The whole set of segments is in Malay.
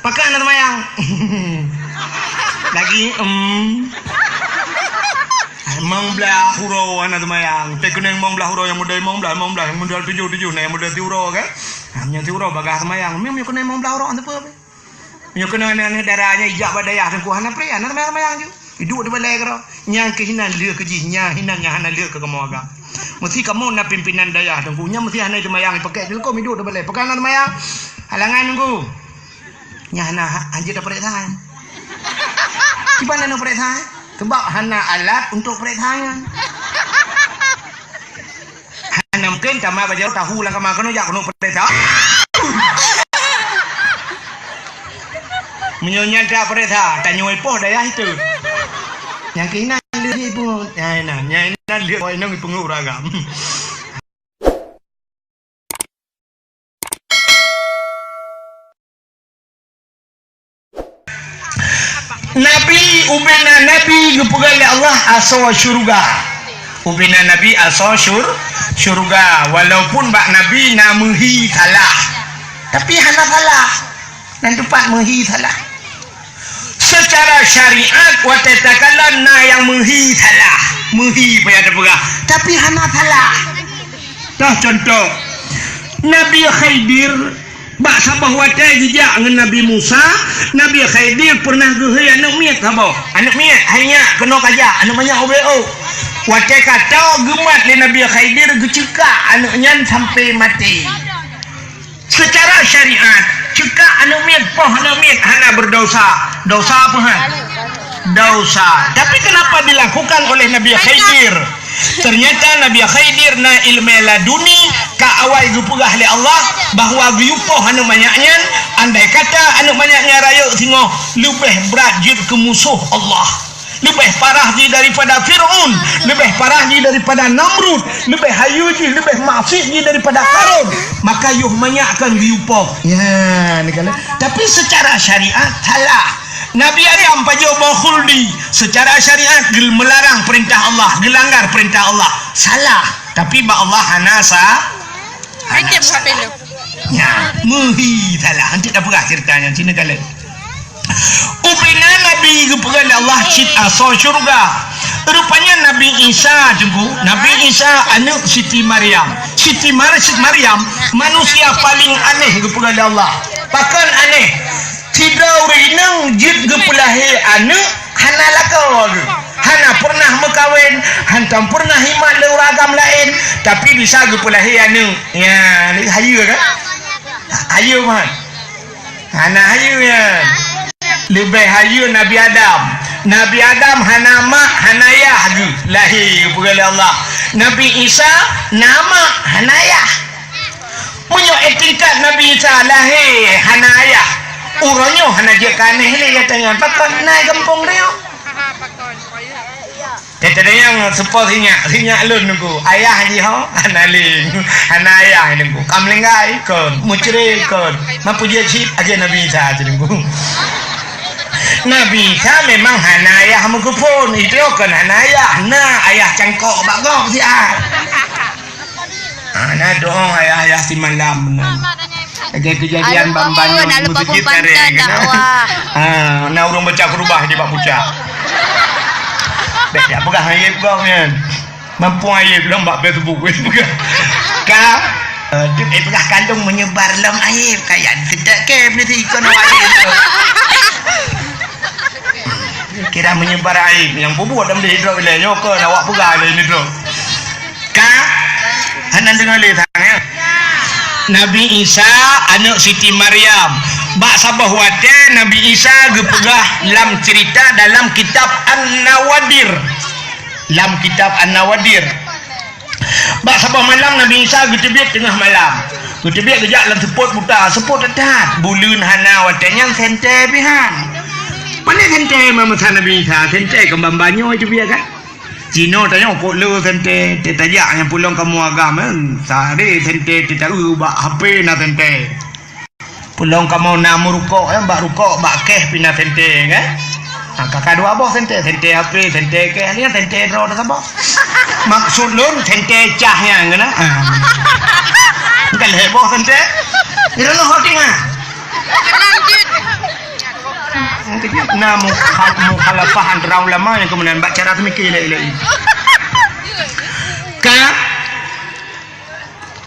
Pakai anak mayang. Lagi mong belah hurau anak mayang. Tekun yang mong belah hurau yang model mong belah yang model tujuh nah yang model tiuro kan. Hanya tiuro bagah mayang. Mem kena mong belah hurau apa? Mem kena anak darahnya ijak badaya dan kuhana pre anak mayang ju. Hidup di balai karo. Nyang kehinan dia kejinya hinan yang hana dia ke kamu agak. Mesti kamu nak pimpinan daya dan kunya mesti hana itu mayang pakai dulu kau hidup di balai. Pakai anak mayang. Halangan nunggu. Nyana anjir dah perintah. Gimana nak perintah? Sebab hana alat untuk perintahnya. Hana mungkin kama belajar tahu lah kama kena jak kena perintah. Menyonya dah perintah, tanya ipoh daya itu. Yang kena lihat pun, yang lihat kau ini penguragam. Nabi ubina Nabi gupugali Allah asal syurga. Ubina Nabi asal syurga. Walaupun bak Nabi namuhi salah, tapi hana salah. Dan tempat muhi salah. Secara syariat watatakalan na yang muhi salah. Muhi payah ada berah. Tapi hana salah. Dah contoh. Nabi Khidir bak sabah watai jejak dengan Nabi Musa. Nabi Khidir pernah gehe anak miat sabah. Anak miat hanya kena kajak. Anak banyak OBO. Watai kata gemat le Nabi Khidir gecekak anaknya sampai mati. Secara syariat cekak anak miat poh anak miat hana berdosa. Dosa apa han? Dosa. Tapi kenapa dilakukan oleh Nabi Khidir? Ternyata Nabi Khidir na ilmu laduni ka awal gupugah oleh Allah bahawa giupoh anu banyaknya andai kata anu banyaknya raya singo lebih berat jid ke musuh Allah, lebih parah ji daripada Fir'aun, lebih parah ji daripada Namrud, lebih hayu ji, lebih maksud ji daripada Qarun, maka yuh banyakkan giupoh ya ni kala. Tapi secara syariat salah. Nabi Adam pajo bakhuldi secara syariat gel melarang perintah Allah, gelanggar perintah Allah. Salah. Tapi ba Allah hanasa. Anjir sampai lu. Ya, muhi salah. Nanti dah berah ceritanya sini kalian. Ubina Nabi kepada Allah cit asal syurga. Rupanya Nabi Isa juga. Nabi Isa anak Siti Maryam. Siti Maryam manusia paling aneh kepada Allah. Bahkan aneh. Tidak orang jid gepulahi anak hana lakau hana pernah mekawin hantam pernah himat le ragam lain tapi bisa gepulahi anak ya hayu kan hayu man hana hayu ya lebih hayu Nabi Adam hana mak hana yah lahir kepada Allah. Nabi Isa nama hana yah punya etikat Nabi Isa lahir hana yah. Urangnya hana dia kaneh ni katanya pakon naik kampung dia. Tete yang sepot hinyak lun nunggu ayah ni ho analing hana ayah nunggu kamlenggai kon mucre kon mampu dia cip aja Nabi Isa nunggu. Nabi Isa memang hana ayah mengkupun itu kan hana ayah nah ayah cangkok bagong si ana doang ayah si malam kejadian bambanyo masjid kare na urang baca kerubah di Pak Pucak dak pegah ayat kau kan mampu ayat lembak Facebook pegah ka dia pegah kandung menyebar lem ayat kayak tidak ke ni ikon ayat kira menyebar aib yang bubuh dalam di hidro wilayah ke awak pegah ini bro ka hanan dengar le tang Nabi Isa anak Siti Maryam bak sabah wate Nabi Isa gepegah lam cerita dalam kitab An-Nawadir bak sabah malam Nabi Isa getebik tengah malam getebik gejak dalam seput buta seput dekat bulun hana watenya sente bihan paling sente mamasa Nabi Isa sente kembang banyo itu biar kan Cino tanya kok lu sente tetajak yang pulang kamu agama sare sente tetak ubah HP na sente pulang kamu namu rukuk ya mbak rukuk mbak keh pina sente kan kakak dua boh sente HP sente keh ni sente ro dah sabah maksud lun sente cahnya ngana kan heboh sente itu lo hoting ah na mukhalafah antara ulama yang kemudian baca cara mikir lain-lain.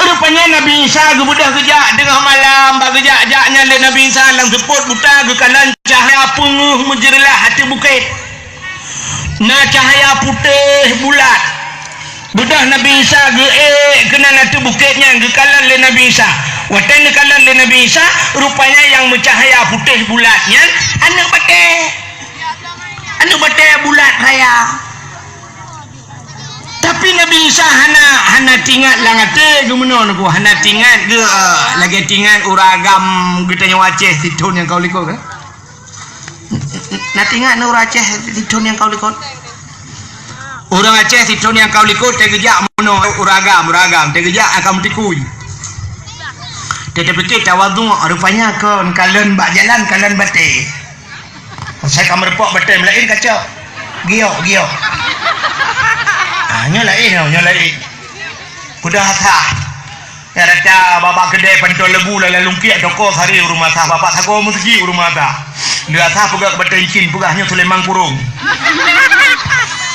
Rupanya Nabi Isa gebudah kejak tengah malam bak kejak-jaknya le Nabi Isa lang seput buta ke kanan cahaya punguh menjerilah hati bukit. Na cahaya putih bulat. Budah Nabi Isa ge kena hati bukitnya ke kanan le Nabi Isa. Watan ke kanan le Nabi Isa rupanya yang mencahaya putih bulatnya anak bate bulat raya. Tapi Nabi Isa hana tinggal langate gumno ku hana tinggal ke lagi tinggal uragam getanya waceh titun yang kau likot kan na tinggal ura Aceh titun yang kau likot orang Aceh titun yang kau likot tegejak mono uragam tegejak akan tikui tetapi kita wadu rupanya kon kalen bak jalan kalen bate saya kamar pok bate melain kacau giok nyolai kuda tha ya rata bapak kedai pentol lebu la lungkiak toko hari rumah tha bapak sago mutgi rumah tha dia tha pegak batencin pegahnya Sulaiman kurung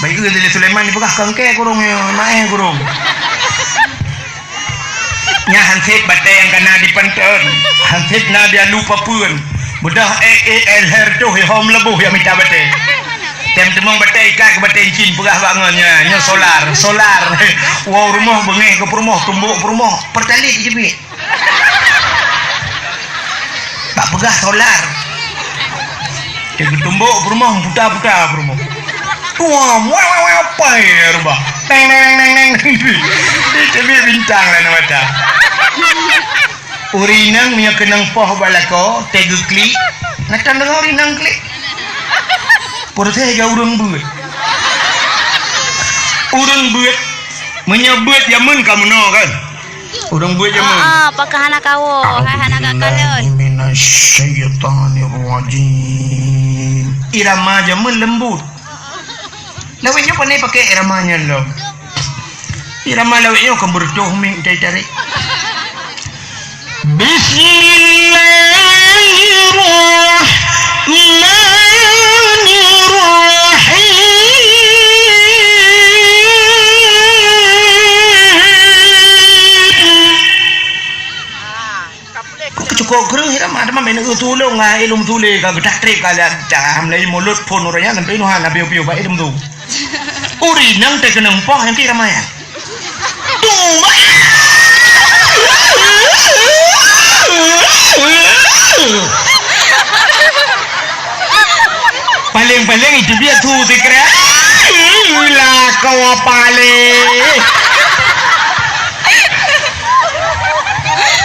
baik dia Sulaiman pegah kangke kurung nae kurung nya hansip bate yang kena dipenton hansip na dia lupa pun mudah el herdo hom lebu yang minta bate temang batai ikat ke batai cin pegah bangunnya nya solar wow rumah bengeh ke rumah tumbuk rumah pertali jebit tak pegah solar dia tumbuk rumah putar rumah wah apa ya rumah neng jebit bintang lah nama urinang punya kenang poh balako tegu klik nak tanda urinang klik porteh ya urang buat menyebut yamun kamu no kan urang buat yamun apakah anak kau anak kakak minasyaitanirrajim irama yamun lembut lawanya pandai pakai iramanya lo irama lawanya kan berdoh ming cari bismillahirrahmanirrahim cukup gerung hiram ada mana tulung ngai ilum tule ka gedak trip ka jam lai mulut pun orangnya sampai nuhan na piu baik ilum tu uri nang te kenang poh yang kira maya paling itu dia tu tikra lah kau paling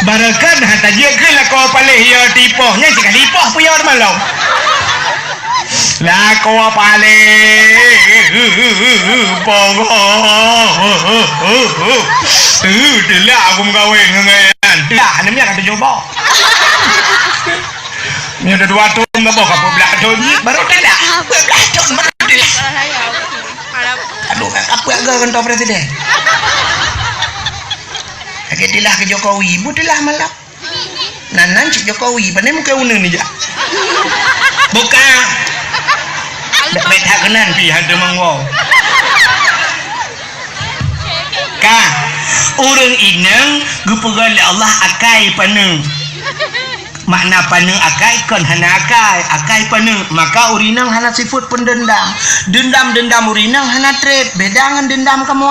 barakan hata dia ke lah kau paling ya tipohnya sekali tipoh punya malam lah kau paling itulah aku mengawin dengan dah namanya kata coba ni ada 2 tahun tak bawa belah tahun ni baru tak belah tahun baru aduh apa agak kantor presiden agak ke Jokowi budilah malam nanan cik Jokowi pandai muka una ni je bukan tak baik tak kenan pi ada mangwau ka orang inang gupegal Allah akai paneng makna paneng akai kon hana akai paneng maka urinang hana sifat dendam urinang hana trip bedangan dendam kamu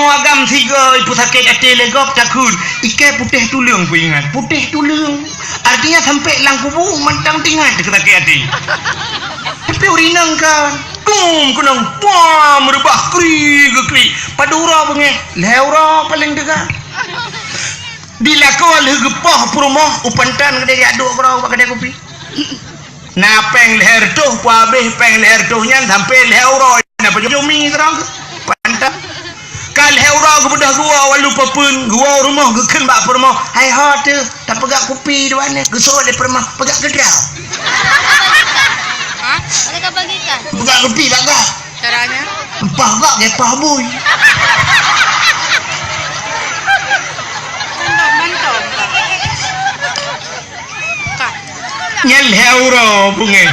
agam 3 ibu sakit ate legop takun ikai putih tulung ku ingat putih tulung artinya sampai lang kubu mentang tingat dekat sakit ate tapi urinang kan kunang wah merubah kri padura bengeh leura paling dekat bila kau gepah rumah upantan kedai aduk kau kedai kopi na peng leher tuh pabeh peng leher tuhnya sampai leura na pajumi terang pantan kal leura kepada gua walu papun gua rumah geken bak permah hai hot tu tak pegak kopi di mana gesok di permah pegak kedai mereka bagikan pegak kopi tak gak caranya empah gak gepah boy nyal euro bunge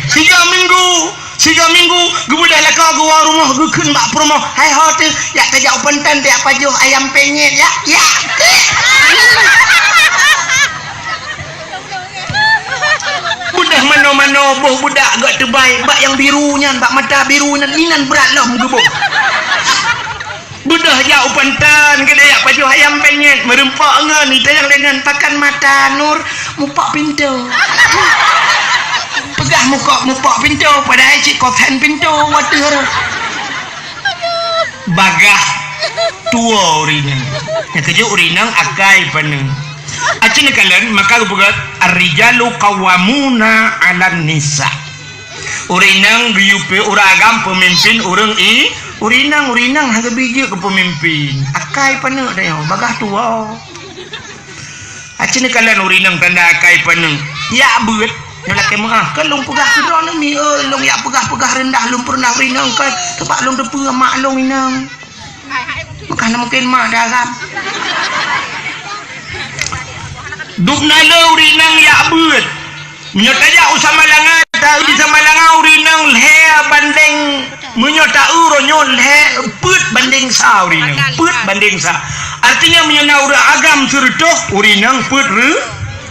3 minggu gebudah lah kau gua rumah gukun mak promo hai hotel ya kerja pentan dia apa jo ayam penyet ya budak mano boh budak agak terbaik bak yang birunya bak mata birunya inan berat lah gebuk budak jauh pentan gede apa jo ayam penyet merempak ngan ni tayang dengan pakan mata nur mupak pintu pegah muka pintu padahal cik koten pintu water bagah tua urinang yang kerja urinang akai paneng acin kalian maka buat ar-rijalu qawwamuna 'alan nisa urinang biupe uragam pemimpin urang urinang harga biji ke pemimpin akai paneng dah bagah tua acin kalian urinang tanda akai paneng ya beut lelaki mah kalung pegah kedra ni long ya pegah rendah lum pernah urinang kan tempat long depe mak long inang makana mungkin mak darab duk nalo urinang ya beut menyota usah malangan tahu di samalangan urinang le banding menyota uronyo le put banding sa urinang put banding sa artinya menyana agam surtuh urinang put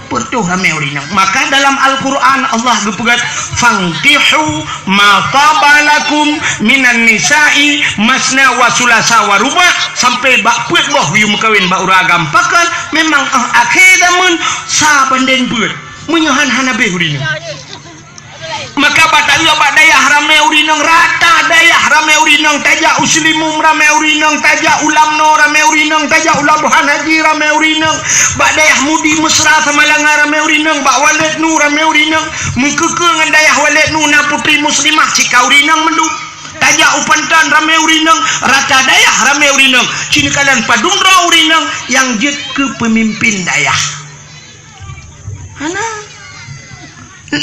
pertuh rame urinang maka dalam Al-Quran Allah berpegat fankihu ma tabalakum minan nisa'i masna wa sulasa wa ruba sampai bak put boh yu mekawin bak uragam pakan memang akhidamun sa banding put menyahan hanabe urinang maka bataya badaya rame urinang rata daya rame urinang tajak uslimum rame urinang tajak ulamno rame urinang tajak ulabuhan haji rame urinang badaya mudi mesra samalanga rame urinang bak walid nu rame urinang mengkeke ngan dayah walid nu na putri muslimah cika urinang melu tajak upantan rame urinang rata dayah rame urinang cini kalian padundra urinang yang jet ke pemimpin dayah hana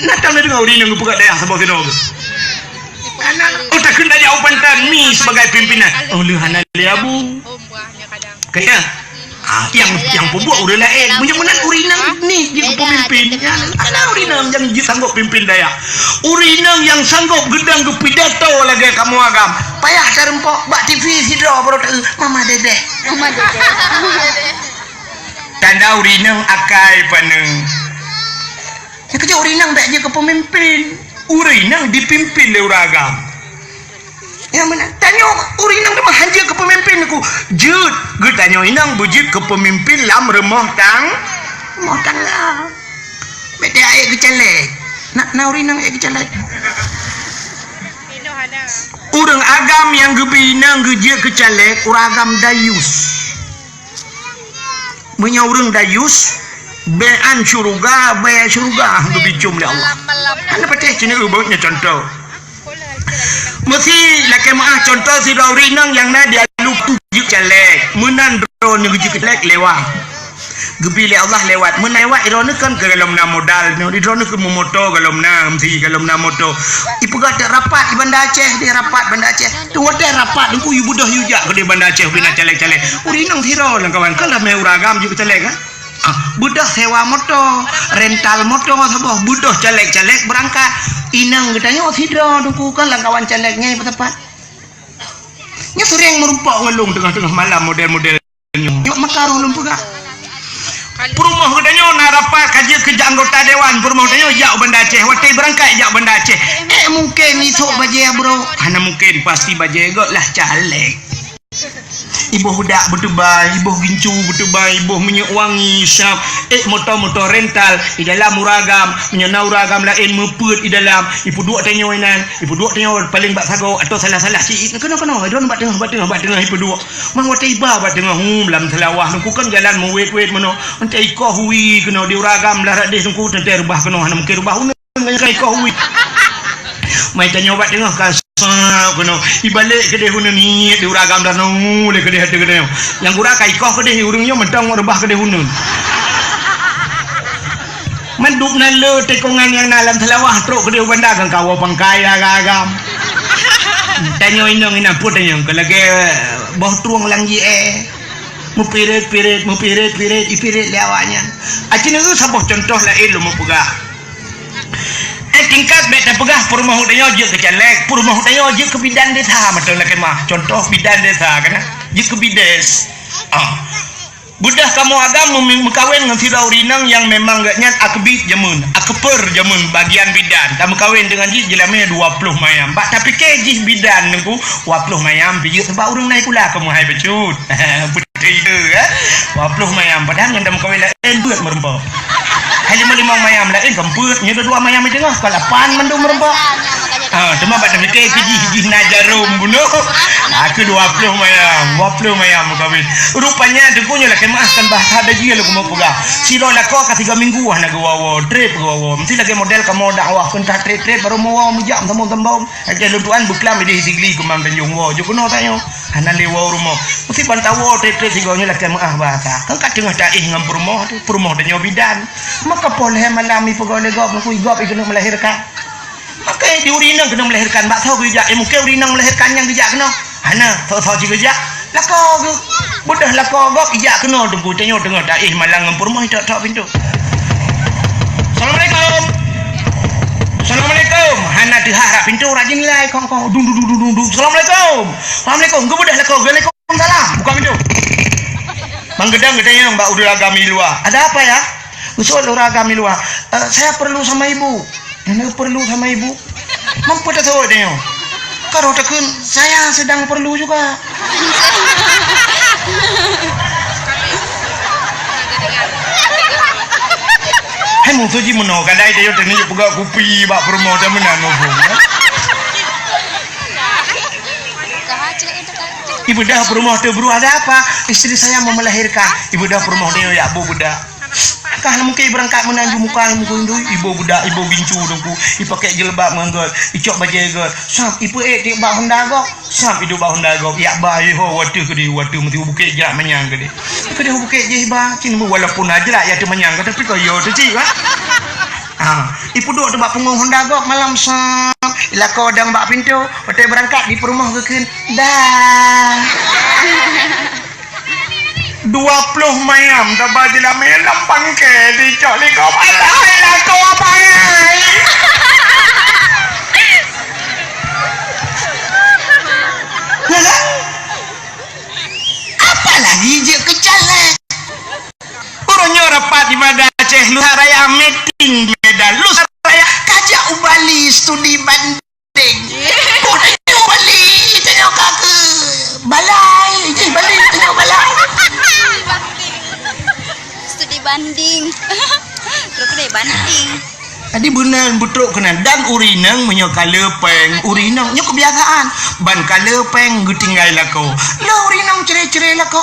natang na dengar urinang buka dayah sebab tinog oh tak kena jauh pantan mi sebagai pimpinan oh lehana leabu kaya yang pembuat udah lain menyemenan urinang ni dia pemimpin ana urinang yang sanggup pimpin dayah urinang yang sanggup gedang ke pidato lagi kamu agam payah carempok bak TV sidro baru mama dedek tanda urinang akai paneng yang kerja urinang tak je ke pemimpin urinang dipimpin oleh uragam yang mana tanya urinang dia hanja ke pemimpin aku jut gue tanya inang bujut ke pemimpin lam remah tang lah beda air kecelek nak urinang air kecelek urang agam yang gebinang gejek kecelek uragam dayus punya urang dayus bean syurga bayar syurga gebicum oleh Allah anda patih cina ubahnya contoh mesti laki maah contoh si urinang yang na dia lupa tujuk celek menan drone tujuk celek lewat gebile Allah lewat menewat irone kan ke dalam na modal no di drone ke moto dalam na mesti dalam na moto ipugat rapat di Banda Aceh di rapat Banda Aceh tu hotel rapat ku ibu dah yujak ke di Banda Aceh bina celek-celek urinang siro lang kawan kalau me uragam juga celek kan budah sewa motor rental motor sabah budah celek-celek berangkat inang katanya oh sidra duku kan langkawan celeknya tepat nya sering merumpak ngelung tengah-tengah malam model-model nyok makaruh lumpuh gak perumah katanya narapat kaji kerja anggota dewan perumah katanya jak Banda Aceh waktu berangkat jak Banda Aceh mungkin esok baje bro hana mungkin pasti baje gak lah calek ibu hudak bertubai, ibu gincu bertubai, ibu minyak wangi syap motor-motor rental di dalam uragam menyana uragam lain meput di dalam ibu dua tanya paling bak sago atau salah-salah si kena don bat tengah ibu dua mang watai ba bat tengah lam selawah nungku kan jalan mewet mano entai ko hui kena di uragam lah deh nungku tentai rubah kena hana mungkin rubah unan kai ko hui mai tanya bat tengah kena ibalik ke dia hunun ni di uragam dan le ke dia yang gura kai koh ke dia urungnya mentang rebah ke dia hunun mendup nalo tekongan yang dalam selawah truk ke dia banda kan kawa pangkaya agam tanya inang ina pun tanya ke lagi boh tuang langgi mupirit ipirit lewatnya acin itu sabah contoh lain lu mempegah tingkat bet dan pegah perumah hudanya je ke Calek, perumah hudanya je ke bidan desa betul lah kemah. Contoh bidan desa kan, je ke bides. Budah kamu agam mengkawin dengan tirau rinang yang memang gaknya akbit jamun, akper jamun bagian bidan. Kamu kawin dengan ji jelamnya 20 mayam. Bak tapi kejih bidan nengku 20 mayam biji sebab urang naik pula kamu hai becut. Betul ya. 20 mayam padahal ngandam kawin lain beut merempau. Hanya 5 mayam lain kemput nya 2 mayam aja ngah kalau 8 mendung merempau. Cuma bak tapi kejih najarum bunuh. Aku 20 mayam kawin. Rupanya dengkunya lah kemaskan bahasa ada dia lagu mau pegah. Silo lah kau ke 3 minggu lah nak gawawo, trip gawawo. Mesti lagi model kamu dakwah kentah trip baru mau mijak tembong. Aja luduan buklam di sigli kemam dan jongwo. Jo kuno tayo. Hanan lewa rumah. Mesti pantawo trip sigonya lah kamu bahasa. Kan kat tengah daih ngam perumah dan bidan. Maka boleh malami pegole gop aku igop ikut melahirkan. Maka diurinang kena melahirkan. Bak tahu gejak mungkin urinang melahirkan yang gejak kena. Hana tahu gejak. Lako ke budah lako gop ijak kena tunggu tengok daih malang ngam perumah tak pintu. Assalamualaikum. Assalamualaikum. Hana diharap pintu rajin nilai kong dung. Assalamualaikum. Ke budah lako Waalaikumsalam. Buka pintu. Manggedang katanya Mbak udah agami luar. Ada apa ya? Usul agami luar. Saya perlu sama ibu. Nenek perlu sama ibu. Mampu tak tahu dia. Kalau takkan saya sedang perlu juga. Hai mu tuji meno kadai dia tadi juga kopi bak permo dah menan ngobong. Ibu dah perumah tu bro ada apa? Istri saya mau melahirkan. Ibu dah perumah dia ya bu budak. Kah mungkin berangkat menanju muka muka indu ibu budak ibu bincu dengku ipakai jilbab manggot icok bajeger sam ibu tik bah honda gok sam hidup bah honda gok ya bayi ho watu ke di watu mesti bukit jak menyang ke dia ke dia bukit je bah cin walaupun aja lah ya tu menyang tapi kau yo tu ci bah ibu duk tu bak punggung honda gok malam sam ila kau dang bak pintu patai berangkat di perumah gekeun dah 20 mayam tak bagi lah lampang ke di coli kau alai lah kau apa apa lagi je kecalek urangnya rapat di Mada Aceh lu raya meeting di Medan lu raya kajak ubali studi banding kodenya ubali tanya kake balai bali tanya balai banding terus kena banding tadi benar betul kena dan urinang menyokal lepeng urinang nya kebiasaan ban kalepeng getinggai lako lo urinang cerai-cerai lako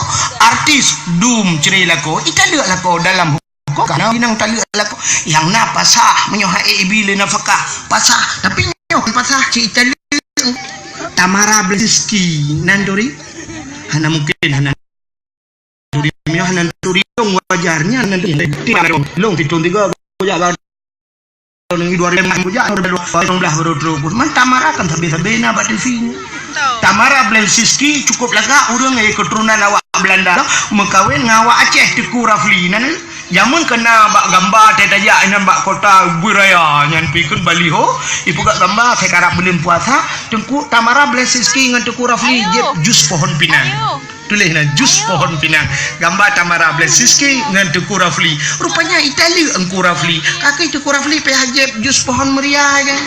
artis dum cerai lako italek lako dalam hukum karena urinang talek lako yang na pasah menyohai bila nafkah pasah tapi nyoh pasah ci italek Tamara Blesiski nandori hana mungkin hana duri mio hanan duri dong wajarnya nanti long titung tiga bujak baru nang 2005 bujak belah baru terus man Tamara kan sabe-sabena bak TV Tamara Blesiski cukup laga urang ai keturunan awak Belanda mengkawin ngawak Aceh Teku Rafli nan jamun kena bak gambar tetaya inan bak kota Buraya nyan pikeun baliho ibu gak gambar saya karap belum puasa tengku Tamara Blesiski ngan Teku Rafli jus pohon pinang tulisnya jus pohon pinang gambar Tamara Blesiski dengan Teku Rafli rupanya Itali engku Rafli kaki Teku Rafli PHJ jus pohon meriah kan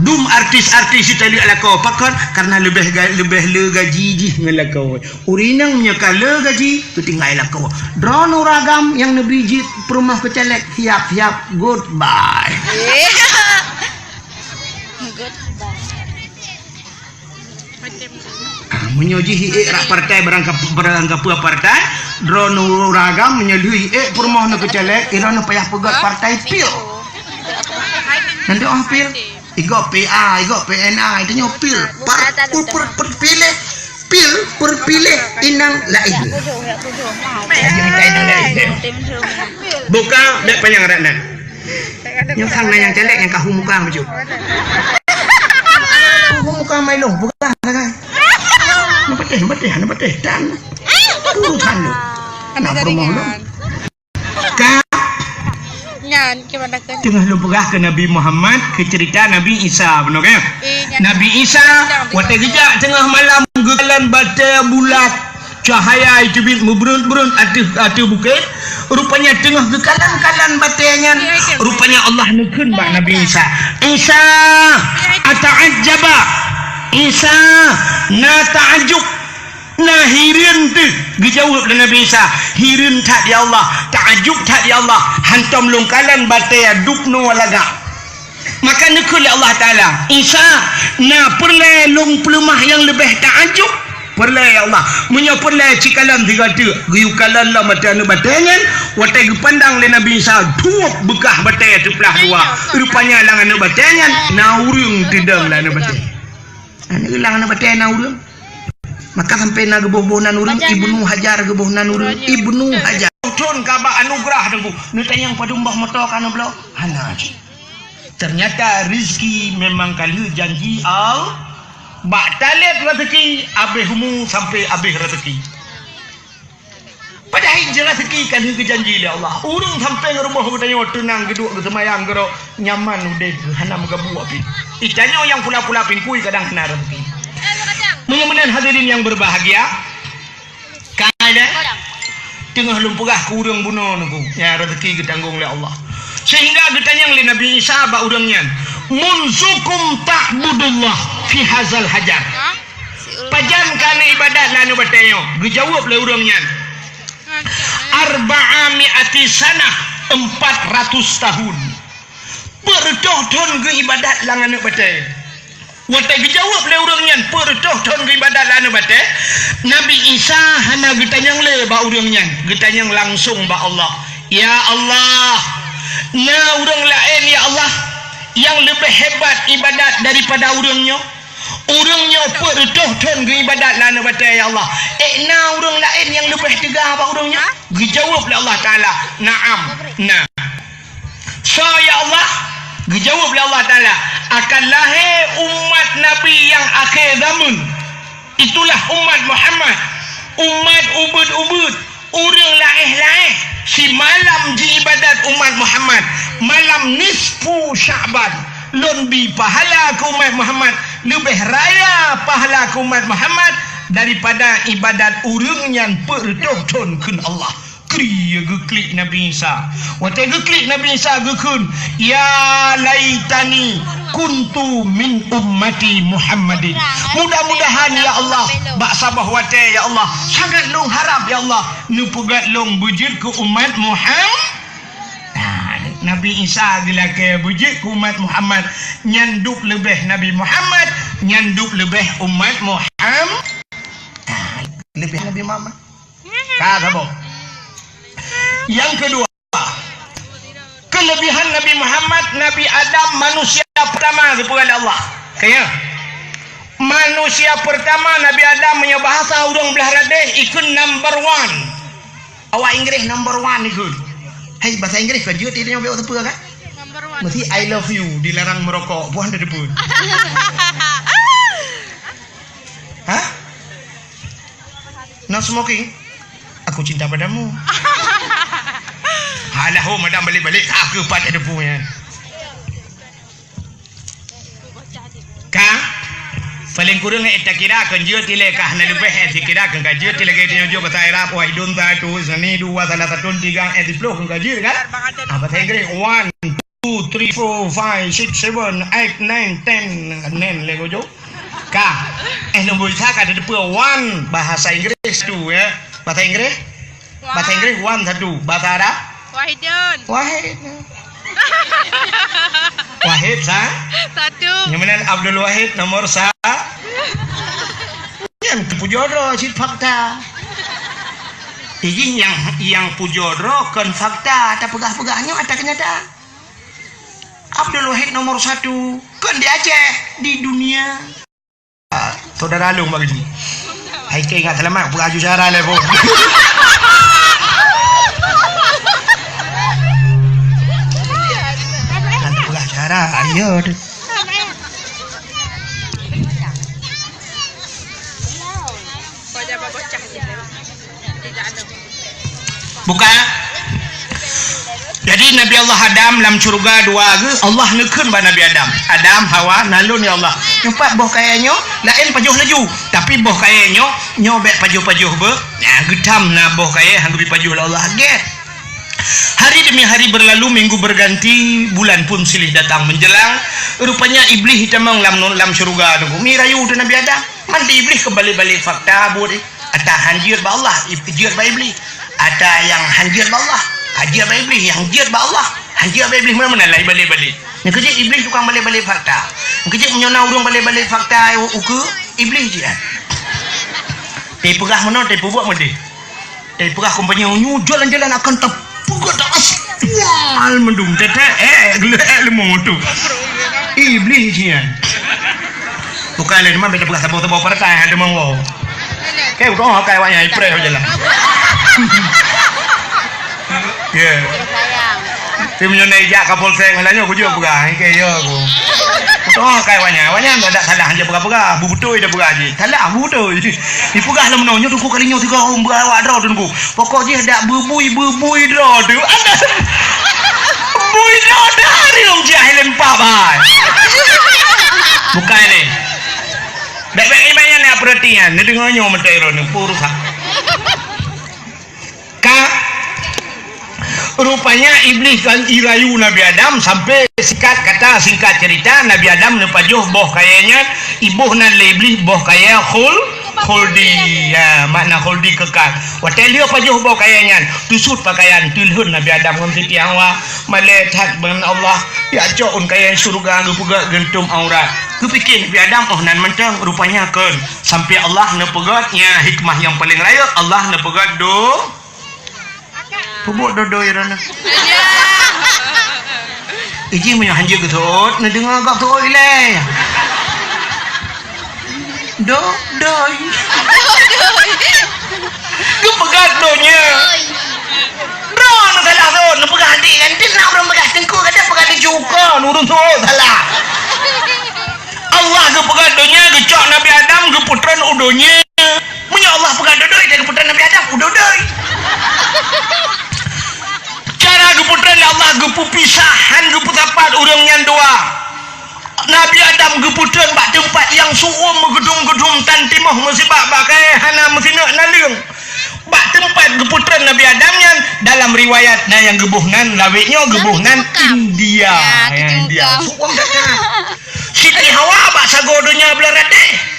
dum artis-artis Itali alako pakar karena lebih le gaji jih ngelako urinang menyeka le gaji tu tinggal lako drone ragam yang nebiji perumah kecelek siap-siap goodbye menyoji rak partai berangkap partai drone ragam menyelui perumah nak kecelek irana payah pegat partai pil nanti pil igo PA igo PNA itu nyopil pilih inang lain aja minta inang lain buka dek panjang rakna yang sang yang celek yang kahu muka maju muka mailong buka kan Nampak teh dan tuhan lu anak rumah lu Nyan gimana kan? Tengah lumpurah ke Nabi Muhammad ke cerita Nabi Isa, benar kan? Nabi Isa waktu kejap tengah malam gegalan bata bulat cahaya itu bit berun-berun ada bukit, rupanya tengah gekalan-kalan batanya, rupanya Allah nekun bak Nabi Isa. Isa ata'ajjaba, Isa na ta'ajjub, nah hirin tu dijawab dengan Nabi Isa, hirin tak di Allah, ta'ajub tak di Allah, hantam longkalan bataya dukno walaga. Maka nekul Allah Ta'ala Isa na perle long pelemah yang lebih ta'ajub, perle ya Allah punya perle cikalan tiga tu guyukalan lah matanya batangan watai pandang le Nabi Isa tuap bekah bataya tu pelah dua, rupanya langan batangan naurung tidang lah bataya langan bataya naurung. Maka sampai na gebohnan urang Ibnu Hajar gebohnan urang Ibnu Hajar tun kaba anugerah dengku nu tanyang padumbah moto kana blo hanaji. Ternyata rezeki memang kali janji al bak talet rezeki abihmu sampai abih rezeki. Padahal rezeki kan ke janji le Allah. Urang sampai ke rumah tanya tenang geduk ke semayang gero nyaman udah hanam gabu api. Itanyo yang pula-pula pingkui kadang kena rezeki. Mudah-mudahan hadirin yang berbahagia, kada tengah lumpurah ke urang bunuh nunggu ya rezeki ditanggung oleh Allah. Sehingga ditanya oleh Nabi Isa ba urangnya, munzukum ta'budullah fi hazal hajar. Pajam kana ibadat lanu batayo. Dijawab oleh urangnya, arba'a mi'ati sanah, 400 tahun. Berdoh-doh ke ibadat langan batayo. Watai dijawab le urangnya perdoh-doh ibadat lana bate Nabi Isa hana getanyang le ba urangnya getanyang langsung ba Allah, ya Allah na urang lain ya Allah yang lebih hebat ibadat daripada urangnya perdoh-doh ibadat lana bate ya Allah na urang lain yang lebih tegah ba urangnya dijawab le Allah Taala na'am nah so ya Allah dijawab oleh Allah Ta'ala akan lahir umat Nabi yang akhir zaman, itulah umat Muhammad, umat ubud-ubud, orang laih-laih si malam di ibadat umat Muhammad, malam nisfu Sya'ban lebih pahala ke umat Muhammad, lebih raya pahala ke umat Muhammad daripada ibadat orang yang perdoh-doh ke Allah. Kriya geklik Nabi Isa. Watai geklik Nabi Isa gekun, ya laitani kuntu min ummati Muhammadin. Mudah-mudahan ya Allah bak sabah watai ya Allah sangat long harap ya Allah nu pegat long bujud ke umat Muhammad. Nabi Isa bila ke bujud ke umat Muhammad nyanduk lebih Nabi Muhammad, nyanduk lebih umat Muhammad. Lebih Nabi Muhammad. Kata yang kedua, kelebihan Nabi Muhammad, Nabi Adam manusia pertama kepada Allah. Kaya manusia pertama Nabi Adam punya bahasa urang belah radeh ikut number 1. Awak Inggeris number 1 ikut. Hai bahasa Inggeris kan juga tidak nyampe apa kan? Number 1. Mesti I love you dilarang merokok. Bukan ada pun. Hah? No smoking. Aku cinta padamu. Halah ho madam balik-balik aku pat ada punya. Ka paling kurang eta kira kan jeu tile ka hana lebih kira kan ka jeu tile ke jo bahasa Arab wa idun ta tu sani 2 salah 1 3 10 kan ka jeu kan apa bahasa Inggeris 1 2 3 4 5 6 7 8 9 10 nen le gojo ka nombor sa ka ada 1 bahasa Inggeris tu ya bahasa Inggeris 1 1 bahasa Arab Wahid Wahid sa? Satu. Yang mana Abdul Wahid nomor sa? Yang pujodro si fakta. Ini yang pujodro kan fakta, tak pegah-pegahnya ada kenyataan. Abdul Wahid nomor 1 kan di Aceh di dunia. Saudara Alung bagi. Hai ke ingat selamat buka cara le po. Ayo. Buka. Jadi Jadi Nabi Allah Adam dalam syurga dua ke Allah nekeun ba Nabi Adam Hawa nalun ya Allah nyumpat boh kayaknya lain pajuh laju tapi boh kayaknya nyobek pajuh-pajuh be gedam na boh kaya hanggi pajuh Allah get. Hari demi hari berlalu, minggu berganti, bulan pun silih datang menjelang. Rupanya iblis hitamang lam syurga nunggu mirayu tu Nabi Adam. Mandi iblis kembali-balik fakta buat ada hanjir ba Allah, hanjir ba iblis. Ada yang hanjir ba Allah, hanjir ba iblis, yang hanjir ba Allah, hanjir ba iblis mana-mana lai balik-balik. Yang kerja iblis tukang balik-balik fakta. Yang kerja menyona urung balik-balik fakta uku iblis je. Tei pegah mana, tei buat mana dia? Tei pegah kompanya jalan-jalan akan terpugat atas al mendung tete lemong tu. Iblis je. Bukan lain mah beda pegah sabau-sabau partai ada mangwo. Kayak udah kayak wanya ipre aja lah. Ya. Tim nyona ijak kapolsek malanya aku juga pegah kayak ya aku. Udah kayak wanya ada salah aja pegah-pegah bu betul dah pegah je. Salah bu betul. Di pegah lah menonyo tu ku kalinya tiga orang bawa draw tu ku. Pokoknya ada bubui draw tu. Ada bubui draw dari orang jahil lempah bai. Bukan ni. Baik-baik imannya nak perhatian. Ni dengarnya mentero ni purusan. Rupanya iblis kan irayu Nabi Adam sampai singkat cerita Nabi Adam nepajuh boh kayanya ibuh nan iblis boh kaya khuldi ya makna khuldi kekal watel dia pajuh boh kayanya tusut pakaian tulhun Nabi Adam ngam Siti Hawa maletat ben Allah ya coun kaya surga gepuga gentum aurat kupikir Nabi Adam oh nan mentang rupanya kan sampai Allah nepegatnya hikmah yang paling layak Allah nepegat Pubuk dodo ya rana. Iji punya hanjir ketut, nak dengar agak tu ilai. Doi. Dia pegat donya. Bro, nak salah tu, nak pegat adik kan? Dia nak orang pegat tengku, kata pegat dia juga. Nurun tu salah. Allah ke pegat donya, ke cok Nabi Adam, ke putran udonya. Punya Allah pegat dodoi, dia ke putran Nabi Adam, udodoi. Cara geputran Allah gepu pisahan gepu tapat orang yang dua Nabi Adam geputran bak tempat yang suum gedung-gedung tan timah musibah bakai hana mesina nalung bak tempat geputran Nabi Adam yang dalam riwayat yang gebuhnan lawiknya gebuhnan India India suum datang Siti Hawa bak sagodonya belarate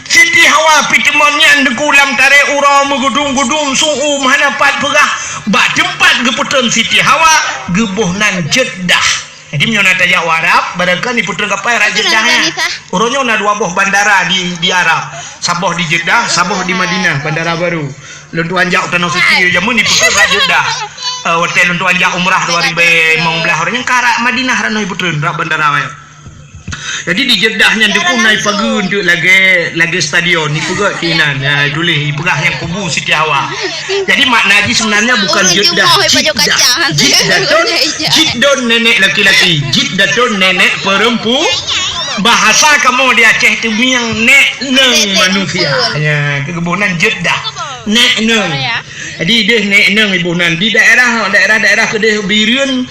Siti Hawa pitemonnya dekulam tarik urau gedung-gedung suum hana pat perah bak tempat geputran Siti Hawa gebuhnan Jeddah. Jadi menyona tajak Arab barangkan di putran kapal Jeddahnya. Urangnya na dua buah bandara di Arab. Sabah di Jeddah, Sabah di Madinah, bandara baru. Lentuan jak tanah suci jamun di putran Jeddah. Hotel lentuan jak umrah 2015 orangnya karak Madinah ranoi putran bandara wae. Jadi di Jeddahnya dukung naik pagi untuk lagi stadion ni pegak kinan tulis pegah yang kubu Siti Hawa. Jadi makna haji sebenarnya bukan Jeddah Jiddatun nenek laki-laki Jiddatun nenek perempuan bahasa kamu di Aceh tu yang nek neng manusia ya kebunan Jeddah nek neng. Jadi dia nek neng ibunan di daerah kedai Birian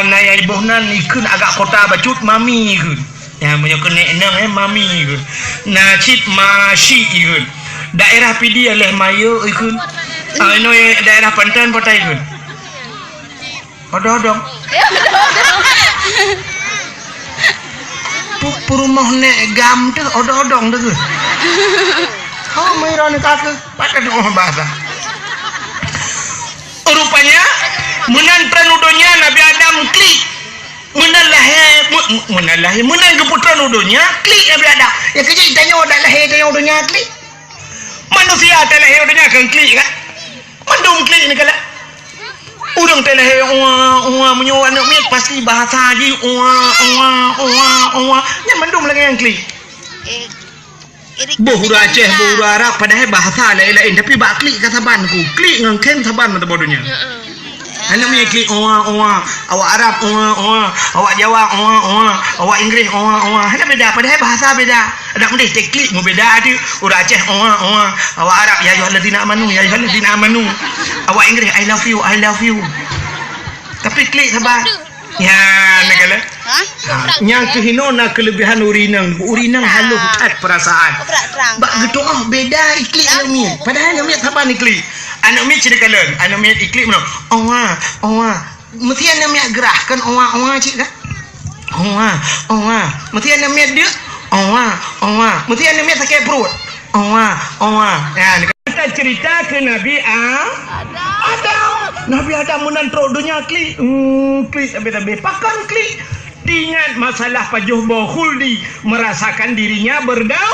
naya ibunan ikun agak kota Bacut mami ikun yang punya nek neng mami ikun nacip masyi ikun daerah pidi oleh mayo ikun no daerah Pantan Potai ikun odong rumah nek gam tu odong tu oh mairo ni kata pada rumah bahasa rupanya menantran udonya Nabi Adam klik menan keputran udonya klik Nabi Adam ya kerja ditanya ada lahir tanya udonya klik manusia ada lahir udonya akan klik kan mandung klik ni kalau urang teh lahir menyuat nak miat pasti bahasa haji nya mandung lagi yang klik Bohura Aceh, Bohura Arab padahal bahasa lain-lain tapi bak klik ke sabanku. Klik ngangken saban mata bodohnya. Anak punya klik awak Arab awak Jawa awak Inggeris ada beda padahal bahasa beda. Ada mendih klik beda ada. Ura Aceh awak Arab ya ayyuhalladzina amanu awak Inggeris I love you Tapi klik sabar. Ya, nak kala. Ha? Yang kehinona kelebihan urinang. Urinang halus kat perasaan. Kau berat terang. Bak gitu beda iklik anak mi. Padahal anak mi sabar ni klik. Anak mi cerita kalian. Anak mi iklik mana? Owa. Mesti anak mi gerahkan owa cik kan? Owa. Mesti anak mi dia. Owa. Mesti anak mi sakit perut. Owa. Ya, kita cerita ke Nabi Adam. Nabi Adam menantrok dunia klik. Klik habis-habis. Pakan klik. Ingat masalah pajuh khuldi. Merasakan dirinya padahal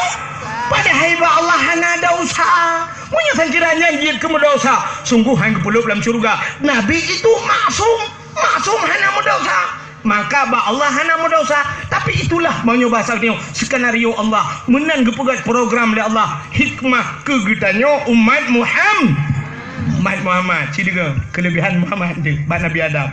Allah hana ada usaha. Punya sankiranya dia kemudosa. Sungguh hang kepuluh dalam syurga. Nabi itu maksum hana mudosa. Maka Allah hana mudosa. Tapi itulah maunya bahasa dia. Skenario Allah. Menang kepegat program oleh Allah. Hikmah kegetannya umat Muhammad. Cidiga kelebihan Muhammad dia. Nabi Adam.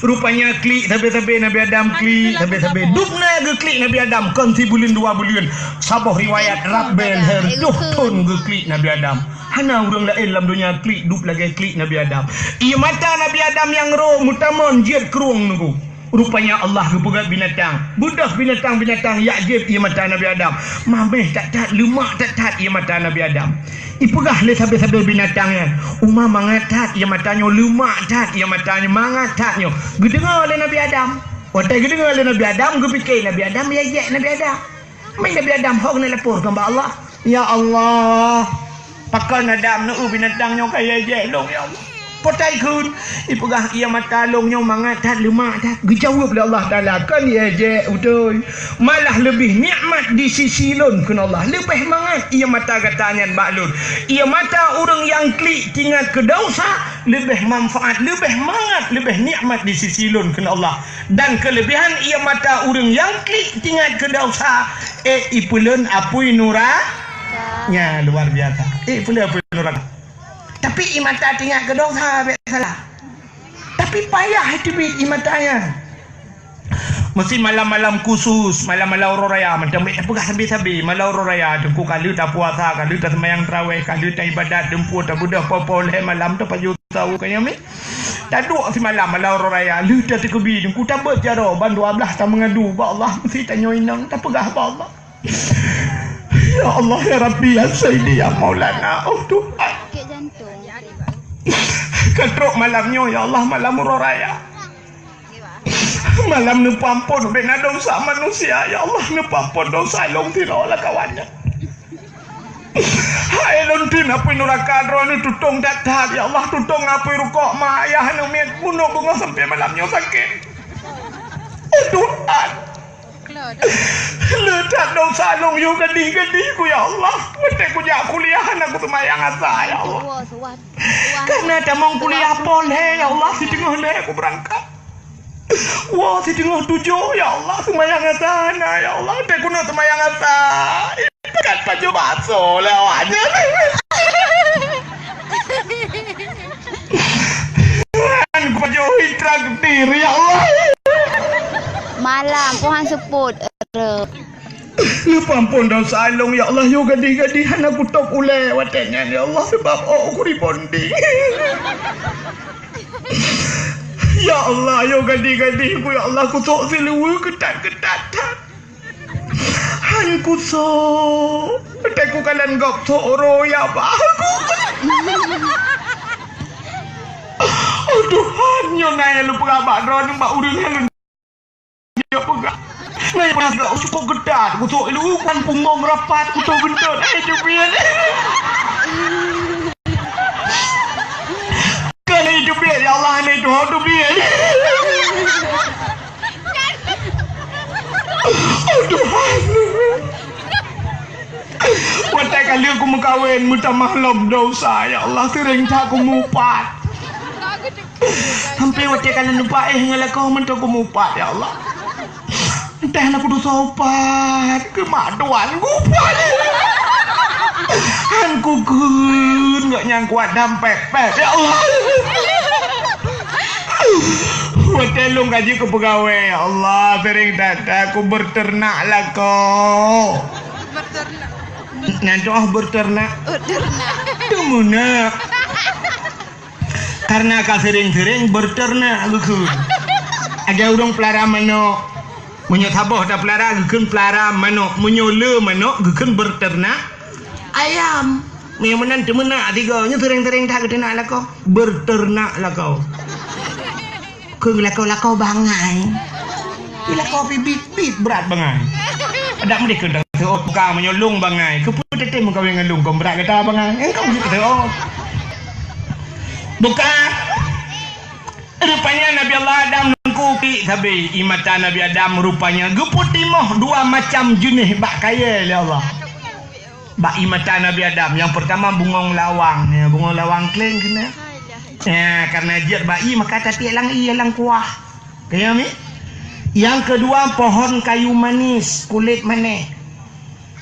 Rupanya klik sampai Nabi Adam klik sampai dukna ke klik Nabi Adam konti bulan 2 bulan sabah riwayat Rabbel herduh ton ke klik Nabi Adam hana orang lain dalam dunia klik dup lagi klik Nabi Adam ia mata Nabi Adam yang roh mutamon jid keruang nunggu rupanya Allah kepegat binatang budak binatang yakjib ia mata Nabi Adam mameh tak lemak tak ia mata Nabi Adam ipegah le sampai binatangnya umma mangatat ia matanya lemak tat ia matanya mangatatnya gedengar oleh Nabi Adam watai gedengar oleh Nabi Adam gepikir Nabi Adam ya Nabi Adam main Nabi Adam hok nak lapor kepada Allah ya Allah pakan Adam nu binatangnya kaya dong ya Allah potai kun ipegah ia mata longnya mangatat lemak tat gejawab oleh Allah Taala kan ya betul malah lebih nikmat di sisi lun kun Allah lebih mangat ia mata katanya baklun ia mata orang yang klik tinggal ke dosa lebih manfaat lebih mangat lebih nikmat di sisi lun kun Allah dan kelebihan ia mata orang yang klik tinggal ke dosa ipuleun apui nuranya luar biasa ipuleun apui nuranya tapi imata tinggal ke dosa salah. Tapi payah itu imatanya. Mesti malam-malam khusus, malam-malam raya macam pegah sabi-sabi malam raya dengku kali tak puasa, kali tak sembahyang tarawih, kali tak ibadat dempu tak budak apa leh malam tu paju tahu kaya mi. Tak duk si malam raya lu tak terkebi dengku tak berjaro ban 12 tak mengadu ba Allah mesti tanya inang tak pegah ba Allah. Ya Allah ya Rabbi ya Sayyidi ya Maulana Tuhan. Ketruk malamnya ya Allah malam raya malam nu pampun bena dosa manusia ya Allah nu pampun dosa long tiro lah kawannya hai long tin apa neraka dro nu tutung datar ya Allah tutung apa rukuk ma ayah nu met bunuh bunga sampai malamnya sakit Tuhan letak dosa long yo gedi ku ya Allah mesti ku jak kuliah aku semayang asa ya Allah karena ada mau kuliah boleh ya Allah di tengah leh aku berangkat wah di tengah 7 ya Allah semayang asa ya Allah teh kuno semayang asa ikat baju baso lawannya aku baju traktir ya Allah malam pohon seput lupa ampun dosa long ya Allah yo gadi-gadi hana kutok ule watenya ya Allah sebab aku ribonding ya Allah yo gadi-gadi ku ya Allah kutok silu ketat-ketat han kutok teku kalan gop toro ya baku oh Tuhan yo naya lupa abak dron mbak urang halun ya pegak nah pernah gak cukup gedat kutuk lu kan punggung rapat kutuk gendut jubian kali jubian ya Allah ini doa jubian Tuhan watai kali aku mengkawin minta maklum dosa ya Allah sering tak aku mupat hampir watai kali lupa ngelakau minta aku mupat ya Allah entah aku dosa opat kemaduan gupat aku gun gak nyangkuat dampet ya Allah Hotelung gaji ke pegawai ya Allah sering data aku berternak lah kau berternak nanti berternak kemana karena ka sering-sering berternak geukeun ada urang pelara manok munyo taboh da pelara geukeun pelara manok munyo le manok geukeun berternak ayam yang menan temenak tiga nya sering-sering tak ketenak lah kau berternak lah kau ke lakau bangai lakau bibit berat bangai ada mereka dah oh buka menyolong bangai ke pun teteh muka dengan lung kau berat kata bangai engkau mesti kata oh buka rupanya Nabi Allah Adam nengkuki sabi imata Nabi Adam rupanya geput timoh dua macam jenis bak kaya ya Allah bak imata Nabi Adam yang pertama bungong lawang ya bungong lawang kleng kena ya karena jat bayi maka tati elang kuah kaya mi yang kedua pohon kayu manis kulit manis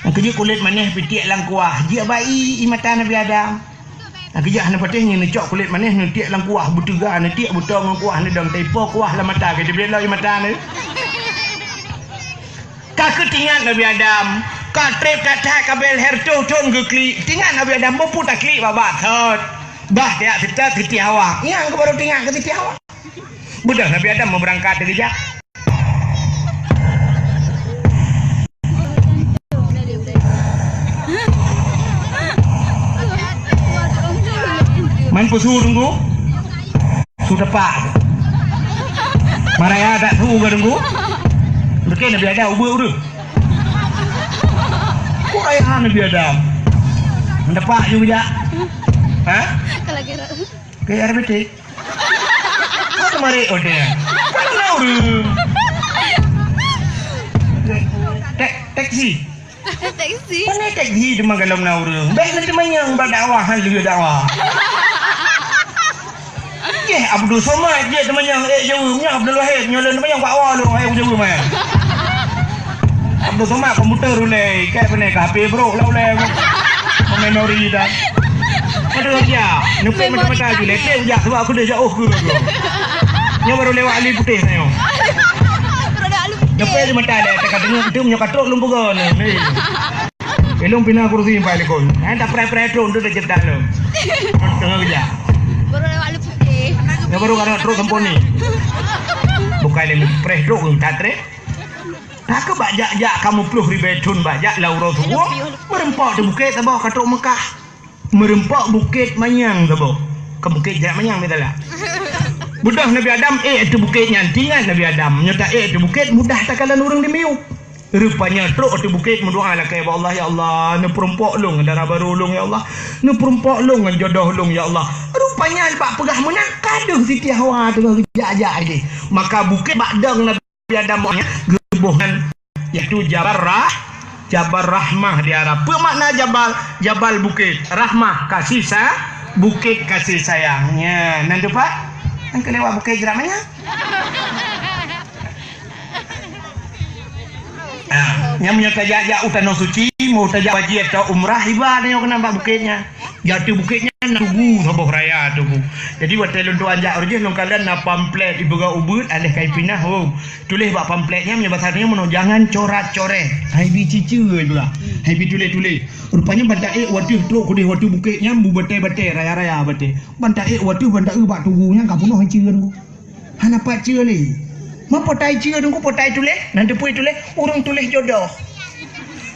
yang kedua kulit manis piti elang kuah jat bayi imata Nabi Adam nak kerja hana patih ni necok kulit manis ni tiak lang kuah butega ni tiak buta ngong kuah ni dang taipo kuah la mata ke dia lai mata ni ka ketingan Nabi Adam ka trep kata kabel herto ton ke kli tingan Nabi Adam mampu tak kli babat thot bah dia kita titi hawa yang ke baru tingan ke titi hawa budak Nabi Adam mau berangkat kerja main pesu tunggu sudah pak maraya tak tahu ke tunggu mungkin Nabi Adam ubah udah kok ayah Nabi Adam mendapat juga ha kayak RBT kok kemarin oh dia kalau udah taksi mana taksi di Magalam naurung baik nanti manyang berdakwah hal juga dakwah Abdul Somad je temannya jauh nya Abdul Wahid nyolan temannya kat awal lu ai jauh mai Abdul Somad komputer ulai kai pene ka HP bro la ulai memori dah ada dia nupai macam-macam je lete je sebab aku dah jauh ke nya baru lewat Ali Putih saya nupai je mata dah dekat tengok itu punya katrok lumpugan ni elong pina kursi pai lekon tak prai-prai tu dah cetak lu tengah kerja baru lewat Ali Putih ya baru karena truk tempon ni bukan yang press truk tak trek tak ke bajak-jak kamu peluh ribetun bajak laura tua merempak di bukit tabah katruk Mekah merempak bukit Manyang tabah ke bukit jak Manyang betul tak budak Nabi Adam itu bukitnya tinggal Nabi Adam nyata itu bukit mudah takalan orang di miu rupanya truk di bukit mendoa lah kaya Allah ya Allah ni perempak long darah baru long ya Allah ni perempak long jodoh long ya Allah rupanya bak pegah menang kaduh Siti Hawa tengah kerja-kerja ni maka bukit bakdang Nabi Adam gebuhan iaitu Jabal Rahmah di Arab apa makna Jabal bukit Rahmah kasih bukit kasih sayangnya nanti pak yang kelewat bukit geramanya yang punya tajak utano suci mau tajak wajib atau umrah ibadah yang kena bukitnya jatuh bukitnya nak tunggu sabah raya tu jadi waktu lu anjak orangnya lu kalian nak pamflet ibuga ubud alih kai pinah tulis bak pamfletnya punya bahasanya meno jangan corat-coret hai bi cicu juga hai bi tulis rupanya bantai waktu truk kudih waktu bukitnya bu batai raya batai bantai waktu bak tunggunya enggak punuh cieun ku hana pak cie ni mau potai cie dong potai tulis nanti pui tulis orang tulis jodoh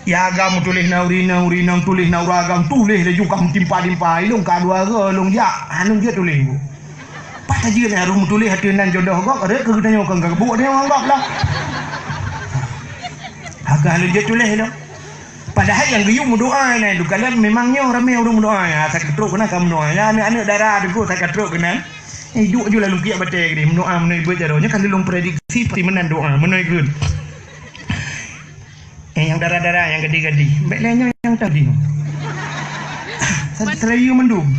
ya agam tulis nauri tulis nauragam tulis le juga timpa ilung kadua ke long ja hanung dia tulis bu pat aja ni harum tulis hatinan jodoh gok ada ke tanya ke enggak bu dia anggap lah agak halu dia tulis dah padahal yang geyung doa ni tu kalian memangnya ramai orang doa ya tak ketruk kena kamu doa ya anak-anak darah tu tak ketruk kena duk je lalu kiak batai ni doa menoi berjaronya kan dilung prediksi pasti menan doa menoi gun yang darah-darah yang gede-gede baik lainnya yang tadi selayu mendung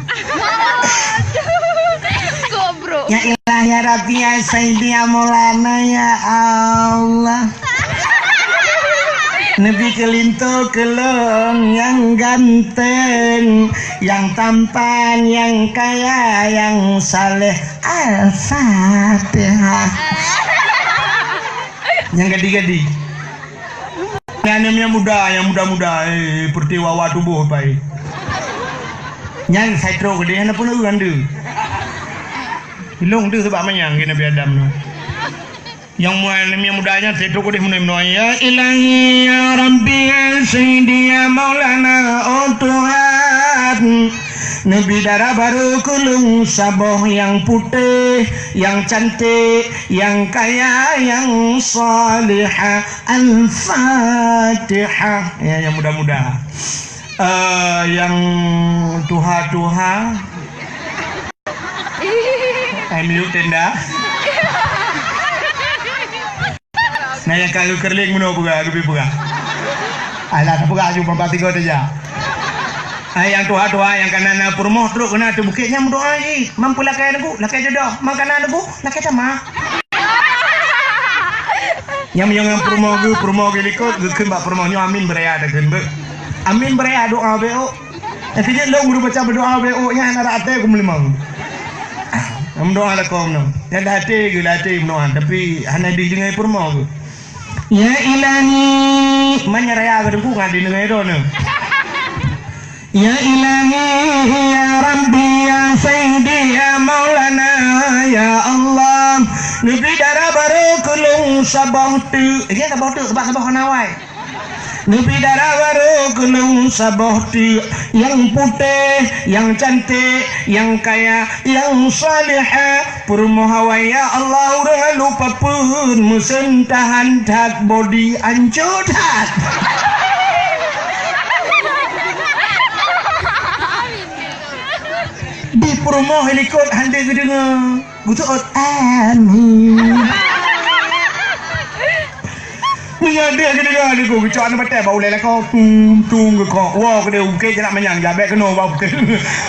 kok bro ya ilah ya Rabbi ya Sayyidi ya Maulana ya Allah Nabi kelinto kelong yang ganteng, yang tampan, yang kaya, yang saleh. Al-Fatihah. Yang gadi-gadi. Yang muda-muda, pertiwawa tubuh baik. Yang saya teruk gede, hanya pun anda. Hilung tu sebab manyang ke Nabi Adam tu. Yang mudanya itu kudih menoi ya ilahi ya rabbi ya sayyidi ya maulana oh Tuhan. Nabi darah baru kulung saboh yang putih, yang cantik, yang kaya, yang salihah. Al-Fatihah. Ya, yang muda-muda. Yang tuha-tuha. Mute tenda. Nah yang kalau kerling mana pura, kepi pura. Alah tak pura cuma 4-3 saja. Yang tua-tua yang kanan purmoh terus kena tu bukitnya mendoa ni. Mampu lakai aku, lakai jodoh. Makanan aku, lakai sama. Yang purmoh likut geun bak purmohnya amin beraya ada geun be. Amin beraya doa beo. Nantinya lo guru baca berdoa beo nya ana ate aku melimang. Mendoa lah kau no. Yang latih mendoa tapi hana di dengan purmoh aku. Ya ilahi menyeraya berku ngadi dengan itu no. Ya ilahi ya rabbi ya sayyidi ya maulana ya Allah. Nabi darah baru kulung sabah tu. Ini sabah tu sebab sabah nawai. Nabi darah baru kulung sabah tu. Yang putih, yang cantik, yang kaya, yang salihah. Purmohawa ya Allah udah lupa pun musim tahan tak body ancut hat. Di promo helikot hande gedeng gutot amin menyade gedeng aku bicara nak batai bau lelak kau tung ke kau wah kena ukir je nak menyang jabek kena bau ke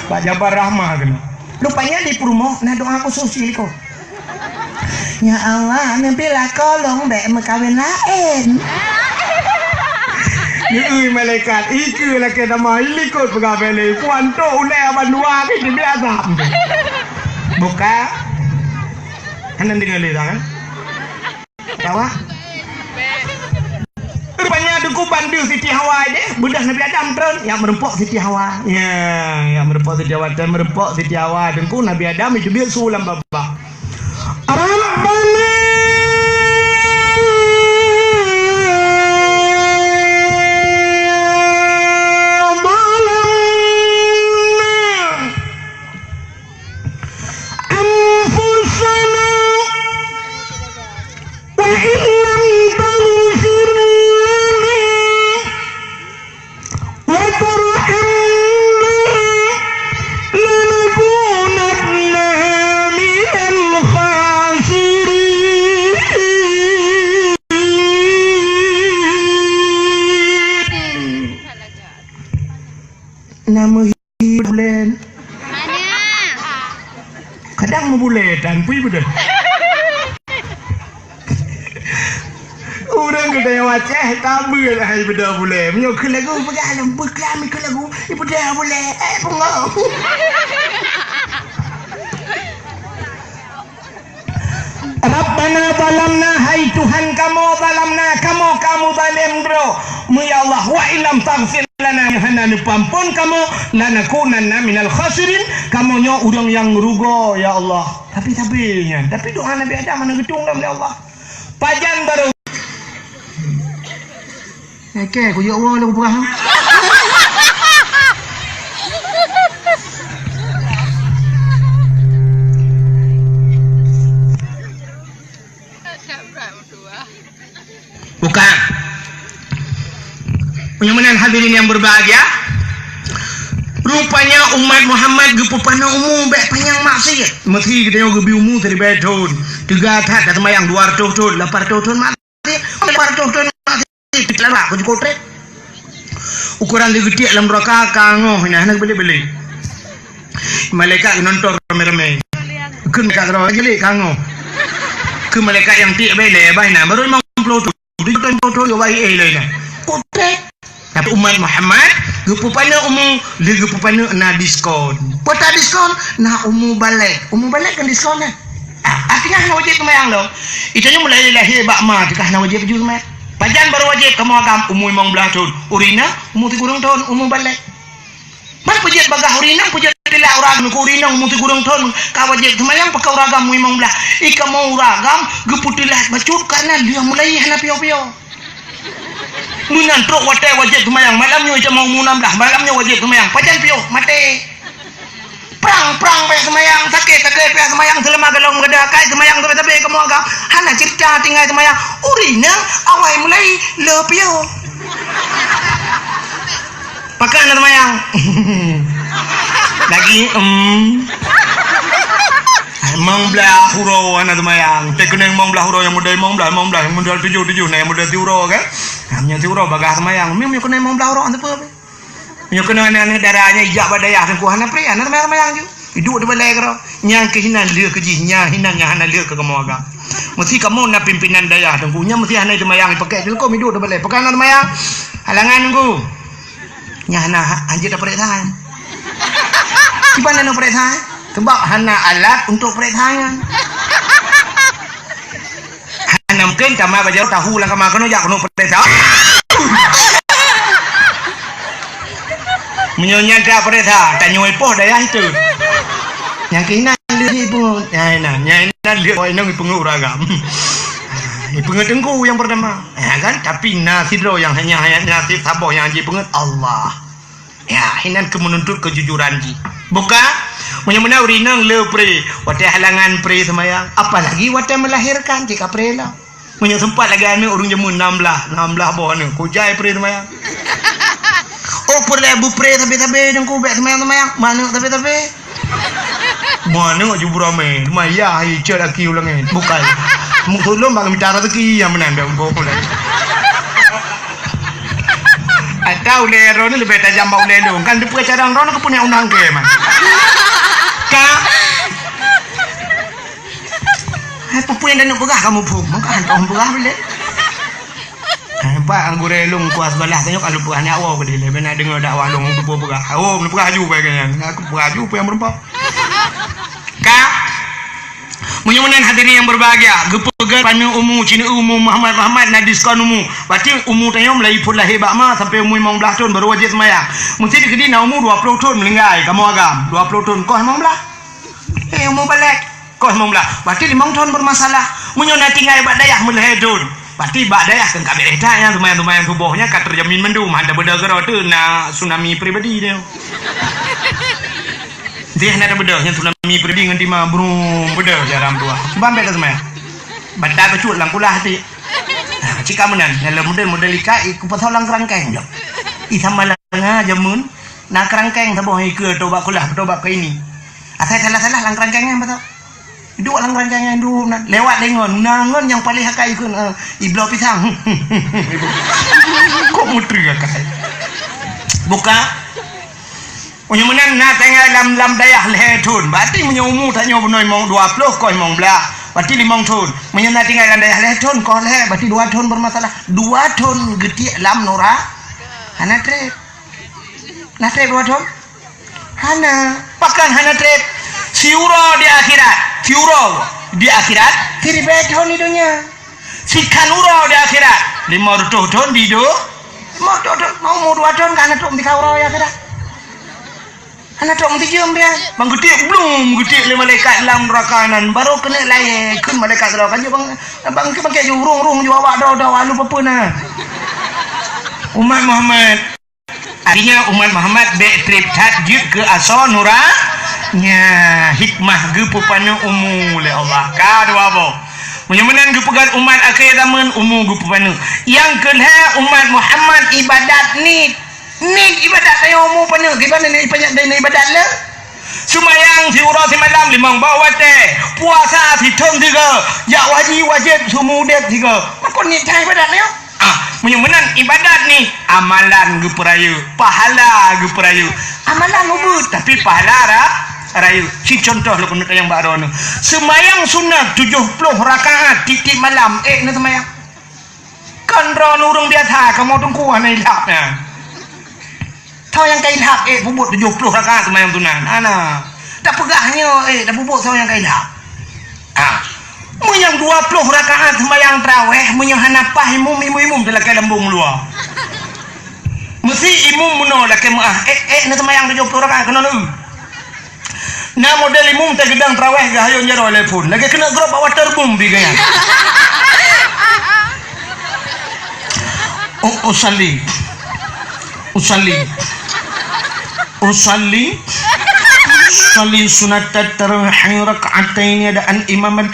Pak Jabar Rahmah kena rupanya di promo nak doa khusus helikot ya Allah nabi lah kolong bek mekawin lain. Ni malaikat iku lah ke nama ilikut pegawai kuanto ulai bandua ke biasa. Buka. Hanan dengan le kan? Tahu? Rupanya duku bandu Siti Hawa je, budak Nabi Adam tron yang merempok Siti Hawa. Ya, yang merempok Siti Hawa dan merempok Siti Hawa dengku Nabi Adam itu biar sulam baba. Rabbana nama bulan Mana? kadang mau buletan pui betul orang kedai wacah tabu lah hai beda boleh menyo ke lagu pegang berkelami ke lagu ibu dah boleh pengau Rabbana zalamna hai Tuhan kamu zalamna kamu zalim bro ya Allah wa illam taghfir lana hana pampun kamu lanakunanna minal khasirin kamu nya urang yang rugo ya Allah tapi doa Nabi Adam mana gedung dalam ya Allah pajan baru okey aku ya Allah lu berah bukan penyamanan hadirin yang berbahagia rupanya umat Muhammad gepupana umum baik panjang maksiat mesti kita yang gebi umum dari beton 3 tak kata mayang 200 ton 800 ton mati 800 ton mati kelala aku kotrek ukuran dia gede dalam raka kangoh nah nak beli malaikat nonton rame-rame kun ka karo gele kangoh ke malaikat yang tik bele baina baru 50 ton yo bayi lain kotrek tapi umat Muhammad gepupana umum le gepupana na diskon pota diskon na umum balik kan diskonnya akhirnya na wajib kemayang lo itunya mulai lahir bak ma tikah na wajib juz mai pajan baru wajib kamu agam umum 15 tahun urina umum 3 tahun umum balik mana pujat bagah urina pujat lah orang ku rinang muti kurang ton ka wajib semayang pakau ragam memang belah ika mau ragam geputilah bacut karena dia mulai hana pio-pio munan truk wate wajib semayang malamnya je mau munam dah malamnya wajib semayang pajan pio mati perang pe semayang sakit pe semayang selama galong gada kai semayang tapi kamu agak hana cerita tinggal semayang urinang awai mulai le pio pakai anak semayang lagi mong belah huro anak semayang tekenen mong belah huro yang model mong belah yang model 7 nah yang model tiuro kan namanya tiuro bagah semayang mio kena mong belah huro apa mio kena anak darahnya ijak badaya ku hana pri anak semayang ju hidup di balai karo nyang kehinan lia kejinya hinan nya hana lia ke kamu agak mesti kamu nak pimpinan daya tengkunya mesti hana semayang pakai kau hidup di balai pakai anak semayang halangan ku nya hana anjir dah perintah gimana nak perintah sebab hana alat untuk perintah hana mungkin kama bajar tahu lah kama kena jak kena perintah menyonya dah perintah tak nyoi poh daya itu yang kena lihat pun nya lihat oi nang pengu ragam pengen tengku yang pertama kan tapi nasidro yang hanya nasib sabar yang haji pengen Allah ya hinan ke menuntut kejujuran ji buka menyamana urinang le pre wate halangan pre semayang apalagi wate melahirkan jika pre lah punya sempat lagi ame urung jemun 16 boh ni kujai pre semayang oh perle bu pre tapi dengku bek semayang mana tapi mana aju burame maya hi ceraki ulangan bukan mungkin bang minta rezeki yang menanda engkau mulai atau lero ni lebih tajam bau lelo kan dia punya cadang rono punya undang ke man ka apa punya dan nak berah kamu pun maka hantar berah boleh pak anggur relung kuas balah tengok kalau berah ni awak ke dia benar dengar dakwah long tu berah awak ni berah juga kan aku berah juga yang berempat ka Mudah-mudahan hadirin yang berbahagia, gepegan pana umur Cina umur Muhammad nak diskon umur. Berarti umur tanya mulai pun lahir bak mah sampai umur 15 tahun baru wajib sembahyang. Mesti dikedi nak umur 20 tahun melinggai kamu agam. 20 tahun kau 15. Umur balik kau 15. Berarti 5 tahun bermasalah. Munyo nak tinggal bak dayah mulai tahun. Berarti bak dayah kan kabeh dah yang lumayan tubuhnya kat terjamin mendung ada beda gero tu nak tsunami pribadi dia. Dia nak beda yang tsunami pribadi dengan timah burung beda jarang tua. Bambe dah semua. Badak kecut lang kulah hati. Cika menan dalam model ika ikut pasal lang kerangkeng je. Sama lang jamun nak kerangkeng saboh ke toba kulah toba ke ini. Asal salah lang kerangkengnya betul. Dua lang kerangkengnya dulu lewat dengon nangon yang paling hakai ikut iblau pisang. Kok mutri hakai. Buka punya menan nak tengah lam dayah lehetun. Berarti punya umur tanya benoi mong 20 kau mong belah. Berarti 5 tahun. Punya nak tinggal lam dayah lehetun kau leh. Berarti 2 tahun bermasalah. 2 tahun getik lam nora. Hana trip. Nak trip 2 tahun? Hana. Pakan hana trip. Siuro di akhirat. Siuro di akhirat. Tiri tahun di dunia. Si kanuro di akhirat. 5 tahun di do. Mau 2 tahun kan anak tu mesti kau ya akhirat. Anak tu mesti jam dia. Bang getik belum getik le malaikat dalam neraka-nan baru kena layak kun malaikat neraka je bang pakai urung je awak dah alu apa nah. Umat Muhammad. Artinya umat Muhammad baik trip tajud ke asal nuranya hikmah ge pupana umur le Allah ka dua apa. Mudah-mudahan ge pegat umat akhir zaman umur ge pupana. Yang kedua umat Muhammad ibadat ni ibadat saya umur penuh gimana ni ibadat le sumayang si urang si malam 5 bawa teh puasa si thong 3 ya wajib sumudet 3 maka ni cai ibadat ni mudah-mudahan ibadat ni amalan ge perayu pahala ge perayu amalan ubud tapi pahala rayu si contoh lu kena yang baru ni semayang sunat 70 rakaat titik malam ni semayang kan ron urang biasa kamu tunggu anai lapnya tahu yang kain hak bubut 70 rakaat semayang tunan ana tak pegahnya dah bubut tahu yang kain hak menyang 20 rakaat semayang tarawih menyang hanapah imum dalam lembung luar mesti imum muno dak kemah nak semayang 70 rakaat kena lu Nah model imum teh gedang traweh gahayon jaro telepon. Lagi kena grup water boom biganya. Usalli sunat tarawih raka'atain adaan imaman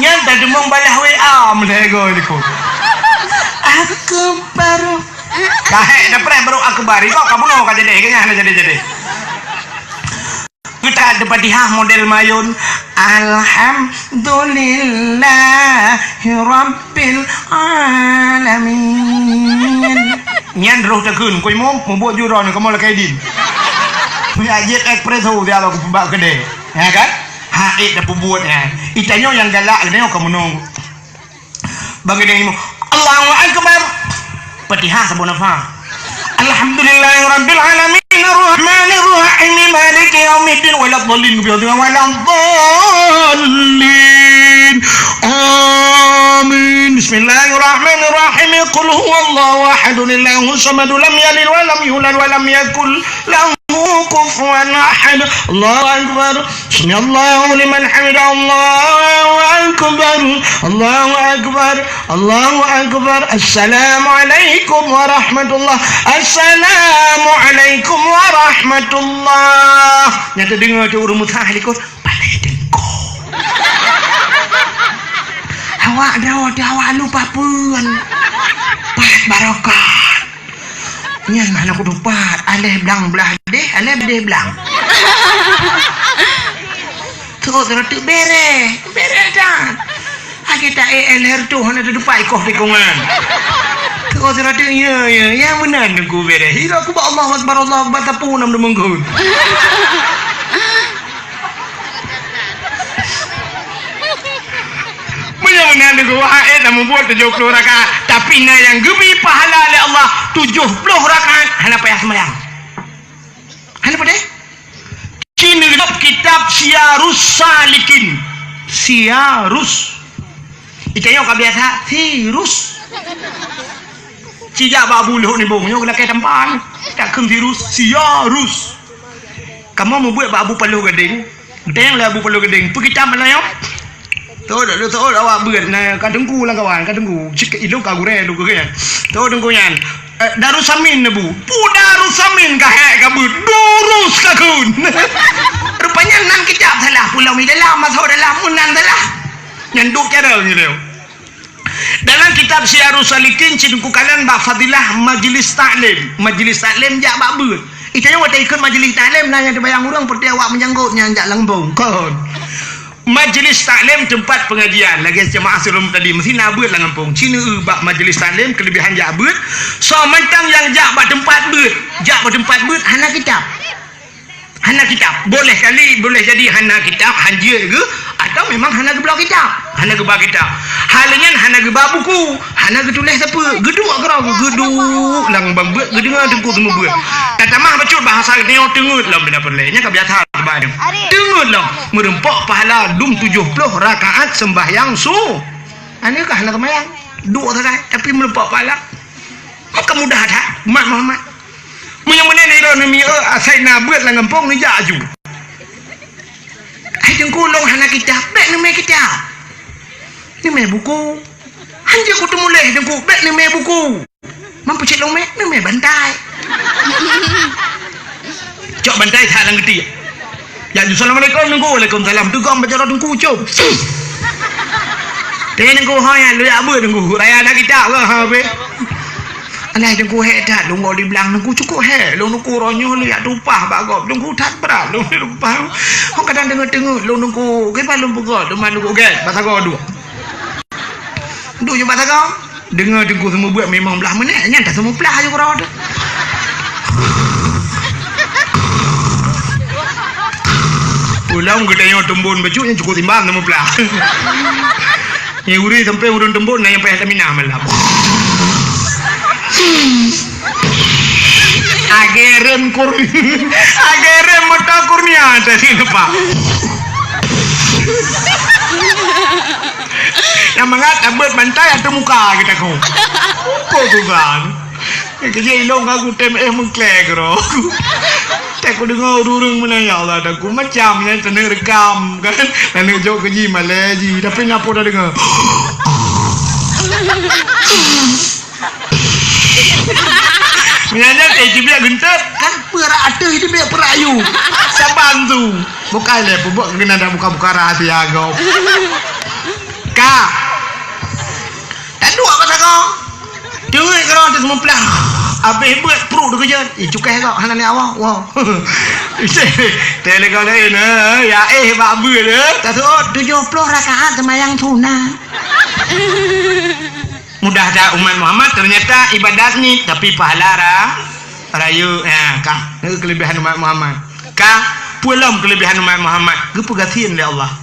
nyata demang balah WA melego niku akbar kahe dapre baru akbar kok kamu no ka jadi kayaknya jadi kita ada Fatihah model mayun alhamdulillahi rabbil alamin nyan roh tegun koy mo buat juron kamu la kaidin punya jet espresso dia aku pembak gede ya kan haid dah buat ya itanyo yang galak gede kamu nunggu bagi dia Allahu akbar Fatihah sabun apa alhamdulillahi rabbil alamin arrahmanir rahim maliki yaumiddin waladdallin waladdallin amin bismillahirrahmanirrahim qul huwallahu ahad allahus samad lam yalid wa lam yulad wa lam yakul lahu kufuwan ahad Allahu akbar bismillahu liman hamidah Allahu akbar Allahu akbar Allahu akbar assalamu alaikum warahmatullah assalamu alaikum warahmatullah nyata dengar tu urut tahlikut balai dengko awak awak lupa pun pahat barokah nyan mana aku lupa aleh belang belah deh aleh belang tu tu bere dah kita LR tu hanya tu pai koh tikungan tu tu ya benar aku bere hira aku ba Allah akbar tapu nam demenggun benar aku haid dah membuat 70 rakaat tapi na yang gemi pahala oleh Allah 70 rakaat hanya payah sembahyang hanya pada kini kitab Syiarus Salikin Syiarus ikannya kau biasa virus cijak babu luh ni bongnya kena kaya tempat tak kem virus Syiarus kamu mau buat babu paluh gedeng gedeng lah babu paluh gedeng pergi kita mana yuk tahu awak berat nah kadengku lah kawan kadengku cik ilu kagure lu ke tahu dengkunya Darussamin bu Darussamin kahek kabut durus kakun rupanya nan kitab salah pulau mi dalam masuk dalam munan salah nyanduk cara ni leo dalam kitab Syiarus Salikin cidengku kalian bab fadilah majlis taklim jak bab beut itanya wata ikut majlis taklim nanya terbayang urang perti awak menjanggutnya jak lembong kon majlis taklim tempat pengajian lagi jemaah sebelum tadi mesti nabut lah ngampung Cina bab majlis taklim kelebihan jak beut so mentang yang jak bab tempat beut hana kitab boleh kali boleh jadi hana kitab hanja ke atau memang hana ke belah kitab hana ke bab kitab halnya hana ke bab buku hana ke tulis apa geduk kerau geduk lang bang beut gedengar tengku semua beut kata mah becut bahasa neo tengut lah benda perlehnya ka biasa badem tengut lah merempok pahala dum 70 rakaat sembahyang su ane kah hana kemayang dua saja tapi merempok pahala maka mudah dah mak Muhammad yang mana ni orang ni asai nabuat lah ngampung ni jaju. Hidung kulong hana kitab, bek ni me kitab. Ni me buku. Hanja ku tu mulai hidung ku, bek ni me buku. Mampu cek long me, ni me bantai. Cok bantai tak lang geti. Ya assalamualaikum nunggu, waalaikumsalam. Tu kau baca nunggu cok. Tengah nunggu hanya lu apa nunggu, raya nak kitab ke habe. Alah dengku hedat lu ngau di belang dengku cukup he lu nungku ronyo lu ya tupah bagop dengku tak berat lu lupa kau kadang dengar lu nungku ke balum pukul teman nungku get bahasa kau dua je bahasa kau dengar dengku semua buat memang belah mana nyata semua belah je korang ada pulang gedenya tembun baju yang cukup timbang semua belah yang uri sampai urun tembun yang payah terminah malam ageren mata kurnia tadi lupa Yang mengata bantai atau muka kita kau. Kau tu kan. Kerja ilong aku mengklek bro. Tak aku dengar orang mana ya Allah aku macam yang tenang rekam kan. Dan jauh kerja Malaysia tapi ngapo dah dengar. Menyanyi dia gentar kan perak ada itu dia perayu. Saban tu. Bukan le buat kena dah buka-buka rahsia kau. Ka. Tak dua kata kau. Dengar kau ada semua pelang. Habis buat pro tu kerja. Cukai kau hana ni awak. Wow. Tele kau lain ya babu dah. Tak tahu 70 rakaat sembahyang sunat. Mudah dah umat Muhammad ternyata ibadat ni tapi pahala rayu kah kelebihan umat Muhammad kah pulang kelebihan umat Muhammad gepegasian oleh Allah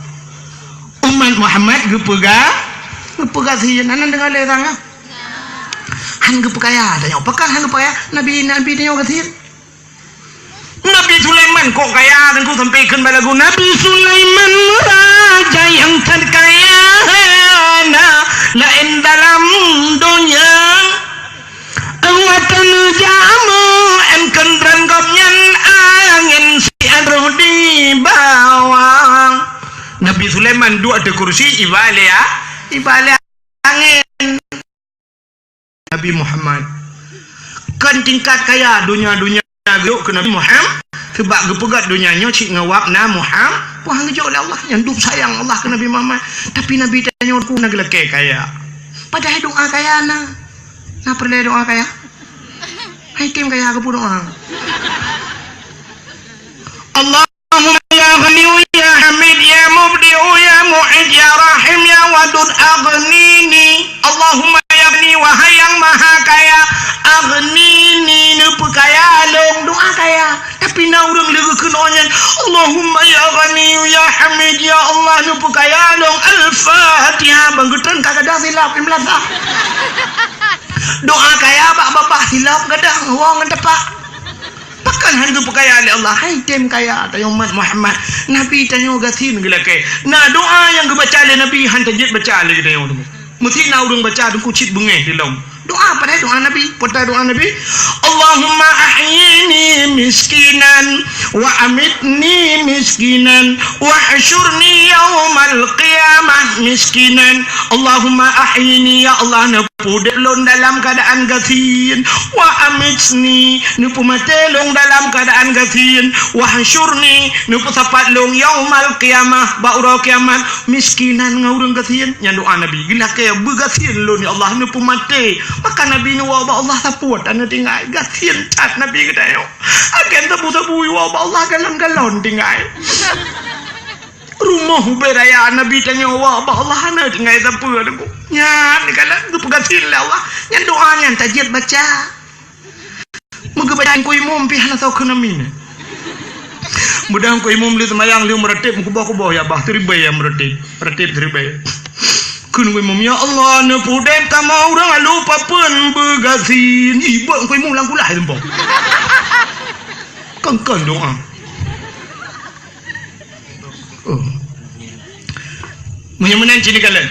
umat Muhammad gepegasian anan dengar le tang han gepekaya tanya pekan han gepekaya nabi tanya gasian Nabi Sulaiman kok kaya dan ku sampaikan balagu Nabi Sulaiman raja yang terkaya lain dalam dunia awatan jamu engkendran kopnyan angin si adruh di bawah Nabi Sulaiman dua ada kursi ibale angin Nabi Muhammad kan tingkat kaya dunia geluk ke Nabi Muhammad sebab gepegat dunianya cik ngawak na Muhammad wah ngejauh oleh Allah yang duk sayang Allah ke Nabi Muhammad tapi Nabi tanya aku nak lelaki kaya padahal doa kaya na perlu doa kaya hai tim kaya aku pun doa Allahumma ya ghani ya hamid ya mubdi'u ya mu'id ya rahim ya wadud aghnini Allahumma ya ghani wahai yang maha kaya aghnini nupu kaya long doa kaya tapi na urang legu kenonyan Allahumma ya ghani ya hamid ya Allah nupu kaya long al-fatihah banggutan kagada silap imlasa doa kaya bapak silap gadang wong ngedepak pakan hantu kaya oleh Allah hai tim kaya tanya umat Muhammad Nabi tanya gasin gila ke nah doa yang dibaca oleh Nabi hantu jid baca lagi tanya orang mesti na urang baca tu kucit bengeh di long doa pada doa Nabi pada doa Nabi Allahumma ahyini miskinan wa amitni miskinan wa hasyurni yaumal qiyamah miskinan Allahumma ahyini ya Allah nupu delon dalam keadaan gasin wa amitni nupu matelong dalam keadaan gasin wa hasyurni nupu sapat long yaumal qiyamah baura kiamat miskinan ngaurang gasin yang doa Nabi gila ke begasin lo ni Allah nupu mate maka Nabi ni wabah Allah sapuat anda tinggal gasin cat Nabi kata yo agen tabu-tabu wabah Allah galon-galon tinggal rumah beraya Nabi tanya wabah Allah anda tinggal tapu aku nyan kalau tu pegasin lah Allah nyan doanya tajid baca moga bacaan ko imam pi hana tahu kena min mudah ko imam li semayang li meretip kubo-kubo ya bah teribai yang meretip teribai kun kowe mum ya Allah ne puden ta mau urang lupa pun begasin ibu kowe mum lang kulah tempo kan doa menyemenan cini kalian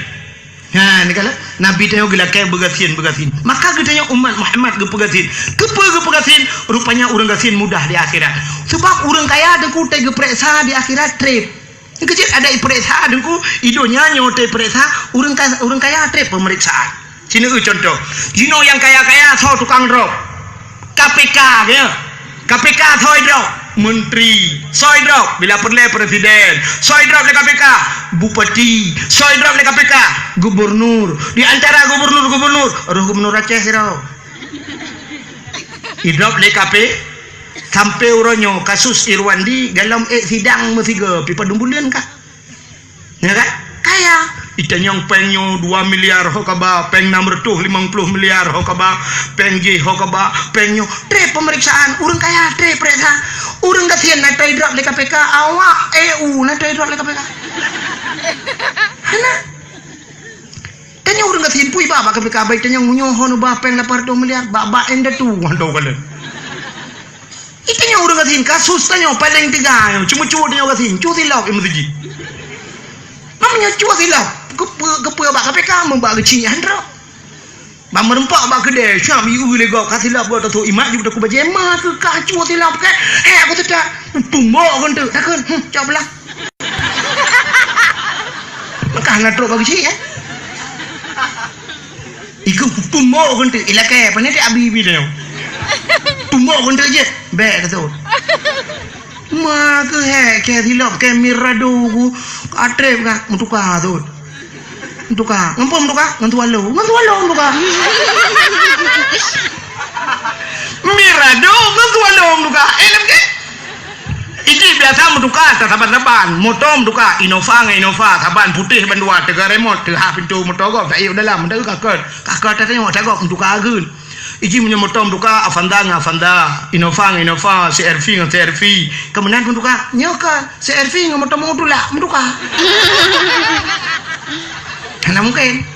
ha ni kala Nabi tanya gila kayak begasin maka kita umat Muhammad gepegasin rupanya urang gasin mudah di akhirat sebab urang kaya ada ku teh geperiksa di akhirat trip kecil ada periksa dengku idonya nyote periksa urang kaya trip pemeriksaan sini contoh jino yang kaya so tukang drop KPK dia KPK soy drop menteri soy drop bila perlu presiden soy drop le KPK bupati soy drop le KPK gubernur di antara gubernur Aceh sirau hidup le KPK sampai uronyo kasus Irwandi dalam sidang mesiga pipa dumbulian kah ya kan kaya itanyang penyo 2 miliar hokaba peng 650 miliar hokaba peng G hokaba penyo tre pemeriksaan urang kaya tre periksa urang kasihan na try drop le KPK awak EU na try drop le KPK hana tanya urang kasihan pui ba KPK baik tanya ngunyohon ba peng 82 miliar ba ende tu wando kala itanya urang kasihan kasus tanya paling tiga cuma dia kasihan cuti lauk yang mesti mama Amnya cua silap. Kepa bak KPK membak kecil handra. Bang merempak bak kedai. Syam iu lega ka silap buat tu imak juga aku bajema ke ka cua silap ke. Aku tidak tumbok kan tu. Takkan cak belah. Maka nak teruk bak kecil Iku tumbok kan tu. Ilakai apa ni dia abi dia. Tumbok kan tu je. Baik tu. Maka ke silap ke mirado ku atrep ka mutuka tu. Mutuka, ngapa mutuka? Ngantu walau mutuka. Mirado ngantu walau mutuka. Enak ke? Iki biasa mutuka taban-taban, motor mutuka Innova taban putih ban dua tega remote teh pintu motor gop tak ayo dalam dah kakak tengok cakap mutuka agun. Iki punya motor mutuka Avanda Innova CRV dengan CRV. Kemudian mutuka nyoka CRV dengan motor lah mutuka. Karena mungkin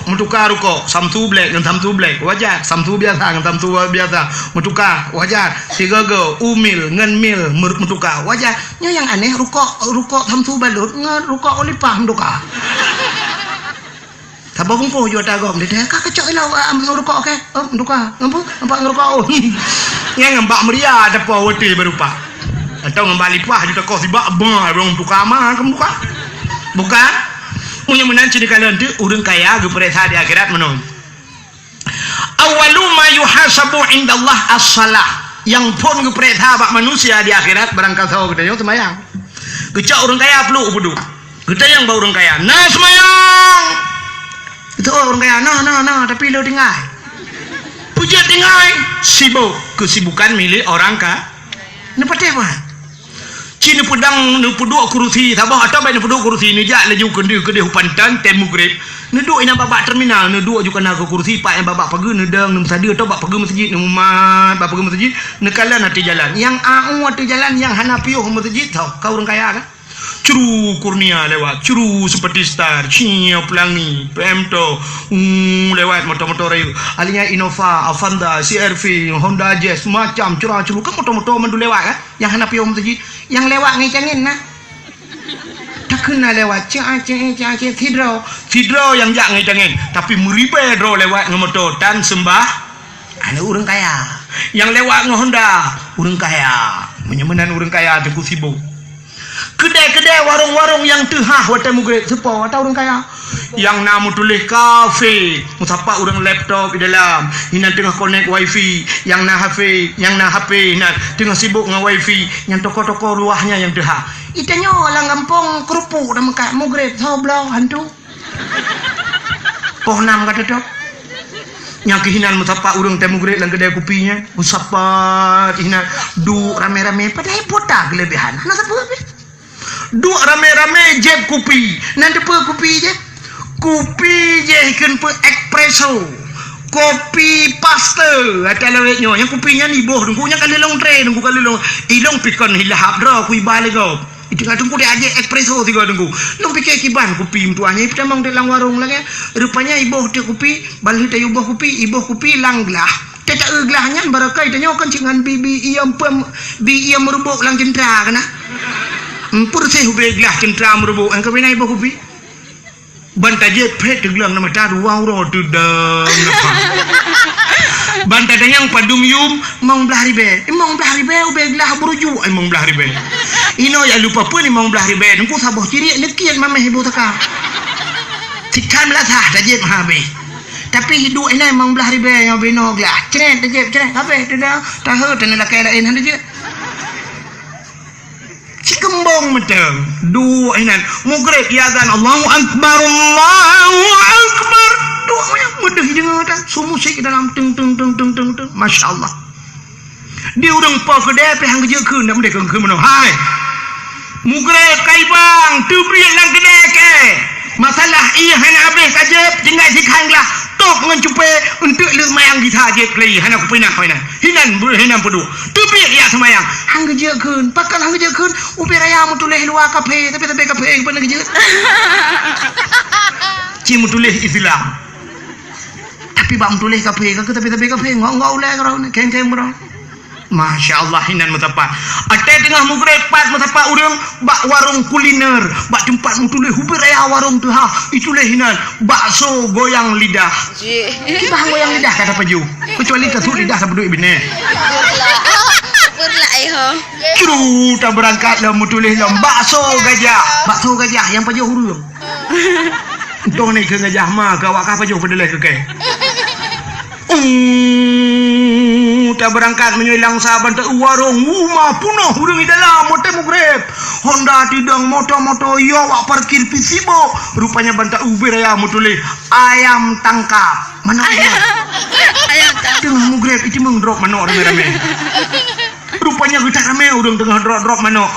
mutuka Samsu black dengan Samsu black wajar, Samsu biasa dengan Samsu biasa mutuka wajar, 3G umil dengan mil mutuka wajar. Yang aneh rukok Samsu balut dengan rukok olipah mutuka. Sabah bungko juga tagom dia kakak cok ilau rukok ke mutuka nampak ngerukok yang ngembak meria ada pawati berupa atau ngembak lipah juga kau sibak orang mutuka mah ke mutuka bukan punya menanci di kalian tu urang kaya geperesa di akhirat menon. Awalu ma yuhasabu indallah as-salah. Yang pun geperesa bak manusia di akhirat barangkali tahu kita yang semayang. Kecak urang kaya perlu ubudu. Kita yang bau urang kaya. Nah semayang. Itu orang kaya nah tapi lo tinggal. Puja tinggal sibuk kesibukan milik orang kah. Nampak apa? Cina pedang nu peduk kursi sabah atau baik nu peduk kursi ni jak laju kedai hupantan temu grip neduk ina babak terminal neduk juga nak ke kursi pak yang babak pagi nedang nu sadia atau babak pagi masjid nu mat babak pagi masjid nekalan hati jalan yang au hati jalan yang hanapiuh masjid tau kau orang kaya kan Curu Kurnia lewat, curu seperti star, Cia Pelangi, PMTO, lewat motor-motor itu, alinya Innova, Avanda, CRV, Honda Jazz, macam curah-curah kan motor-motor mandu lewat kan, yang hendak pion tu yang lewat ngecangin nah, tak kena lewat, cek, Tidro yang jak ngecangin, tapi meribe draw lewat ngomotor dan sembah, ada orang kaya, yang lewat Honda, orang kaya, menyemenan orang kaya tengku sibuk. Kedai-kedai warung-warung yang tehah watan mugrib sepo atau orang kaya yang namu tulis kafe musapa orang laptop di dalam ini tengah connect wifi yang na HP nak tengah sibuk dengan wifi yang toko-toko luahnya yang tehah itanya orang kampung kerupuk dah mekat mugrib sablau hantu pohnam kata tok yang kehinan musapa orang temu mugrib dalam kedai kopinya musapa kehinan du rame-rame padahal potak kelebihan nak apa dua rame-rame jeb kopi nanti apa kopi je ikan pe espresso kopi paste ada lewetnya yang kopinya ni boh dengkunya kali long tray dengku kali long ilong pikon hilahap dra kui balik kau itu kan dengku dia aje espresso tiga dengku long pikir kiban kopi tuanya kita mang dalam warung lagi rupanya iboh dia kopi balik dia iboh kopi lang gelah tidak gelahnya barakai tanya kan dengan bibi iam merubuk lang jendra kana Empur saya hubungi gelas centra merubu. Engkau bina ibu hubi. Bantaje pret gelang nama taru wangro tu dah. Bantaje yang padum yum mong belah ribe. Mong belah ribe ube gelah beruju. Mong belah ribe. Ino ya lupa pun mong belah ribe. Engkau sabah ciri nekian mamah ibu taka. Sikan belah sah taje mahabe. Tapi hidup ini mong belah ribe yang bino gelah. Ceret taje ceret. Apa tu dah? Tahu tu nak kaya lain hendak je. Kembang macam dua inan mugrib yazan Allahu Akbar dua banyak mudah dengar tak so musik dalam teng Masya Allah dia orang pa kedai pe hang kerja ke nak mereka ke mana hai mugrib kai bang tu beri lang kedai ke masalah ia hanya habis saja tinggal sikanglah tok mencupe untuk le mayang kita je play hanya aku pinang hinan pedu tu beri ya semayang hang kerja ke pakal hang kerja ke ubi raya mutuleh luar kafe tapi kafe yang pernah kerja ci mutuleh Islam tapi bang mutuleh kafe ke tapi kafe ngau le kau keng bro Masya Allah hinan mutapak. Ate tengah mugrepat mutapak urang bak warung kuliner, bak tempat mutuleh hubir aya warung tu ha. Itulah hinan bakso goyang lidah. Bah goyang lidah kata paju. Kecuali kasut lidah tak peduli bini. Berlak ya. Curu tak berangkat lah mutuleh lah bakso gajah. Bakso gajah yang paju hurung. Entong ni ke gajah mah ke awak kah paju pedeleh ke ke. Tak berangkat menyelang sahabat tak warung rumah punah hurung di dalam motor mugrep Honda tidang motor-motor yo wak parkir pisibo rupanya bantak ubir ya mutulih ayam tangkap mana Ayam tak. tengah mugrep itu mengdrop mana rame-rame rupanya kita rame urang tengah drop manok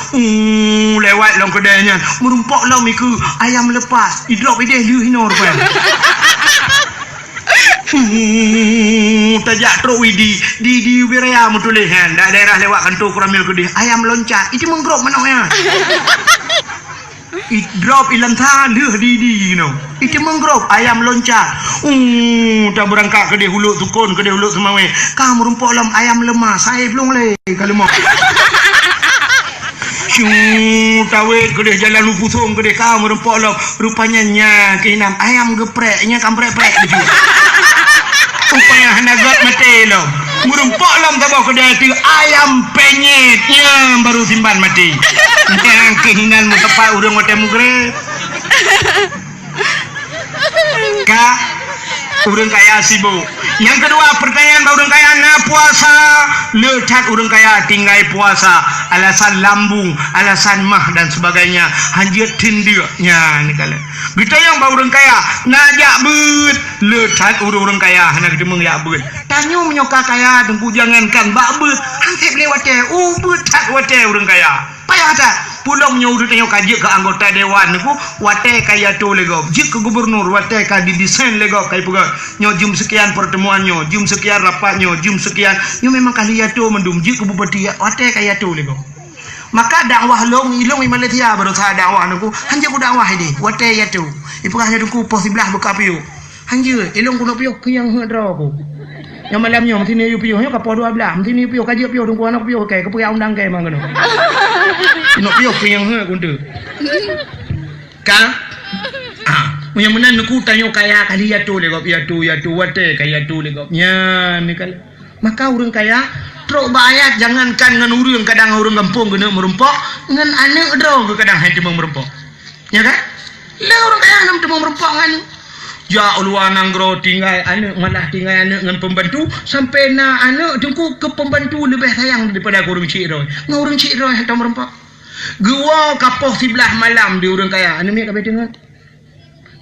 lewat long kedainya merumpok long iku ayam lepas i drop ide liu hino rupanya tajak truk di wiraya mutulihan dak daerah lewat kantor kuramil kudi ayam loncat itu menggrop manoknya it drop ilang tanda di itu menggrop ayam loncat tak berangkat ke dia huluk tukun ke dia huluk semawe kamu rumpok lam ayam lemah saya belum le kalau mau tawet ke dia jalan lupusung ke dia kamu rumpok lam rupanya nya keinam ayam gepreknya kamprek-prek baju rupanya hanagat mati lo merumpok lam tabah kedai tu ayam penyetnya baru simpan mati yang kehinan mu tepat urang hotel mugre ka urang kaya sibuk yang kedua pertanyaan urang kaya na puasa lecat urang kaya tinggal puasa alasan lambung alasan mah dan sebagainya hanjir tindia nya ni kala kita yang urang kaya najak beut lecat urang kaya hana kita mengyak beut tanyo menyoka kaya tengku jangankan bak beut hangkep lewat beut tat wate urang kaya payah tak pulang nyuruh tengok kaji ke anggota dewan niku wate kaya tu lego jik ke gubernur wate ka didesain lego kai puga nyo jum sekian pertemuannya jum sekian rapatnya jum sekian nyo memang kali ya tu mendum jik ke bupati wate kaya tu lego maka dakwah long ilong i Malaysia baru sa dakwah niku hanja ku dakwah ini wate ya tu ipu hanya duku pos sebelah buka piu hanja ilong ku no piu ke yang hedra aku yang malamnya mesti ni piu nya kapo 12 mesti ni piu kaji piu dungku anak piu ke pergi undang ke mang kono no piu ke yang he kuntu ka punya menan ku tanyo kaya kali ya tu legop ya tu wate kaya tu legop nya ni kali maka urang kaya trok bayat jangankan ngan urang kadang urang kampung kena merumpok ngan anak dro ke kadang henti merumpok ya kan le urang kaya nam temu merumpok ngan ya ulwa nanggro tinggal anak malah tinggal anak dengan pembantu sampai na anak tengku ke pembantu lebih sayang daripada urang cik roy ngurang cik roy hentam merempak gua kapoh sebelah malam di urang kaya anu mi ka bedengan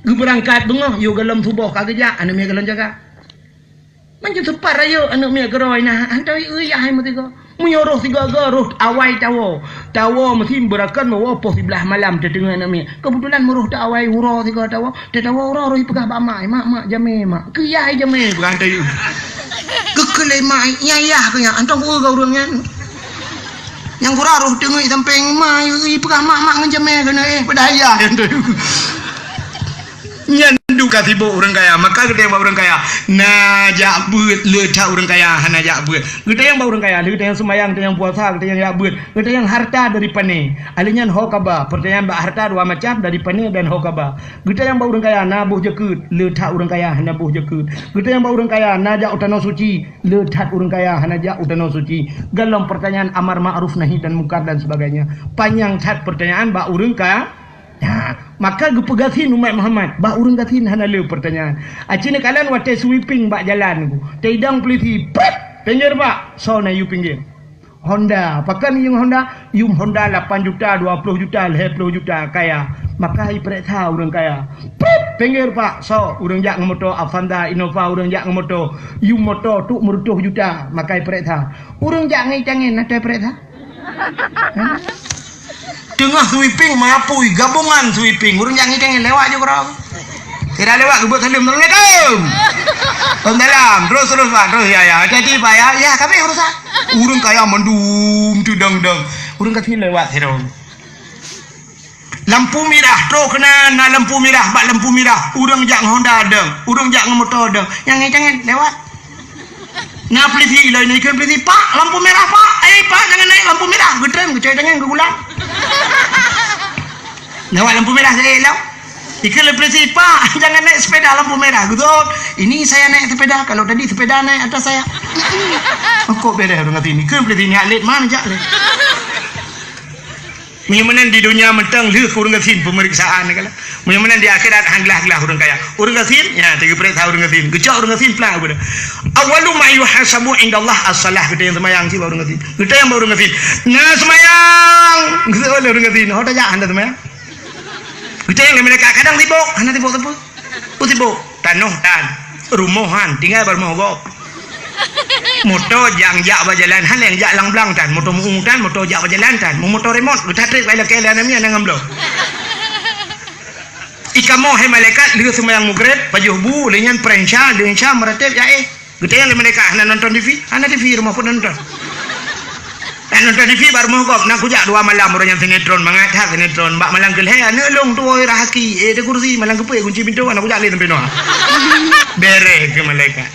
gu berangkat bengah yo galam subuh ka gejak anu mi galam jaga manjut separ ayo anu mi geroy nah antoi euy ai mati go menyoroh tiga garuh awai tawo mesti berakan bawa poh sebelah malam terdengar anu mi kebetulan meruh ta awai uro tiga tawo uro roh pegah ba mai mak jame mak ke yai jame berantai kekele mai nyayah ke nya antong ku ga urangnya yang kurang roh dengai sampai mai pegah mak ngejame kena pedaya nyandu katibo orang kaya maka kita yang orang kaya najak beut lecat orang kaya najak beut kita yang orang kaya kita yang sembahyang kita yang puasa kita yang jak beut kita yang harta dari pane alinyan hokaba pertanyaan bak harta dua macam dari pane dan hokaba kita yang orang kaya nabuh jekut lecat orang kaya nabuh jekut kita yang orang kaya najak utano suci lecat orang kaya najak utano suci dalam pertanyaan amar ma'ruf nahi dan munkar dan sebagainya panjang cat pertanyaan bak orang kaya ya, maka gepegasin umat Muhammad bah urang gasin hanale pertanyaan acine kalian wate sweeping bak jalan ku teidang polisi pret pinggir pak so na you pinggir Honda pakan yung Honda 8 juta 20 juta 10 juta kaya maka ipret tha urang kaya pret pinggir pak so urang jak motor Avanza Innova urang jak motor yung motor tu 10 juta maka ipret tha urang jak ngai cangin ada ipret tha tengah sweeping mapui gabungan sweeping urang yang ngiteng lewat je korang tidak lewat gebut salim Assalamualaikum dalam terus pak terus ya hati-hati pak ya kami urusan urang kaya mendum tudang-dang urang kati lewat herong lampu merah tro kena na lampu merah bak lampu merah urang jak Honda deng urang jak motor deng yang ngiteng lewat na polisi lain ikan polisi pak lampu merah pak naik lampu merah, gedrem kecoy dengan kegulang. Lewat lampu merah saya elok. Ika lepas pak, jangan naik sepeda lampu merah. Betul. Ini saya naik sepeda. Kalau tadi sepeda naik atas saya. Kok beda orang kata ini? Ika lepas ini atlet mana jak le? Mudah-mudahan di dunia mentang leh orang kata pemeriksaan kalau. Mudah-mudahan di akhirat hanglah orang kaya. Orang kata ya, tiga periksa orang kata. Gejak orang kata pelang apa dah. Awalu ma yuhasabu indallah as-salah kita yang semayang sih orang kata. Kita yang orang kata. Nah semayang. Kita orang kata. Oh tak jangan dah semayang. Kita yang mereka kadang tibuk, hana tibuk apa? Tibuk, tanuh tan, rumohan, tinggal bermogok. Motor yang jak berjalan, han yang jak lang blang tan, motor muung tan, motor jak berjalan tan, motor remote, kita trik baik lagi lah namanya nangam blow. Ikamo hai malaikat, lihat semua yang mugret, pajuh bu, lengan perenca meratip ya Kita yang mereka hana nonton TV, hana TV rumah pun nonton. Nonton TV baru mogok nak kujak 2 malam orang yang sinetron mangat sinetron bak malang kel he ana long tu oi rahaki de kursi malang kepe kunci pintu nak kujak le tempe no bere ke malaikat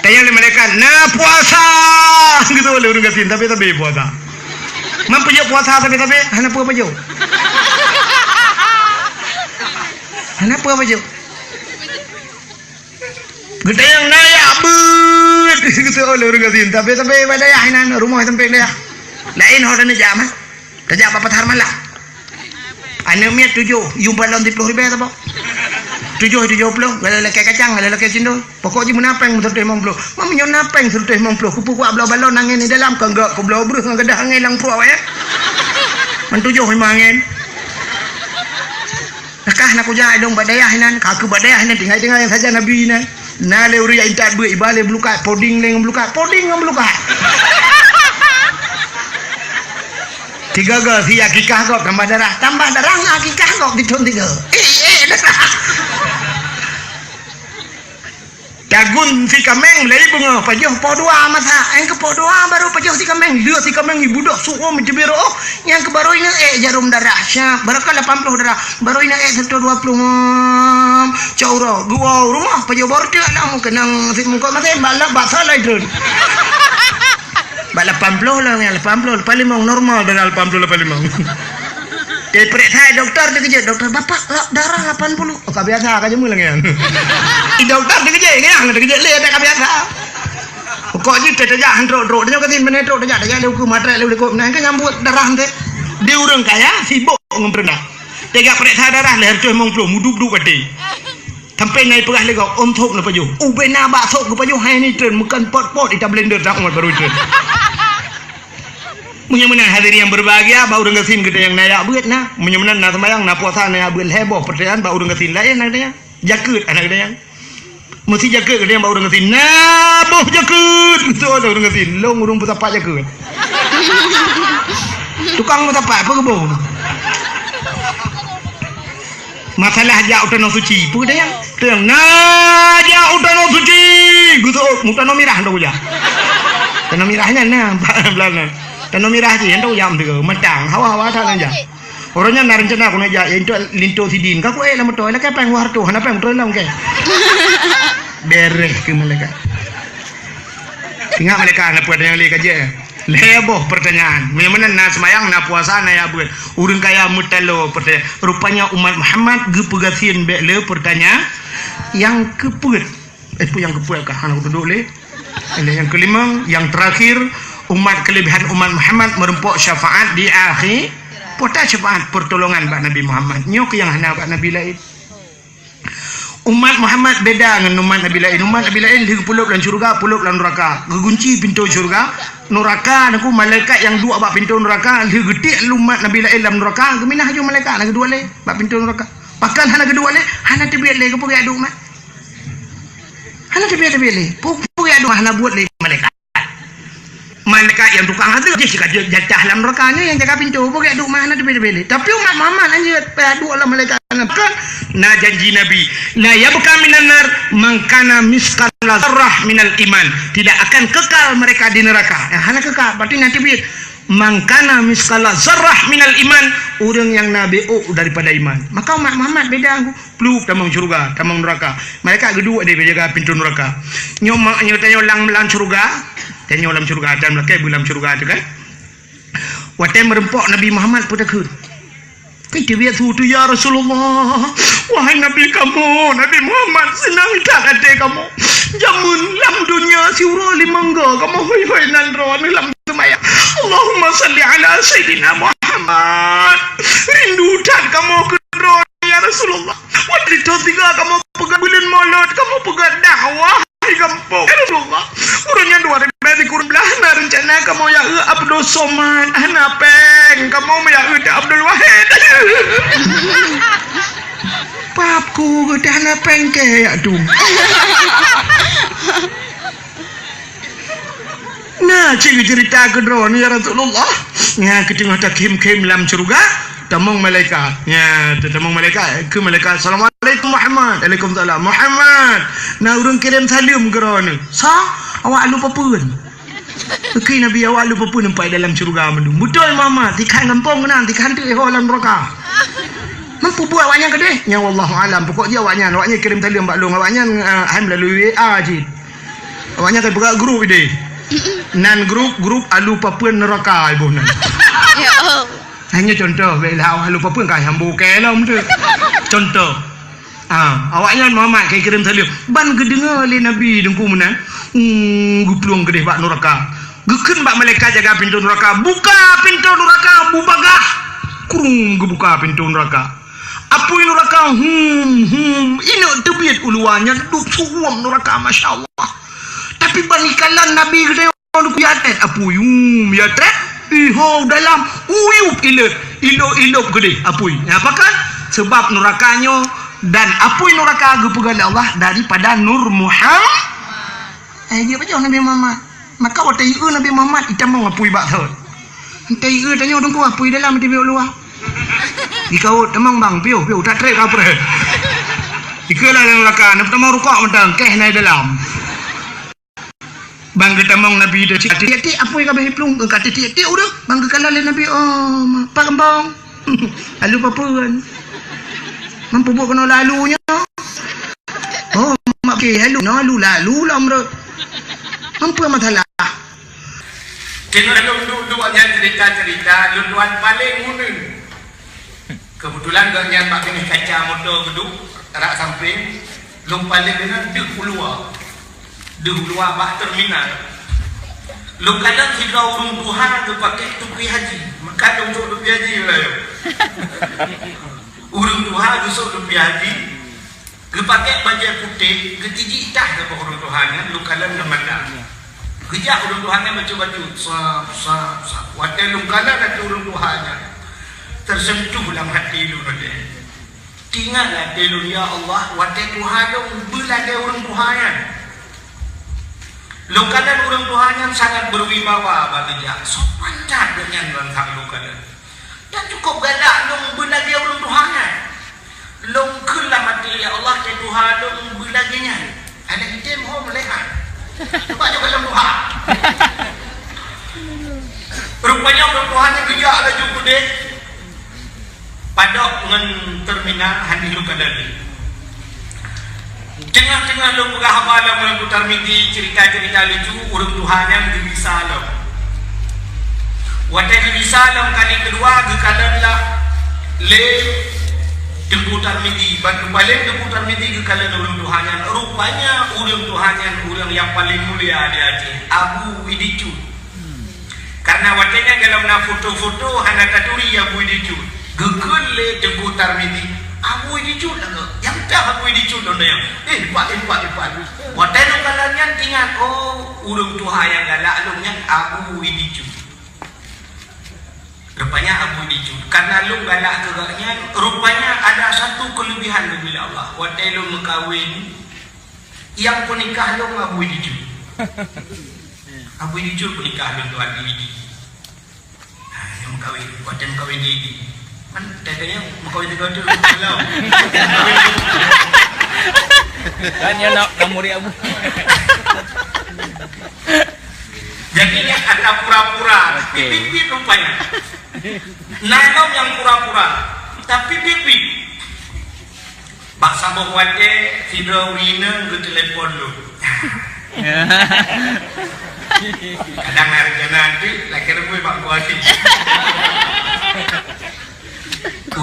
tayang le malaikat na puasa gitu le urang gatin tapi puasa mampu je puasa tapi hana apa je hana apa je gede yang naya bet gitu le urang gatin tapi pada ya hinan rumah tempe dia lain orang ni jam, kerja apa patar malah. Ane miat 7, yung balon di 10 ribu apa? 70, kalau lelaki kacang, kalau lelaki cendol. Pokoknya menapeng betul teh mongplo. Mami nyon napeng betul teh mongplo. Kupu kuat belau balon angin di dalam, kanggak ku belau berus dengan gedah angin lang pro ya. Man 7 angin. Nakah nak kujak dong badayah nan, kaku badayah nan tinggal yang saja Nabi nan. Nale uri intat bu ibale belukat, poding leng belukat, poding ngam belukat. Tiga go si akikah kok tambah darah akikah kok ditun tiga. Dagun si kameng lagi bunga pajuh po 2 masa yang ke po 2 baru pajuh si kameng dia si kameng ibu dak suo mencebiro yang ke baru ini jarum darah syah barakal 80 darah baru ini 120 cauro gua rumah pajuh baru dia nak kenang si muka masa balap basah lah itu. Bak 80 lah yang 80 paling normal dengan 80 paling dia periksa doktor dia kerja doktor bapak darah 80 oh biasa aja mula yang doktor dia kerja yang dia kerja le tak biasa kok je tak aja handro dia katin menetro dia ada hukum matre le kok nah kan nyambut darah teh dia orang kaya sibuk ngemprenah dia periksa darah leher cuy mong plo muduk-duk pati sampai naik perah lagi untuk lepas jauh ubena bakso ke paju hai ni tren makan pot-pot di blender tak umat baru tren mudah-mudahan hadirin yang berbahagia bau dengan sin kita yang nayak beut nah mudah-mudahan nak sembahyang nak puasa nayak beut heboh percayaan bau dengan sin lain nak dia jakut anak dia yang mesti jakut kita yang bau dengan sin nah boh jakut betul bau dengan sin long urung putapak jakut tukang putapak apa kebo masalah jak utano suci pu dia yang nah jak utano suci betul utano mirah dah uja utano mirahnya nah belakang tanah mirah je yang tahu jam tu mentang hawa-hawa tak aja orangnya nak rencana aku nak ajak yang tu linto sidin kau lah motor lah kapang warto hana pang terlalu ke bereh ke mereka tinggal mereka nak buat yang lagi aja leboh pertanyaan mana nak semayang nak puasa nak ya buat urang kaya mutalo pertanyaan rupanya umat Muhammad gepegasin le pertanyaan yang keput yang keput kah anak duduk le yang kelima yang terakhir umat kelebihan umat Muhammad merempuk syafaat di akhir pota syafaat pertolongan bak Nabi Muhammad nyok yang hana bak Nabi lain umat Muhammad beda dengan umat Nabi lain dia pulup dalam syurga pulup dalam neraka gegunci pintu syurga neraka aku malaikat yang dua bak pintu neraka dia gedik umat Nabi lain dalam neraka geminah je malaikat nak kedua le bak pintu neraka pakal hana kedua le hana tebiat le ke pergi adu mat hana tebiat le pergi adu hana buat le malaikat yang tukang ada dia cakap jatah dalam nerakanya yang jaga pintu pergi duk mana tepi-tepi tapi umat Muhammad anjir duk lah malaikat kan na janji Nabi la yabqa minan nar man kana misqala zarrah minal iman tidak akan kekal mereka di neraka hana kekal berarti nanti biar man kana misqala zarrah minal iman orang yang nabi daripada iman maka umat Muhammad beda aku peluk tamang syurga tamang neraka mereka kedua dia jaga pintu neraka nyoma tanya ulang melang syurga tanya ulam syurga dan mereka bulam syurga tu kan Watai merempok Nabi Muhammad pun takut. Kan dia tu ya Rasulullah. Wahai Nabi kamu, Nabi Muhammad senang tak hati kamu. Jamun lam dunia siura limangga kamu hoi nan ron lam semaya. Allahumma salli ala Sayyidina Muhammad. Rindu dan kamu ke ron ya Rasulullah. Waktu itu tiga kamu pegang bulan maulid, kamu pegang dakwah di kampung. Ya Rasulullah. Urutnya 2000 kurang belah na rencana kamu ya Abdul Somad, Hanapeng, kamu ya Abdul Wahid. Papku ke Hanapeng ke ya tu. Nah, cerita ke drone ya Rasulullah. Ya ketengah tak kim lam syurga. Tamang malaikat. Ya, tamang malaikat. Ke malaikat. Assalamualaikum Muhammad. Waalaikumsalam Muhammad. Nah, urang kirim salam ke drone. Sa, awak lupa pun. Okey Nabi awak lupa pun nampak dalam syurga mendu. Betul Muhammad. Tikan kampung kenang, tikan tu dalam neraka. Mampu buat awaknya ke deh? Ya wallahu alam. Pokok dia awaknya kirim salam Pak Long. Awaknya melalui WA je. Awaknya kan buka grup dia. Nan grup alu papuan neraka ibu nan. Ya Allah. Hanya contoh bila alu papuan kan hambu kelam tu. Contoh. Awaknya Muhammad kai kirim salam. Ban gedengar le Nabi dengku menan. Gupluang gede bak neraka. Geken bak malaikat jaga pintu neraka. Buka pintu neraka bubagah. Kurung gebuka pintu neraka. Apui neraka ini tebit uluannya duk suam neraka masya-Allah. Tapi banikalan Nabi gede orang kuyatet apui yatet iho dalam uyup ilop gede apui. Apakah sebab nerakanya dan apui neraka gepegal Allah daripada Nur Muhammad. Dia baca Nabi Muhammad. Maka watai Nabi Muhammad kita mau apui bak thot. Entai tanya orang ku apui dalam di luar. Dikau temang bang piu tak trek apa. Dikelah neraka nak temang rukuk mentang keh nai dalam. Bang ketamong Nabi dah tiap-tiap apa yang kami pelung kata tiap-tiap udah bang kekala le Nabi pak kembang lalu papuan mampu buat kena lalunya mak ke lalu lah menurut mampu masalah kena dua-duanya cerita luan paling unik kebetulan gaknya pak kena kaca motor gedung rak samping lung paling dengan luar bah terminal. Lu kadang hidra urung Tuhan tu pakai tupi haji. Maka untuk tupi haji lah. Urung Tuhan tu sok tupi haji. Ke pakai baju putih, ke tiji itah ke urung Tuhan lu kadang namanda. Kejak urung Tuhan macam baju sa. Watai lu kadang ada urung Tuhan tersentuh dalam hati lu nanti. Ingatlah lu ya Allah, watai Tuhan lu belada urung Tuhan. Lukadan orang Tuhan yang sangat berwibawa bagi dia. Sopan tak dengan bangsa lukadan. Dan cukup galak long belagi orang Tuhan. Long kelah mati ya Allah ke Tuhan long belaginya. Ada kita mau melihat. Cuba juga dalam Tuhan. Rupanya orang Tuhan yang kerja ada juga deh. Padok dengan terminal handi lukadan ni. Tengah-tengah lo buka hafal lo putar midi cerita-cerita lucu urang Tuhan yang gelisah lo. Watai gelisah lo kali kedua gekalanlah le debutar midi bantu balik debutar midi gekalan urang Tuhan yang rupanya urang Tuhan yang paling mulia di Aceh Abu Widicu. Karena watainya dalam na foto-foto hana taturi Abu Widicu. Gekal le debutar midi Abu Widicu lah yang dah Abu Widicu dong yang buat. Watai lo kalannya tinggal urang Tuhan yang galak lo yang Abu Widicu. Rupanya Abu Widicu karena lo galak geraknya rupanya ada satu kelebihan bila Allah. Watai lo mengkawin yang penikah lo Abu Widicu. Abu Widicu penikah lo Tuhan Widi. Yang mengkawin watai mengkawin Widi. Tanya mengkawin juga tu kalau tanya nak muri Abu. Jadinya ada pura-pura pipi rupanya nanam yang pura-pura tapi pipi baksa bahwate sidra wina ke telepon lu kadang hari nanti laki-laki bak kuati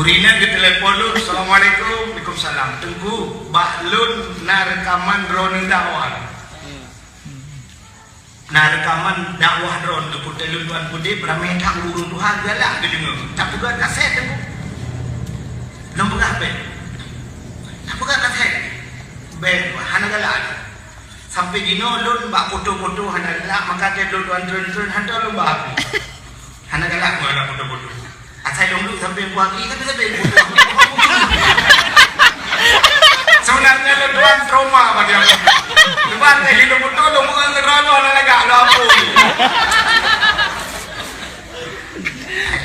Urina ke telefon lu, Assalamualaikum, Waalaikumsalam. Tengku, baklun na rekaman drone dakwah. Na rekaman dakwah drone tu telun tuan putih beramai tak urun Tuhan galak ke dengar. Tak pegang kaset tengku. Belum pegang ben. Tak pegang kaset. Ben, hana galak. Sampai gino lun bak foto-foto hana galak, maka dia lun tuan drone hantar lun bak. Hana galak mana foto-foto. Asal dulu sampai buang lagi tapi sampai buang. Sebenarnya lu tuan trauma bagi aku. Tuan dah hidup betul lu bukan kerana nak agak lu apa.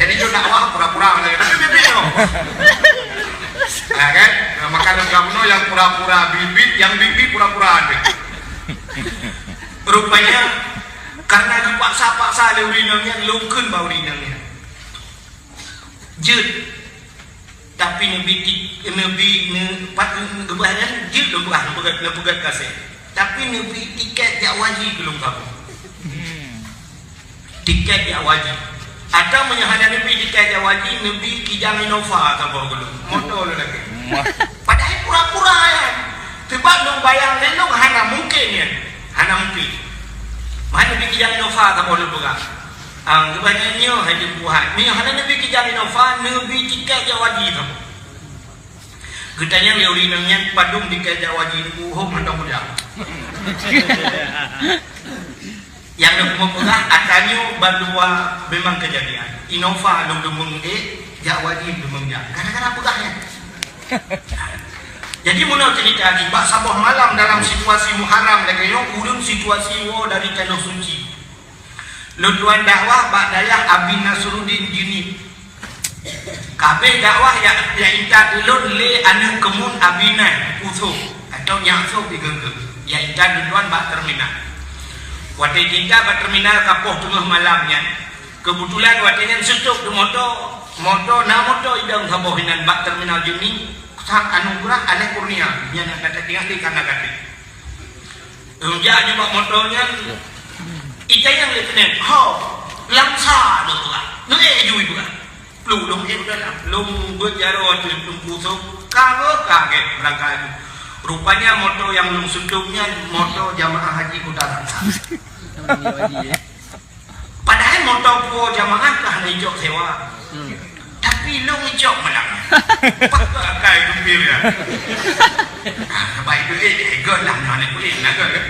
Jadi tu dakwah pura-pura lagi. Tapi bibit tu. Kan? Makanan kamu yang pura-pura bibit, yang bibit pura-pura ada. Rupanya karena dipaksa-paksa oleh urinanya, lungkun bau urinanya. Jud tapi nabi kebanyakan jud lu bukan pegat kasih tapi nabi tiket jak wajib belum kamu tiket jak wajib atau menyahada nabi tiket jak wajib nabi kijang Innova atau belum motor lu lagi padahal pura-pura ya sebab lu bayang lelong hana mungkin ya hana mungkin mana nabi kijang Innova atau belum pegang kebanyakannya hanya buat ni hanya nabi kijang Innova nabi tiket jawadi tu katanya leurinangnya padung tiket jawadi uhum hendak muda yang nak mempegang atanya berdua memang kejadian Innova lu demung jawadi demung dia kadang-kadang pegahnya jadi mana cerita lagi bak sabah malam dalam situasi Muharram lagi yang urung situasi dari tanah suci Lutuan dakwah bak dayah Abi Nasruddin Junib. Kabeh dakwah ya inta dulun le anu kemun Abina usuh atau nyasuh digengge. Ya inta duluan bak terminal. Wate cinta bak terminal kapoh tengah malamnya. Kebetulan watenya setuk di moto idang sabohinan bak terminal Junib sang anugerah ale kurnia nya nak kata tinggal di kana kati. Unja juga motonya Ita yang lihat langsa tu kan, jui bukan, belum dalam, belum berjalan belum pusuk, kaget berangkat. Rupanya motor yang belum sudutnya motor jamaah haji Kota Langsa. Padahal motor po jamaah kah hijau sewa, tapi lu hijau malam, pakai kai gembir ya. Baik tu ego lah mana boleh nak ke?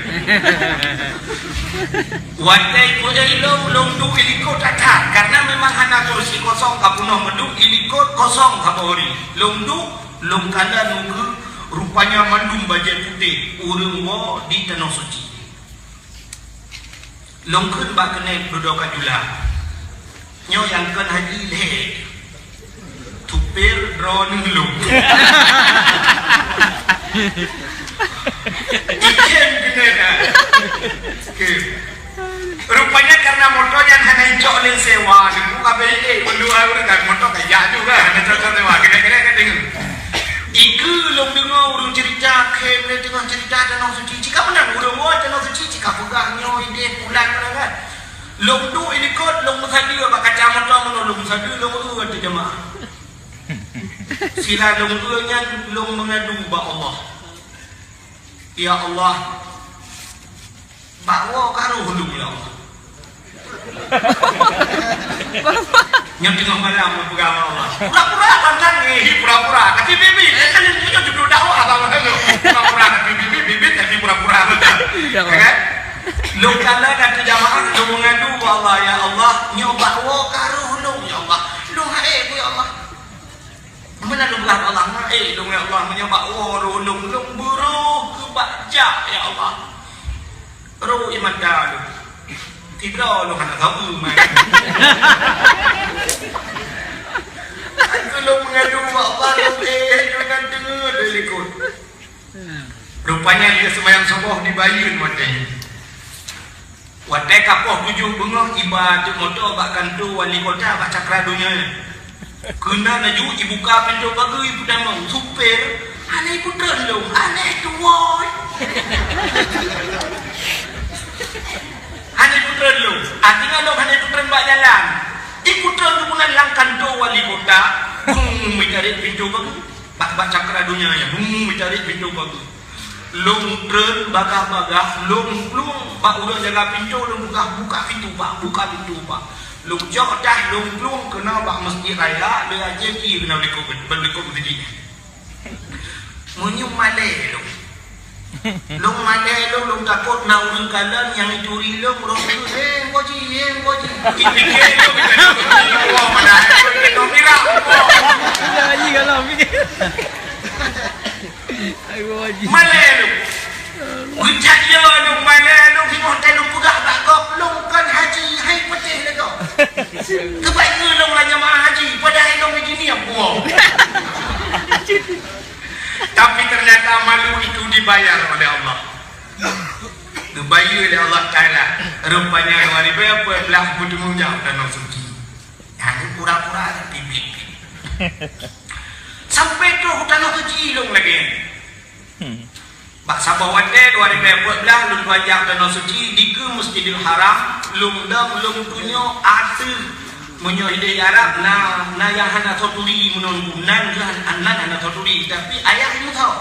Watai punya long du ilikot atas karena memang hanya kursi kosong kapunoh mendu ilikot kosong kabori long du long kala nunggu rupanya mandum bajet putih urung wo di tanah suci long kun bakne duduk kajula nyo yang kan haji le tupir drone lu ikan kena rupanya karena motornya hanya hijau dan sewa buka beli berdua kan motor kayak juga hanya terus sewa kira-kira kan dengar iku long dengar urung cerita kene tengah cerita danau suci jika benar urung mau danau suci jika pegangnya ide pulang kan long tu ini kot long musadi apa kaca motor menolong musadi long tu ada jemaah sila long tu nya long mengadu ba Allah ya Allah bawa karo hulung ya Allah yang tengah malam beragama Allah pura-pura tentang pura-pura tapi bibit kan itu judul dakwah apa itu pura-pura tapi bibit tapi pura-pura kan lu kala kata jamaah lu mengadu Allah ya Allah nyoba bawa karo hulung ya Allah lu hae ya Allah mana lu bilang Allah lu ya Allah nyoba hulung lu buruh kebaca ya Allah Ro iman dalu, tidak lo kan tahu mai. Aku lo mengadu Allah lo dengan dengar delikut. Rupanya dia sembahyang subuh di Bayun matanya. Watai kapoh 7 bengah ibadah motor bak kantor wali kota bak cakra dunia. Kena naju ibu ka pintu bagi ibu damang supir. Aneh ibu terlung, aneh tuai. Hanya putra lu, artinya lo hanya putra mbak jalan. Di putra lu punan lang kantor wali kota, mencari pintu bagus bak cakra dunia ya mencari pintu bagus long tren bagah long plung bak udah jaga pintu long buka pintu bak long jauh dah long plung kena bak masjid raya dia jadi kena berlikut begini munyum malai long malai long takut nak urang kalan yang dicuri long tu ngoji ini lo kita pada kita mira Haji kalau mikir. Ayo haji. malai Gujat dia long malai long di hotel long pegak bagok long kan haji hai petih le kau kebaik long lah jemaah haji padahal long begini apa tapi ternyata malu itu dibayar oleh Allah dibayar oleh Allah Ta'ala rupanya hari berapa belah bertemu jauh dan suci hanya pura-pura bibit sampai tu hutan suci long lagi bak sabah wate 2014 lung wajah dan suci di ke Masjidil Haram lung dam lung tunyo ada menyo ide Arab na yang hana toturi menunggu nan hana toturi tapi ayah ini tahu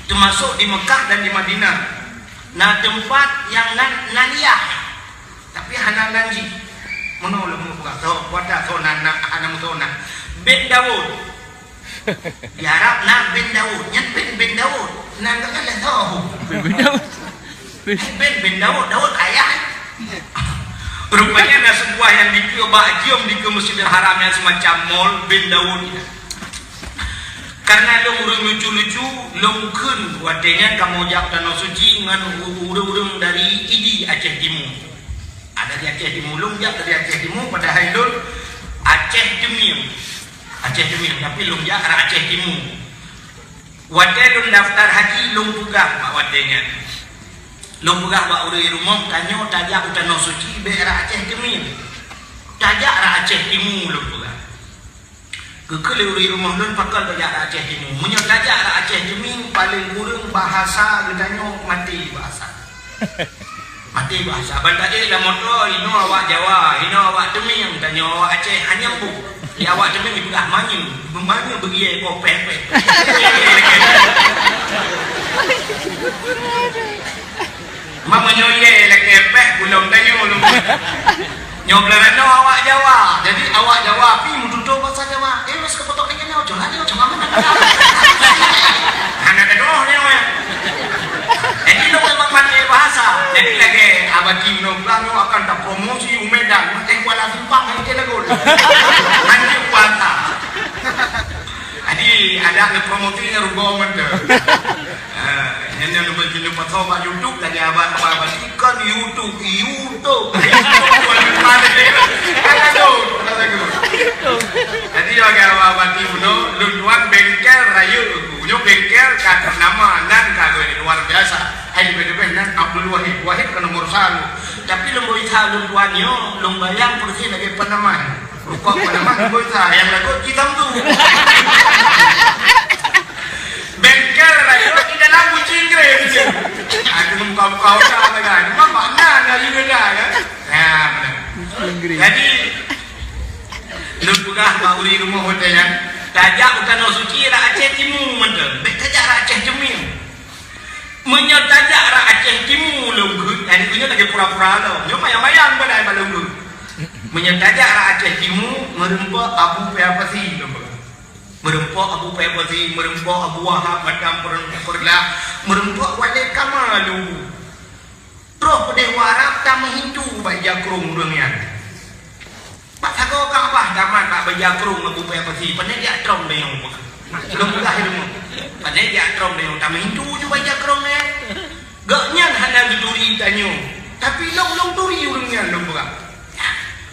termasuk di Mekah dan di Madinah nah tempat yang naniyah tapi hana nanji menolong buka tahu pada tahu nana hana mutona Ben Daud di Arab na Ben Daud nyat Ben Daud nan kan lah tahu Ben Daud ayah rupanya ada sebuah yang dikium di Masjidil Haram yang semacam mall bin Daud karena long urang lucu-lucu long kun wadenya kamu jak tanah suci dengan urang dari Idi Aceh Timur ada di Aceh Timur long jak dari Aceh Timur pada hailul Aceh Demir tapi long jak arah Aceh Timur wadenya long daftar haji long pugah pak wadenya long pegah bak urang rumah tanya tajak tanah suci daerah Aceh Demir tajak arah Aceh Timur long pegah kekele urang rumah lon pakal tajak arah Aceh Timur munyo tajak arah Aceh Demir paling kurang bahasa gedanyo mati bahasa bandai lah motor ino awak Jawa ino awak Demir tanya awak Aceh hanya bu di awak Demir pegah manyu begi ko pepe mama nyoye lek epeh belum tanya belum nyoblaran awak Jawa jadi awak Jawa pi mututo bahasa Jawa wis kepotok ini ojo lagi ojo mama ana kedoh ne we jadi lo memang mati bahasa jadi lagi abadi noblang akan tak promosi umedan mate kuala simpang itu lagu nanti kuata jadi ada promosi rugo mende yang nombor jenis pasal YouTube lagi abang ikan YouTube jadi lagi abang itu luar bengkel rayu punya bengkel kata nama nan kagak luar biasa hai beda-beda nan Abdul Wahid ke nomor 1 tapi nombor itu luarnya bayang pergi lagi penaman lupa penaman nombor itu yang lagu kita tu bengkel rayu tidak lampu cingkring aku muka-muka orang kan mana dari beda kan jadi lu pegah bak uri rumah hotelnya tajak tanah suci arah Aceh Timur mendem tajak arah Aceh Demir menyetajak arah Aceh Timur lunggut ini punya lagi pura-pura lo nyo mayang-mayang badai balunggut menyetajak arah Aceh Timur merempok Abu Payapasi merempok Abu Payapasi merempok Abu Wahab macam perlah merempok Wali Kamalu terus pedewa Arab tak menghindu baik jakrung dunia Pak Sago Kaabah daman Pak Bajakrung Abu Payapasi pandai dia trom dia yang belum buka ilmu pandai dia trom dia tak menghindu je Bajakrung ni gaknya hanya diduri tanyo tapi long duri urangnya long buka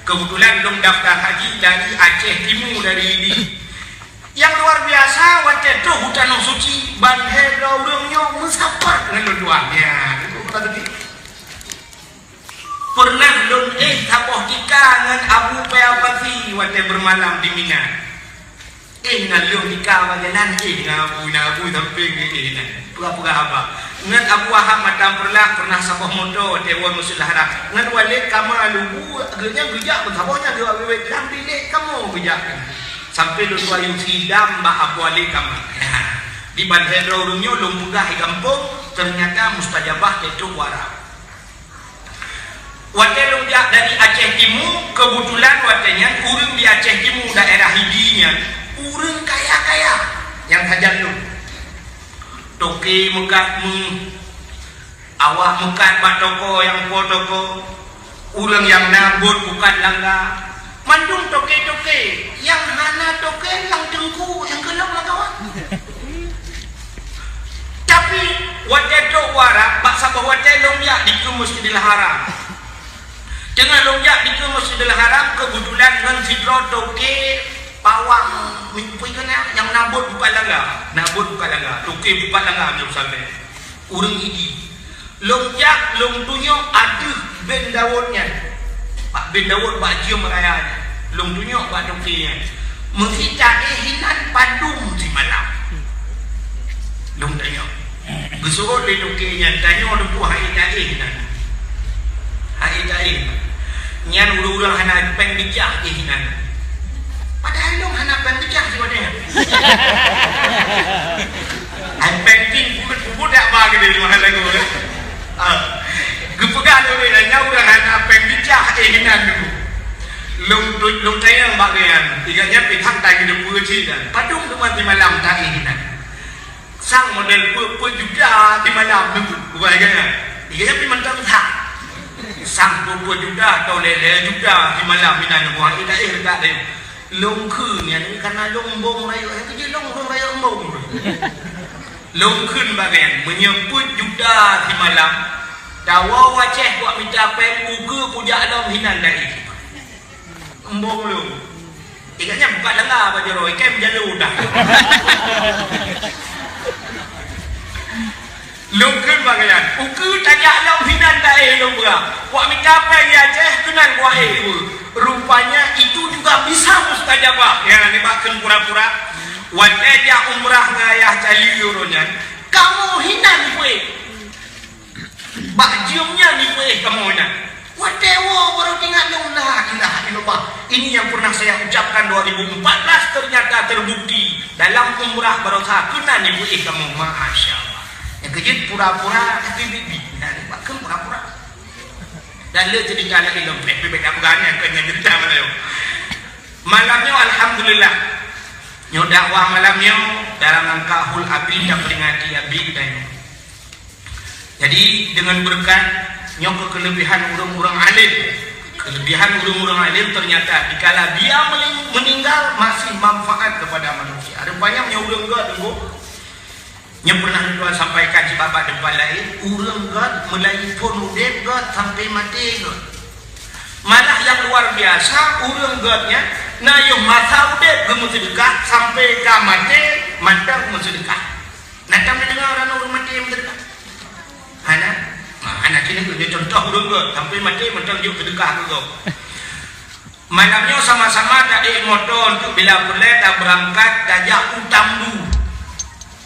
kebetulan long daftar haji dari Aceh Timur dari ini yang luar biasa waktu itu hutan suci bandhe urangnya musafar dengan tuannya itu kata tadi pernah lon tapoh tika dengan Abu Payapasi waktu bermalam di Mina dengan lon tika wajanan dengan Abu sampai dengan pura-pura apa dengan Abu Wahab macam pernah sabah motor dewa Masjidil Haram dengan Wali Kamalu akhirnya bijak bersabarnya dia bilik kamu bijak sampai lu tua yung sidam ba abu alik kamu di bantai dorongnya lu munggah di kampung ternyata mustajabah itu warap wate lu dari Aceh Timur kebetulan watenya urang di Aceh Timur daerah hidinya urang kaya-kaya yang hajar lu toke mekat awak mekat mak toko yang po toko urang yang nabut bukan langga mandung toke-toke yang hana toke lang tengku yang gelap lah kawan tapi wate tok warap baksa bahawa wate longjak di Masjidil Haram dengan longjak di Masjidil Haram kebetulan dengan sidro toke pawang mimpi kena yang nabut bukan langga toke bukan langga ambil sampai urang ini longjak long tunyok aduh ben Dawudnya Pak bin Dawud Pak Jium Rayanya long tunyok Pak Tokinya menghita hinan padum di malam long tanyok gesurut di Tokinya tanyok ada buah hinan nyan ulang hana peng bijak hinan padahal long hana peng bijak di mana peng ting budak bagi dari mahal lagi gepegan orang yang orang hanya pembicah hinan dulu long tayang bagian iganya pihak tadi di puji dan padung teman di malam tadi hinan sang model juga di malam dulu bagainya iganya pimantang tak sang juga atau lele juga di malam hinan buah ida tak deh long khun ni karena long bong rayu kerja long rayu bong long khun bagian menyebut juga di malam dawa wajah buat minta pen uga puja alam hinan dari embong lu ikatnya buka dengar apa jero ikan berjalu dah lungkun bagian uga tanya alam hinan dari lu buat minta pen ya ceh kenan buat rupanya itu juga bisa mustajabah yang dimakan pura-pura wajah umrah ngayah cali yuronya kamu hinan gue bakjiumnya ni kamu nak watewo baru tinggal lah ini yang pernah saya ucapkan 2014 ternyata terbukti dalam umrah barongsai kena ni kamu Masya Allah yang kejut pura-pura tapi bibi dan bahkan pura-pura dan le jadi kala ilmu bebek Afghanistan kena cerita malamnya alhamdulillah nyo dakwah malamnya dalam angka hul abi dan peringati abi dan jadi dengan berkat nyok kelebihan orang-orang alim ternyata dikala dia meninggal masih manfaat kepada manusia. Ada banyak yang orang gak tunggu yang pernah Tuhan sampaikan si bapak depan lain orang gak melalui pun udep gak sampai mati gak malah yang luar biasa orang gaknya nah yung masa udep gak sedekah sampai ke mati mantap sedekah nanti mendengar orang mati yang sedekah anak ini punya contoh dulu sampai mati macam dia sedekah dulu malamnya sama-sama dari motor untuk bila boleh dah berangkat dajak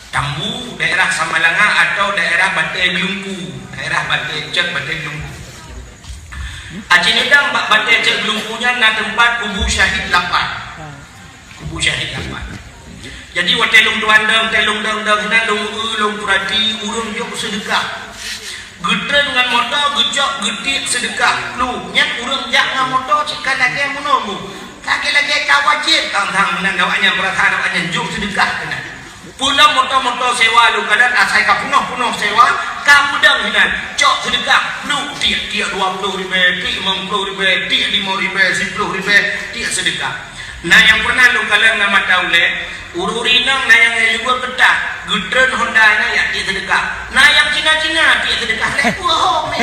Tambu daerah Samalanga atau daerah Bantai Gelungku daerah Bantai Cek Bantai Gelungku acini dang Bantai Cek Gelungkunya na tempat kubu syahid 8 jadi watelung tuandang telung dang long purati urung jok sedekah gedre dengan motor gejok gedik sedekah lu nyat urang jak dengan motor cikal lagi yang menunggu lagi kawajib tang menanggawanya perasaan awaknya jok sedekah kena pulang motor sewa lu kadang asai ka punuh sewa ka pedang hinan cok sedekah lu tiak 20 ribu tiak 50 ribu tiak 5 ribu 10 ribu tiak sedekah nah yang pernah lu kalian nama taule ururinang na yang juga kedah gedren Honda na ya dia sedekah nah yang Cina dia sedekah leku home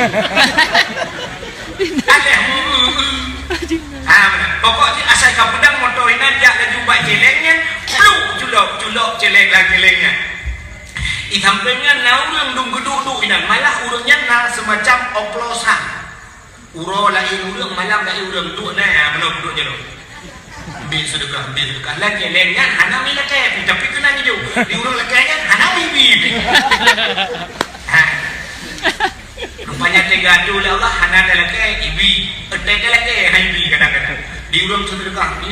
pokoknya asal kau pedang motor ini dia lagi buat jelengnya culok jeleng lagi jelengnya sampingnya na urang dung geduk ini malah urangnya na semacam oplosan uro lain urang malam lain urang duk na ya menurut duk je sedekah lagi lainnya anak mi laki tapi kena gitu di urang lakinya anak bibi rupanya tega tu Allah anak laki ibi tega laki ibi kadang-kadang di urang sedekah ni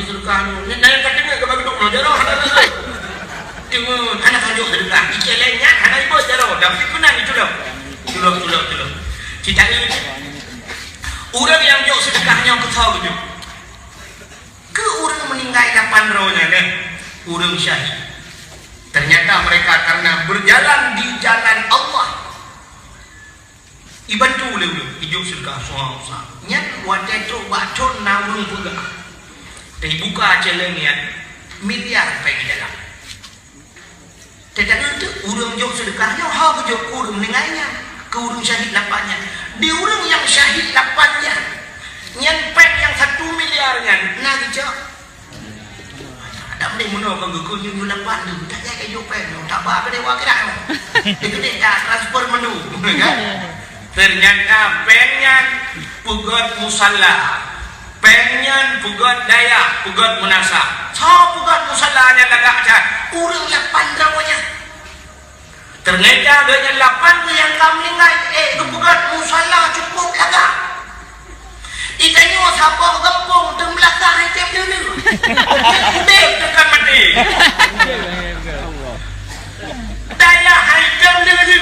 nah yang kata ke bagi no jaro hana tengok anak hajuk sedekah ikelenya hana ibu jaro tapi kunan itu dah tulok kita ini orang yang jauh sedekahnya ke tahu je ke orang meninggal 8 rohnya deh orang syahid ternyata mereka karena berjalan di jalan Allah ibantu leu hidup sedekah suasa nyat wajah tu bacon naung pula dibuka jalannya miliar pergi dalam tetapi itu urang jauh sedekahnya hal jauh urang meninggalnya ke urang syahid lapanya di urang yang syahid lapanya nyempeng yang 1 miliarnya nah gitu ada mending mana kau gukun yang lapan tu tak jaga jopen tak apa dewa kira itu dia transfer menu kan ternyata pengen pugot musalla pengen pugot daya pugot munasa so pugot musallanya lagak aja urang lapan rawanya ternyata dengan 8 yang kami ingat itu pugot musalla cukup lagak ikannya siapa gempung dan belakang hitam dulu udah tekan mati daya hitam dulu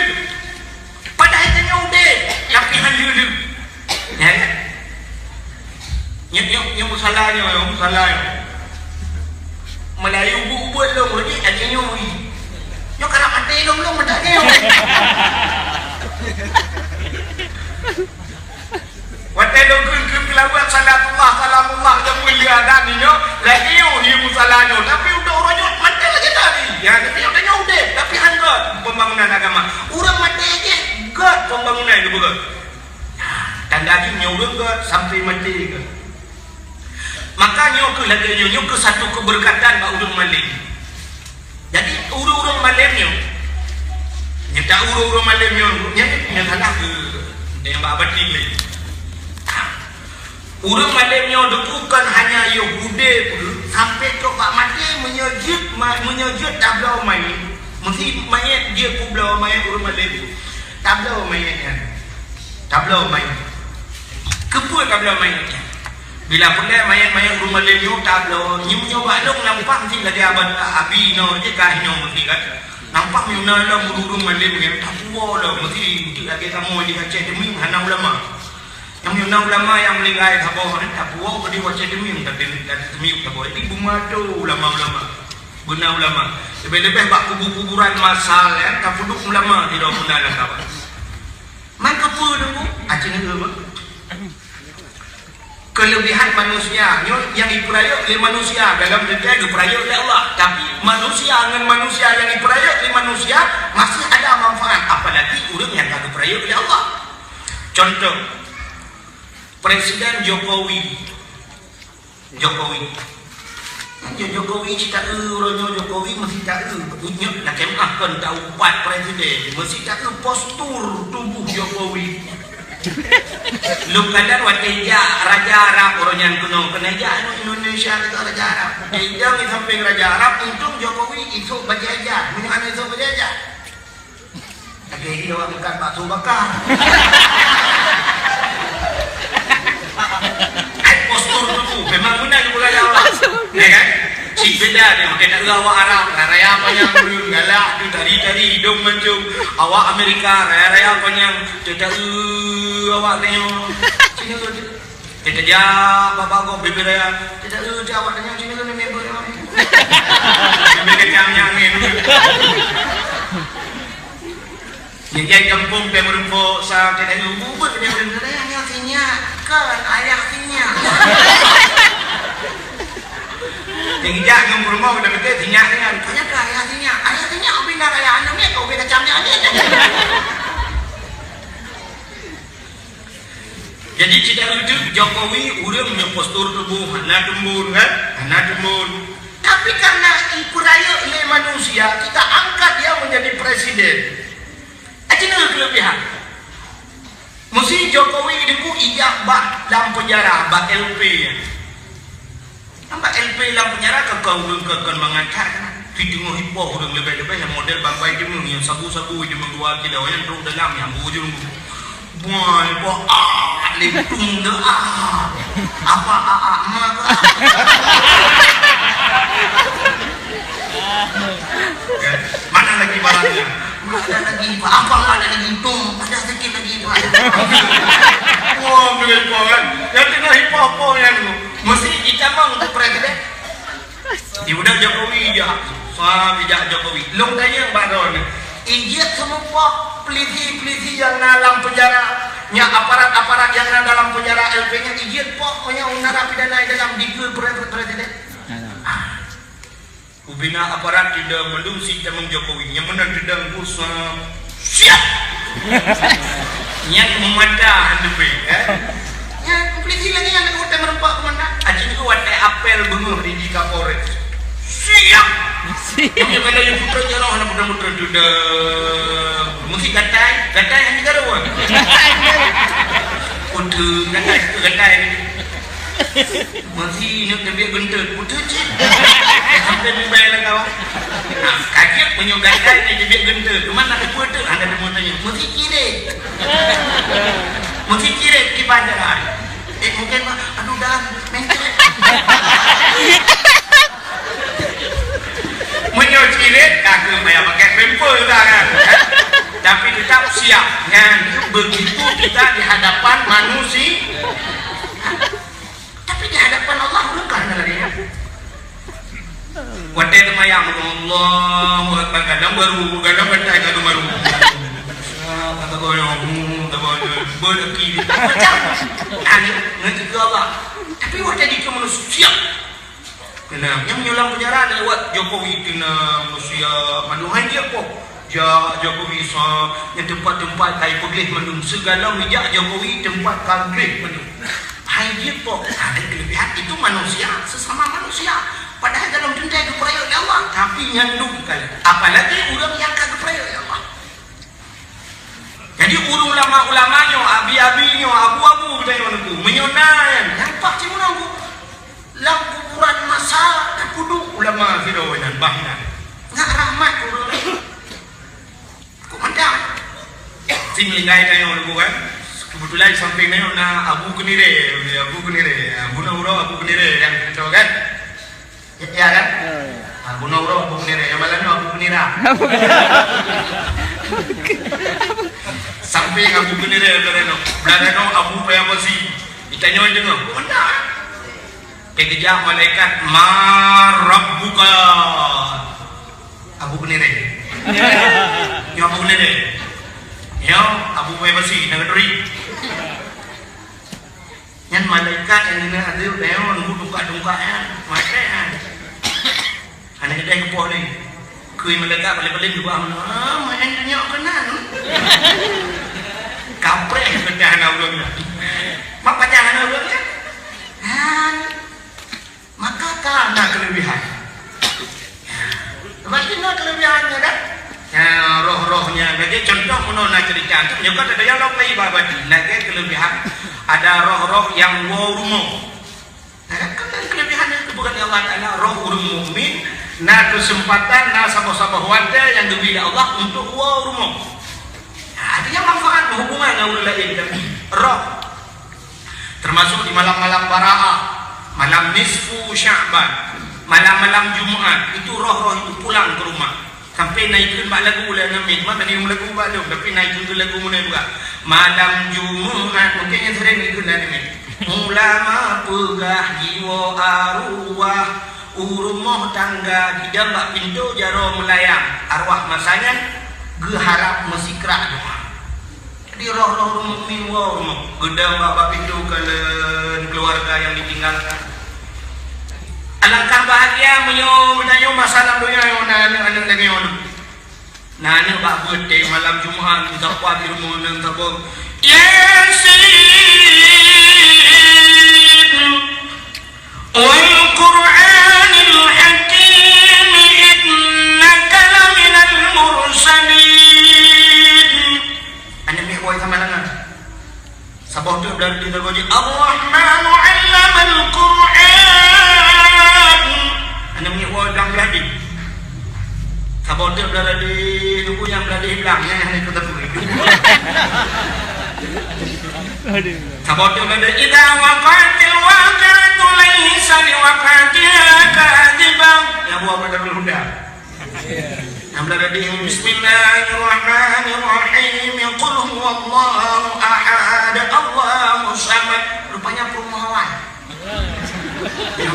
pada ikannya udah tapi hanya dulu ya yang musalahnya Melayu buat lo ni ada nyoi yo kalau mati lo tak nyoi Watai dongkun kelawat salamullah yang mulia dan nyo lagi yo ni musalahnya tapi udah orangnya mati lagi tadi ya tapi udah udah tapi handot pembangunan agama orang mati aja god pembangunan itu bukan tanda lagi nyurung god sampai mati ke makanya ke lagi nyo ke satu keberkatan ba urang malim jadi urang malimnya nyata urang malimnya nya salah ke yang babat ni urang malimnya bukan hanya Yahudi sampai ke Pak mati menyejut tablau mayat mesti mayat dia kublau mayat urang malim tablau mayatnya tablau mayat kepul tablau mayatnya bila pula mayat-mayat urang malim yo tablau nyumnya balong nampak mesti lagi abad abi no je kah no mesti kan nampak nyuna la urang malim yang tabua la mesti lagi kamu di Aceh demi hana ulama yang nyuna ulama yang melingkai tabau ni tabua di Aceh demi demi tabau ini bumado ulama-ulama guna ulama lebih-lebih bak kuburan masal ya kapuduk ulama tidak guna lah kawan man kepu dulu Aceh ni ulama kelebihan manusia yang diperayuk oleh manusia dalam dunia diperayuk oleh Allah tapi manusia dengan manusia yang diperayuk oleh manusia masih ada manfaat apalagi orang yang tak diperayuk oleh Allah contoh Presiden Jokowi cita orangnya Jokowi mesti tak unyuk nak kemahkan tahu buat presiden mesti tak postur tubuh Jokowi lu kadang wateja Raja Arab orang yang kuno kenaja Indonesia itu Raja Arab dia di samping Raja Arab untung Jokowi itu berjaya mana itu berjaya lagi dia orang makan bakso bakar postur tubuh memang benar mulai awal ya kan si beda dia kena awak Arab raya panjang galak tu dari hidung mancung awak Amerika raya panjang tidak awak tengok sini tu tidak jah bapak kau bibir raya tidak awak tengok sini tu member member yang ni yang jadi kampung pemerintah sah tidak ubah dia yang sinya kan ayah sinya yang hijak yang rumah udah betul sinya dengan banyak ayah sinya apa nak ayah anaknya kau beda camnya aja jadi tidak lucu Jokowi urang punya postur tubuh hana dembun kan hana dembun tapi karena diperayuk oleh manusia kita angkat dia menjadi presiden aja kelebihan mesti Jokowi itu ijak bak dalam penjara bak LP bak LP dalam penjara kau urang mengangkat video hipo urang lebih-lebih yang model bangkai jemung yang sabu-sabu jemung 2 kilo yang teruk dalam yang bujung boy litung dah apa maka abang ada lagi untung, ada sedikit lagi. Wah, berlepas kan. Yang tengah hipo-hipo yang tu. Mesti ikan bang untuk presiden. Di budak Jokowi je. Soal bijak Jokowi. Long tanya baron. Injit semua peliti-peliti yang dalam penjara, yang aparat-aparat yang dalam penjara LP-nya injit pokoknya narapidana dalam digul presiden. Ubina aparat tidak melusi temung Jokowi. Yang mana tidak usah siap. Yang memadah lebih. Ya, peliti lagi yang nak hotel merempak ke mana? Acik itu ada apel benguh di Kapolres. Siap. Yang mana yang putra jarang nak putra-putra sudah. Mesti gatai hanya garuan. Putra gatai. Masih nak biar gentut putra cik. Sampai mobile lah kawan. Kaget punya gatai ni biar gentut. Cuma nak putra anda ada tanya. Mesti kiri. Mesti kira di banjaran. Mungkin aduh dah mencret. Menyociret kagak payah pakai pemper dah kan. Tapi tetap siap kan. Begitu kita di hadapan manusia. Tapi di hadapan Allah bukan lagi. Wate temayang Allahu Akbar kadang baru kadang batai kadang baru. Kata goyong berleki macam nanti ke Allah. Tapi wate di manusia siap. Kena yang menyulam penjara lewat Jokowi kena manusia manuhan dia kok. Jokowi yang tempat-tempat kai peglih mandum segala mijak Jokowi tempat kalgrih mandum. Hai dia kok ada kelebihan itu manusia sesama manusia. Padahal dalam dunia kepercaya oleh Allah tapi nyandung kali. Apalagi orang yang kagak percaya oleh Allah. Jadi ulama-ulamanya, abi-abinya, abu-abu kita yang menunggu menyonayan. Yang pak cik menunggu lam kuburan masa kudu ulama fidawan bahna. Nggak rahmat kurang. Komandan. Sing lingai kayo menunggu kan. Kebetulan sampingnya na Abu Kenire, Abu Nauro, Abu Kenire yang kita kan. Ya kan? Abu Nauro, Abu Kenire, yang malamnya Abu Kenira. Sampai Abu Kenire berada Abu Payamasi. Ditanya aja no, mana? Kekejar malaikat Marabbuka. Abu Kenire. Ya Abu Kenire. Ya Abu Payamasi negeri. Yang malaikat yang ini ada leon dungka-dungkaan, macam anak kita yang kepoh ni. Kui malaikat paling-paling dua main tanya kenan. Kampret pecahan ulangnya. Mak pecahan ulangnya. Maka karena kelebihan. Bagaimana kelebihannya kan? Roh-rohnya. Lagi contoh menolak cerita itu. Juga ada yang lain babadi. Lagi kelebihan. Ada roh-roh yang warumo. Kan kelebihannya itu bukan Allah Ta'ala. Roh urung mu'min. Na kesempatan, na sabah-sabah wada yang diberi Allah untuk warumo. Artinya manfaat hubungan dengan orang lain dan roh. Termasuk di malam-malam Bara'ah, malam nisfu Sya'ban, malam-malam Jumaat, itu roh-roh itu pulang ke rumah. Sampai naikkan bak lagu oleh Nabi. Mana tadi lagu belum, tapi naikkan ke lagu mana juga. Malam Jumaat, mungkin yang sering ikut lah Nabi. Ulama pegah jiwa arwah, urumah tangga di jambak pintu jaro melayang. Arwah masanya geharap mesikrak doa. Jadi roh-roh mukmin wa gedang bapak pintu kalian keluarga yang ditinggalkan. Alangkah bahagia menyo masalah dunia yang anak lagi yang nana bak birthday malam Jumaat kita kuat di rumah nang tabung Yasin wal Qur'anil Hakim innaka laminal mursalin. Anak mi kuat sama dengan sabah tu berada di dalam Ar-Rahmanu 'allamal Qur'an. Anak mi kuat dalam berada sabah tu berada di lugu yang berada di belakangnya yang kita tulis. Sabah tu berada idza waqa'atil waqi'atu laysa liwaqa'atiha kadhibah. Ya buah berada huda. Yang berada di Bismillahirrahmanirrahim.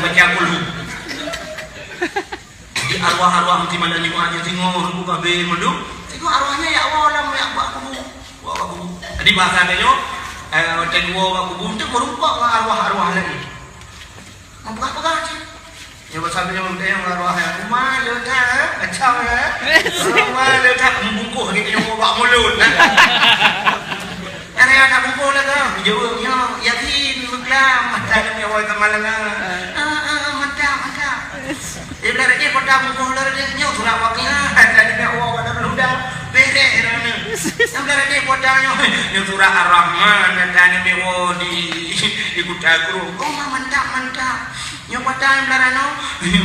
baca kulhu. Di arwah-arwah mesti mana ni aja tengok aku babe madu. Tengok arwahnya ya Allah lah ya buat aku. Buat aku. Jadi bahasanya tengok aku buntu merupakan arwah-arwah lagi. Apa-apa aja. Ya pasal dia yang arwah yang rumah letak macam rumah letak membungkuh ni yang bawa mulut. Yang ada bungkuh lah kan. Jawabnya yakin muklam mata ni awal kemalangan. Mata. Dia bilang dia pada bungkuh lah dia nyok surah waknya. Tadi dia awal pada beludak berek rana. Yang bilang dia pada nyok surah Ar-Rahman tadi dia di ikut aku. Oh mantap. Yang pada yang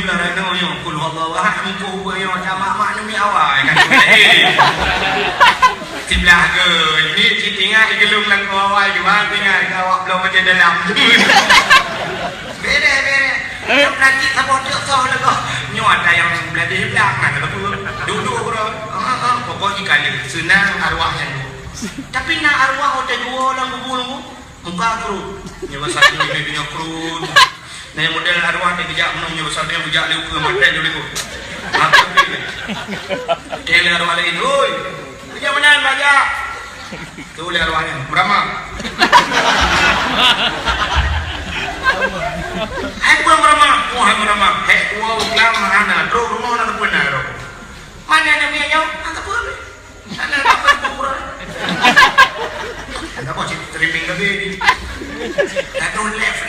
belarano yang kul Allah wahai muka yang sama mak numi awal kan sebelah ke ini tinggal gelung lang awal juga tinggal awak belum macam dalam bere yang nanti sabot so lagu nyo ada yang beladi belakang duduk bro pokoknya kali senang arwahnya tapi nak arwah hotel dua orang bubur muka kru nyawa satu ini punya kru. Nah model arwah dia kejap menungnya besar dia bujak dia ke mata dia lekuk. Apa dia? Dia arwah lain, oi. Bujak mana bajak? Tu le arwahnya, berama. Hai pulang berama, hai berama. Hai tua ulang mana? Bro rumah nak benar. Mana namanya? Angkat apa? Ana apa kurang? Ada apa sih streaming ke ni? Atau left.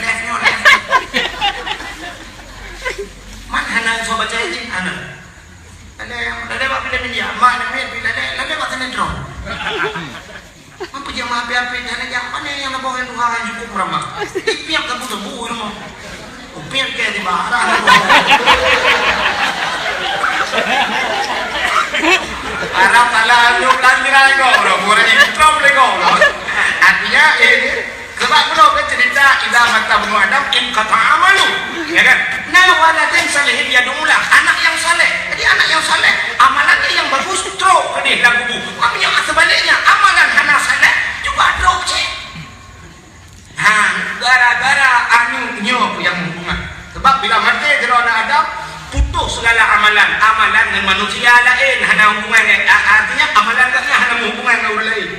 Mana hana so baca ini hana. Ada apa pilih dia? Mana pilih ada apa sana drone? Mampu jamaah biar pilih hana yang mana yang nak bawa Tuhan cukup ramah. Piang kamu sembuh rumah. Piang ke di bahara. Arab lalu landirai kau, orang Islam lego. Artinya ini sebab belum cerita idah mata bunuh Adam in kata amalu, ya kan? Nah walatin salihin ya dumulah anak yang saleh. Jadi anak yang saleh amalannya yang bagus terus ke dia lagu bu. Maknanya sebaliknya amalan hana saleh juga terus cek. Gara-gara anu nyo yang hubungan. Sebab bila mati kalau anak Adam putus segala amalan dengan manusia lain hana hubungan artinya amalan katnya hana hubungan dengan orang lain.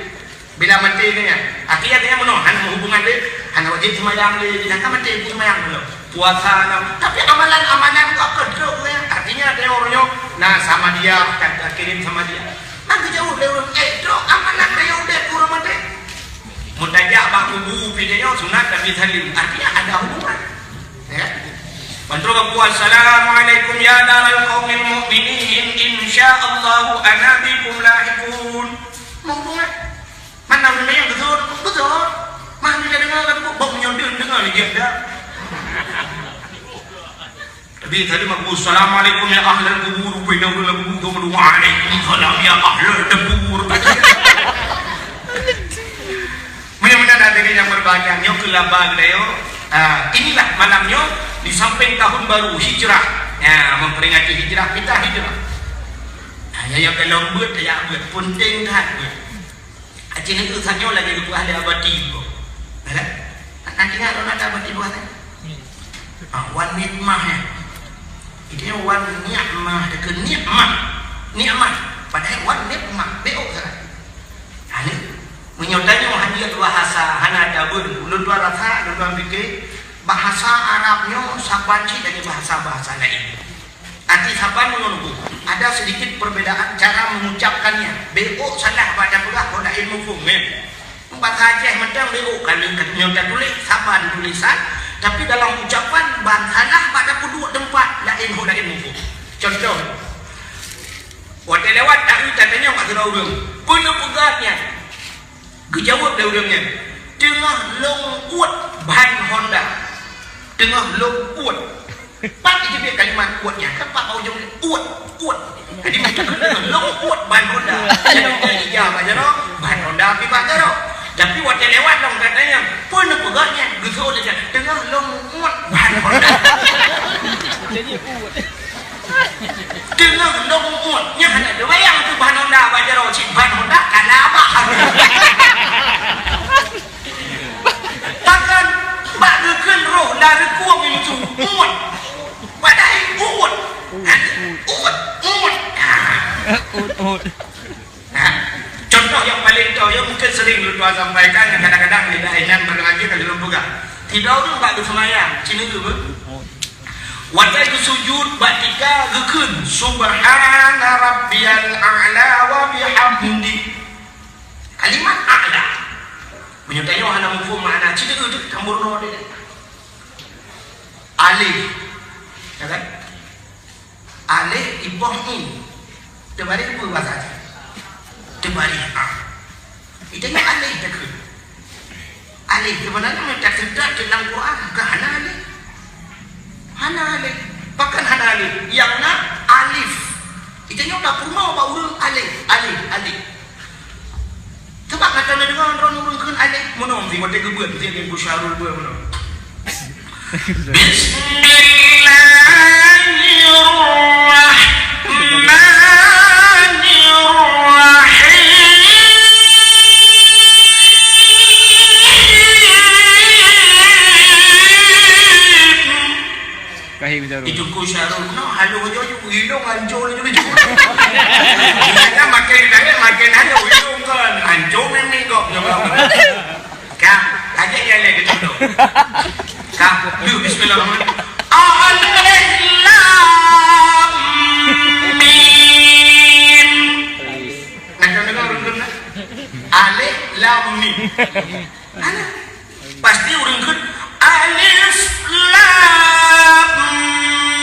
Bila mati ni artinya dia mana hana hubungan dia hana wajib sembahyang dia jangan mati sembahyang dulu puasa tapi amalan kau kedok ya artinya dia orangnya nah sama dia tak kirim sama dia nanti jauh dia orang dok amalan dia udah kurang mati mutajak bak kubu videonya sunat tapi salim artinya ada hubungan ya. Bantu aku assalamualaikum ya daral qaumil mu'minin insyaallah ana bikum lahiqun. Hubungan mana benda yang betul. Mana dia dengar kata bok menyodin dengar ni dia dah. Tapi tadi mak assalamualaikum ya ahlal kubur bina wala kubur wa alaikum ya ahlal kubur. Mudah-mudahan ada yang berbahagia nyo kelabang dayo. Inilah malamnya di samping tahun baru hijrah. Memperingati hijrah kita hijrah. Yang kalau buat ya buat penting kan. Aceh ni urusannya lagi lupa ahli abadi tu. Nanti kan orang ada abadi buat wan nikmah ya. Ini wan nikmah dekat nikmah. Padahal wan nikmah beok kan. Ini menyodanya hadiah bahasa hana ada bun. Ulun dua rasa, ulun fikir bahasa Arabnya sabanci dari bahasa-bahasa lain. Arti saban menunggu. Ada sedikit perbedaan cara mengucapkannya. Beok salah pada pula kalau ilmu fungmen. Bahasa Aceh macam beok kalau nyata tulis saban tulisan, tapi dalam ucapan salah pada kedua tempat lain ilmu fung. Contoh, waktu lewat tak katanya mak sudah urang. Penuh pegatnya. Kejawab dah urangnya. Tengah longkut ban Honda. Tengah longkut. Pak itu dia kalimat kuatnya. Kenapa kau jawab kuat? Jadi macam longkut ban Honda. Jadi dia baca roh ban Honda pi baca roh. Tapi waktu lewat dong katanya penuh pegatnya. Gesol saja. Tengah longkut ban Honda. Jadi kuat. Tengah longkutnya ada dua yang tu ban Honda baca roh. Cik ban Honda kalapa. Takkan bak gekan roh dari kuang itu muat Uhud. Contoh yang paling tahu yang mungkin sering lu tua sampaikan yang kadang-kadang tidak enak berlagi kalau dalam buka. Tidak orang tak semayang, Cina tu ber. Wajah itu sujud batika gekun subhana rabbiyal a'la wa bihamdi. Kalimat a'la menyertai wahana mufhum makna Cina tu campur no dia. Alif, ya kan? Alif ibohin. Terbalik apa bahasa aja? Terbalik. Itu yang alif tak ke? Alif sebenarnya mereka sedar dalam Quran ke hana alif. Hana alif. Bahkan hana alif. Yang nak alif. Itu yang tak pernah bawa alif. Alif. Sebab kata dengan orang urungkan alif. Mana orang tengok dia kebuat. Dia akan bersyarul buat mana. Itu ku syarul no halu jo hidung hancur je tu. Kita makan dah makan halu hidung kan hancur memang kau. Kak, aja ya le gitu tu. Kak, lu bismillahirrahmanirrahim. Alif lam mim. Nak urungkan alif lam mim. Pasti urungkan alif lam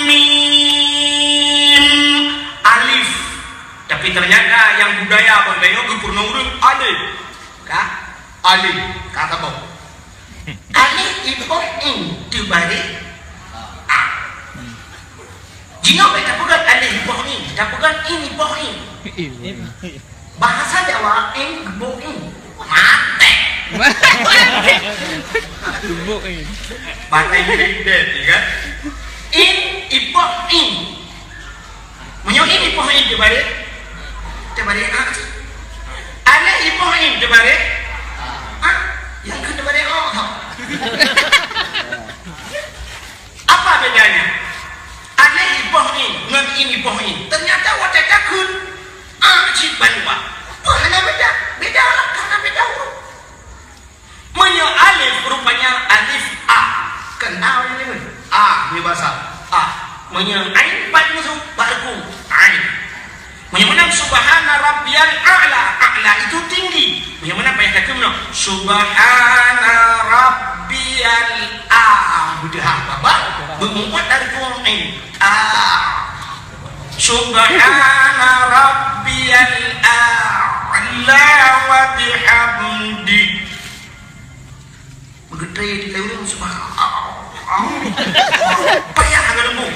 mim alif. Tapi ternyata yang budaya bagayo kepurna urung alif. Kak, alif kata apa? Alif ibu in dibalik a. Jika kita bukan alif ibu in, kita bukan in ibu in. Bahasa Jawa in ibu in mate. Tumbuk ni. Bahasa Inggris kan? In ibu in. Menyo in ibu in dibalik. Dibalik a. Alif ibu in dibalik a. Yang kedua dia apa bedanya? Alif ibohin dengan ini ibohin. Ternyata wajah takun cik banwa. Mana beda? Beda lah karena beda huruf. Menyo alif rupanya alif a. Kenal ini kan? A ni bahasa a. Menyo ain paling masuk baru ain. Menyo mana subhana rabbiyal a'la. A'la itu tinggi. Menyo mana payah takun no? Subhana rabbiyal a'la. Sudah apa? Bermuat dari Quran. Subhana rabbiyal a'la wa bihamdi. Menggedai di lewat subhanallah. Payah agak lembut.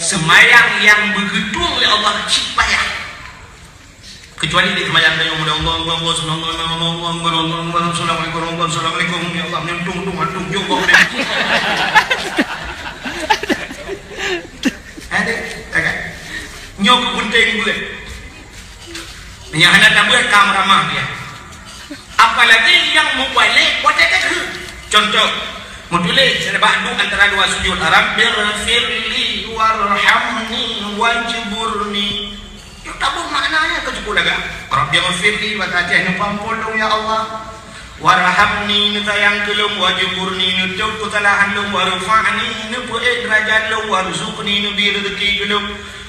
Semayang yang bergedung oleh Allah cik payah. Kecuali di semayang yang mudah Allah Assalamualaikum ya Allah nyuntung jumpa ada tak nyok penting buat menyahana tak buat kamramah dia apalagi yang mubalik wajah ke contoh mutulis saya ba'du antara dua sujud Rabbirfirli warhamni wajburni yuk tabung maknanya ke cukup agak Rabbirfirli watajahnya pampulung ya Allah warhamni nutayang kelum wajburni nutuk kesalahan lum warfa'ni nupu'id derajat lum warzuqni nubi rezeki kelum.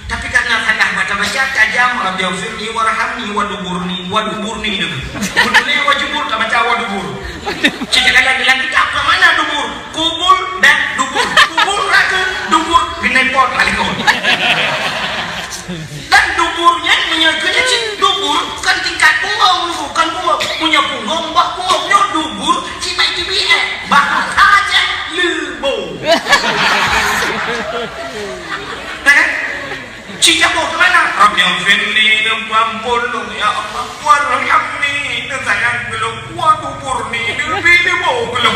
Tapi karena salah baca-baca tajam Rabbirfirli warhamni waduburni itu betul wajibur tak baca wadubur cakap dalam kitab ke mana dubur kubur dan dubur kubur raga dubur genepot lalikon dan duburnya menyerganya cik dubur kan tingkat punggong bukan punggong punya punggong bah punggongnya dubur cik baik DBS bahas aja lebo cik jatuh ke mana? Rabbirfirli pampulung ya Allah warhamni sayang belum waduburni lebih lebo belum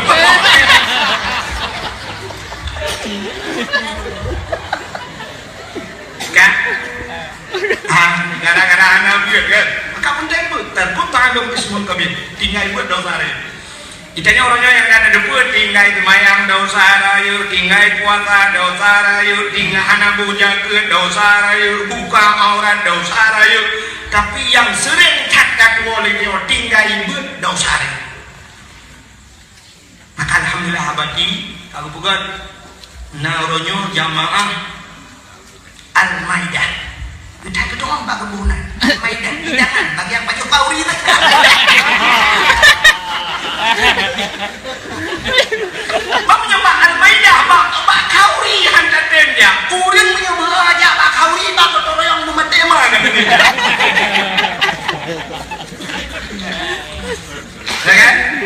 kan? Gara-gara anak biar kan? Maka penting pun terputar dong ismun kabin tinggal buat dosa raya. Itanya orangnya yang ada depan tinggal semayang dosa raya, tinggal puasa dosa raya, tinggal anak buja ke dosa raya, buka aurat dosa raya. tapi yang sering catat oleh dia tinggal ibu dosa dia. Maka alhamdulillah abadi kalau bukan naronyo jamaah Al-Maidah. Kita kedua bak kebunan Al-Maidah hidangan bagi yang baju kauri tu. Bak menyebab Al-Maidah bak kauri hantar dia. Kuring punya beraja bak kauri bak betul yang memetema kan. Ya kan?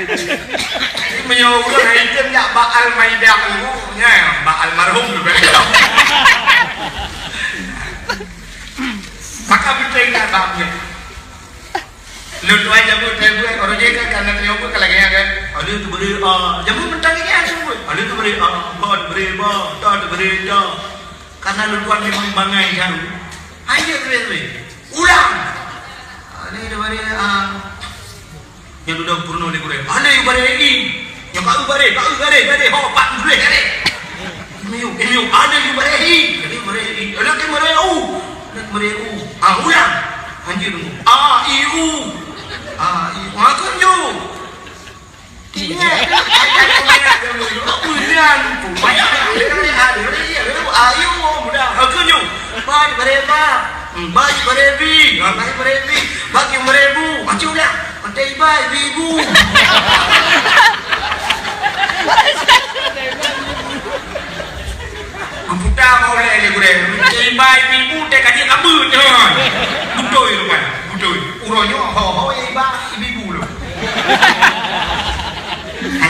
Menyuruh item ya bak Al-Maidah itu nya bak almarhum juga. Maka betul tak baknya. Lalu aja buat tebus orang jaga karena tebus kalau gaya kan. Ada tu beri jamu mentang gaya semua. Ada tu beri bot beri bot, tak beri tak. Karena luar memang bangai jauh. Ayo tu ulang. Ini tu beri yang sudah purno ni kurang. Ada yang beri ini, yang kau beri, ho pak beri kare. Ini ada yang beri ini, ada yang beri mereu ulang anjir iu makan jo iya kemudian banyak ayo mudah makan jo bagi berapa bagi bagi merebu macam ulang pantai bagi ibu Buta mau lele gue, ibai ibu teh kaji kabut jangan, butoy lupa, butoy, uronyo ho ibu lu,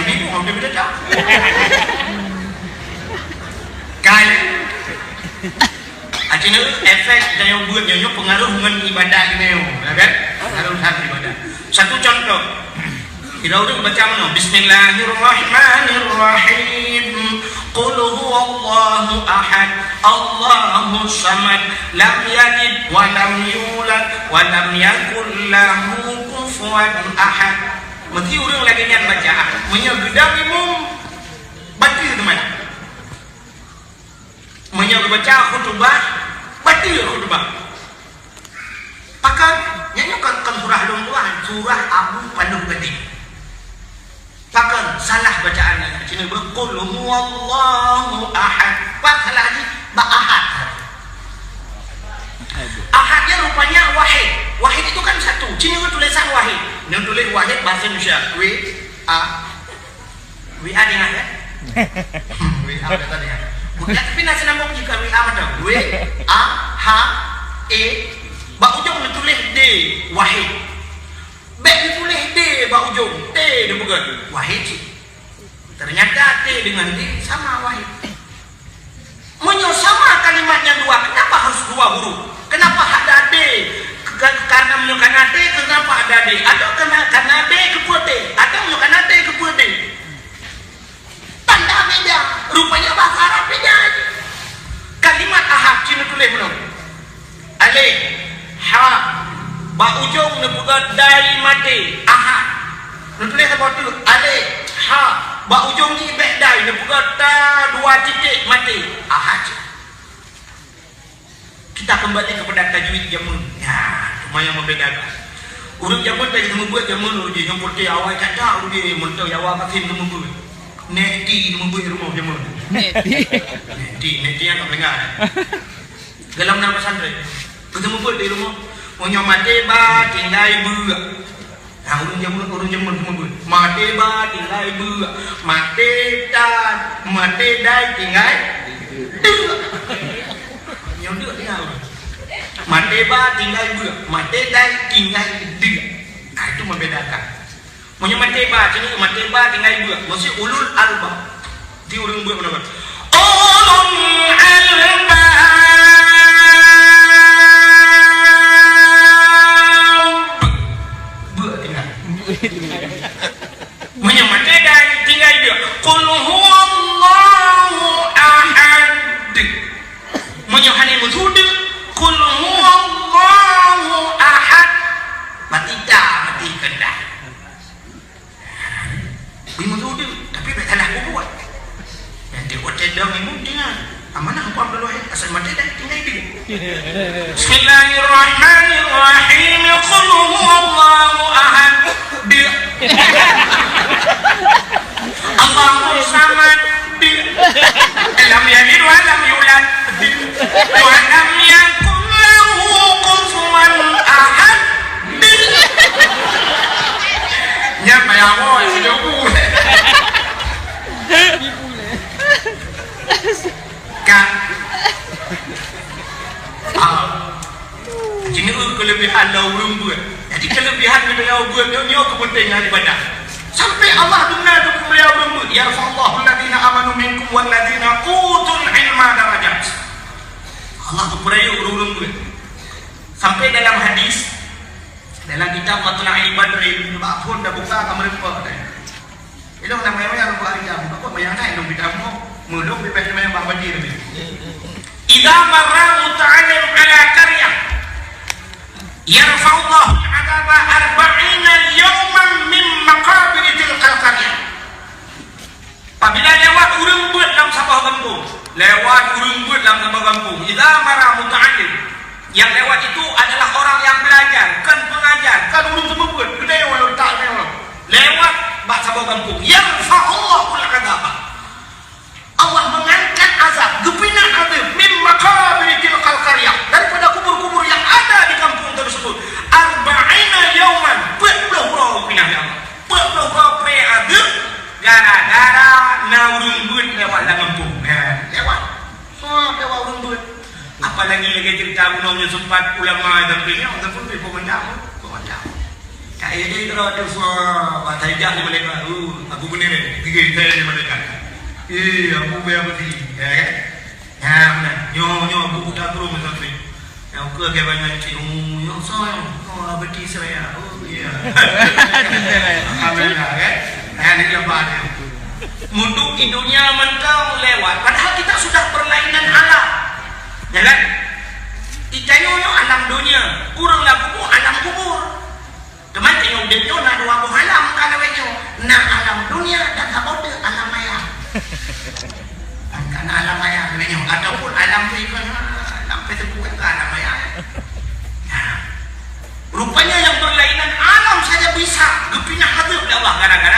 ibu mau dia berita, kali, akhirnya efek daya buat yang pengaruh dengan ibadah ini, ya kan, pengaruh ibadah. Satu contoh, kita udah baca mana, Bismillahirrahmanirrahim. Qul huwallahu ahad, Allahus samad, lam yalid wa lam yulad wa lam yakul lahu kufuwan ahad. Mesti orang lagi yang baca, menyegedang imam batil teman. Menyegedang khutbah batil khutbah. Pakai nyanyikan surah Tuhan, surah Abu Panduh Gede. Pakai salah bacaannya. Cina berqul huwallahu ahad. Pak salah lagi ba ahad. Ahadnya rupanya wahid. Wahid itu kan satu. Cina tulisan wahid. Dia tulis wahid bahasa Indonesia. WA dengar ya? WA kata dengar. Tapi nasi nambung jika WA macam WAHE. Ba ujung tulis D wahid. Baik ditulis D bak ujung T dia bukan wahid. Ternyata T dengan D sama wahid. Menyosama kalimatnya dua. Kenapa harus dua huruf? Kenapa ada D? Karena menyokana D. Kenapa ada D? Atau karena D kepua T? Atau menyokana T kepua D? Tanda beda. Rupanya bahasa Arab beda aja. Kalimat ahad Cina tulis belum? Alif ha ba ujung ni bukan dari mati ahad. Nulis apa tu? Alif ha ba ujung ni bedai ni bukan ta dua titik mati ahad. Kita kembali kepada tajwid jamun. Ya, cuma yang membedakan. Urut jamun tadi membuat jamun uji yang putih awal kata uji mentau awal makin membuat. Neti membuat rumah jamun. Neti yang tak dengar. Dalam nama pesantren. Kita membuat di rumah. Punya mati ba tinggal ibu. Nah, urun jamun semua. Mati ba tinggal ibu. Mati dai tinggal. Yang dia tinggal. Mati ba tinggal ibu. Mati dai tinggal dia. Nah, itu membedakan. Punya mati ba tinggal ibu. Mesti ulul alba. Di urun buat mana? Ulul alba. Menyamate dan tinggal dia. Qul huwallahu ahad. Menyahani muzud. Qul huwallahu ahad. Mati kendah. Bi muzud tapi salah buat. Nanti hotel dong ibu dengan aman dulu asal mati dah tinggal dia. Bismillahirrahmanirrahim. Qul huwallahu ahad. Allahu samad. Lam yalid wa lam yulad. Wa lam yakul lahu kufuwan ahad. Nya bayawo sidoku. Kan ini kelebihan laurung buat. Jadi kelebihan beliau buat dia kepentingan ibadah. Sampai Allah benar dengan beliau bermut. Ya Allah alladhina amanu minkum walladhina utul ilma darajat. Allah tu peraya urung buat. Sampai dalam hadis dalam kitab Matla'il Badri Ba'fun dah buka kamar apa dah. Itu namanya yang buat hari jam. Apa yang lain dong kita mau muluk bebas namanya Pak Badi ni. Idza marra muta'allim ala qaryah yarfa'u Allah 'adaba 40 yawman min maqabir tilkal qaryah. Apabila lewat urang buat dalam sebuah kampung, lewat urang buat dalam sebuah kampung, idza marra muta'allim, yang lewat itu adalah orang yang belajar, kan pengajar, kan urang semua buat, gede walau tak lewat bak sebuah kampung, yarfa'u Allahu 'adaba. Allah mengangkat azab, gepina azab min maqabir tilkal qaryah, daripada kubur-kubur yang ada di kampung tersebut. 40 yauman, 40 bro pindah ya Allah. 40 bro pre azab gara-gara naurung buat lewat dalam kampung. Lewat. Lewat urung buat. Apalagi lagi cerita gunanya sempat ulama dan beliau ataupun pemandang. Kayak dia kalau ada semua tajam di mereka. Aku benar ni. Gigi saya di mereka. Aku biar mati, ya kan? Ya benar. Nyo aku dah turun macam tu. Yang ke dia banyak cik, yang saya, abadi saya. Oh iya. Alhamdulillah, kan? Ini dia pada. Munduk hidupnya mentau lewat. Padahal kita sudah perlainan alam, ya kan? Kita nyo alam dunia, kurang lah kubur, alam kubur. Teman tengok dia nyo nak dua buah alam kalau nyo nak alam dunia dan kabut alam maya. Karena alam maya sebenarnya ataupun alam itu alam tersebut alam maya. Rupanya yang berlainan alam saja bisa gepinah hadap Allah gara-gara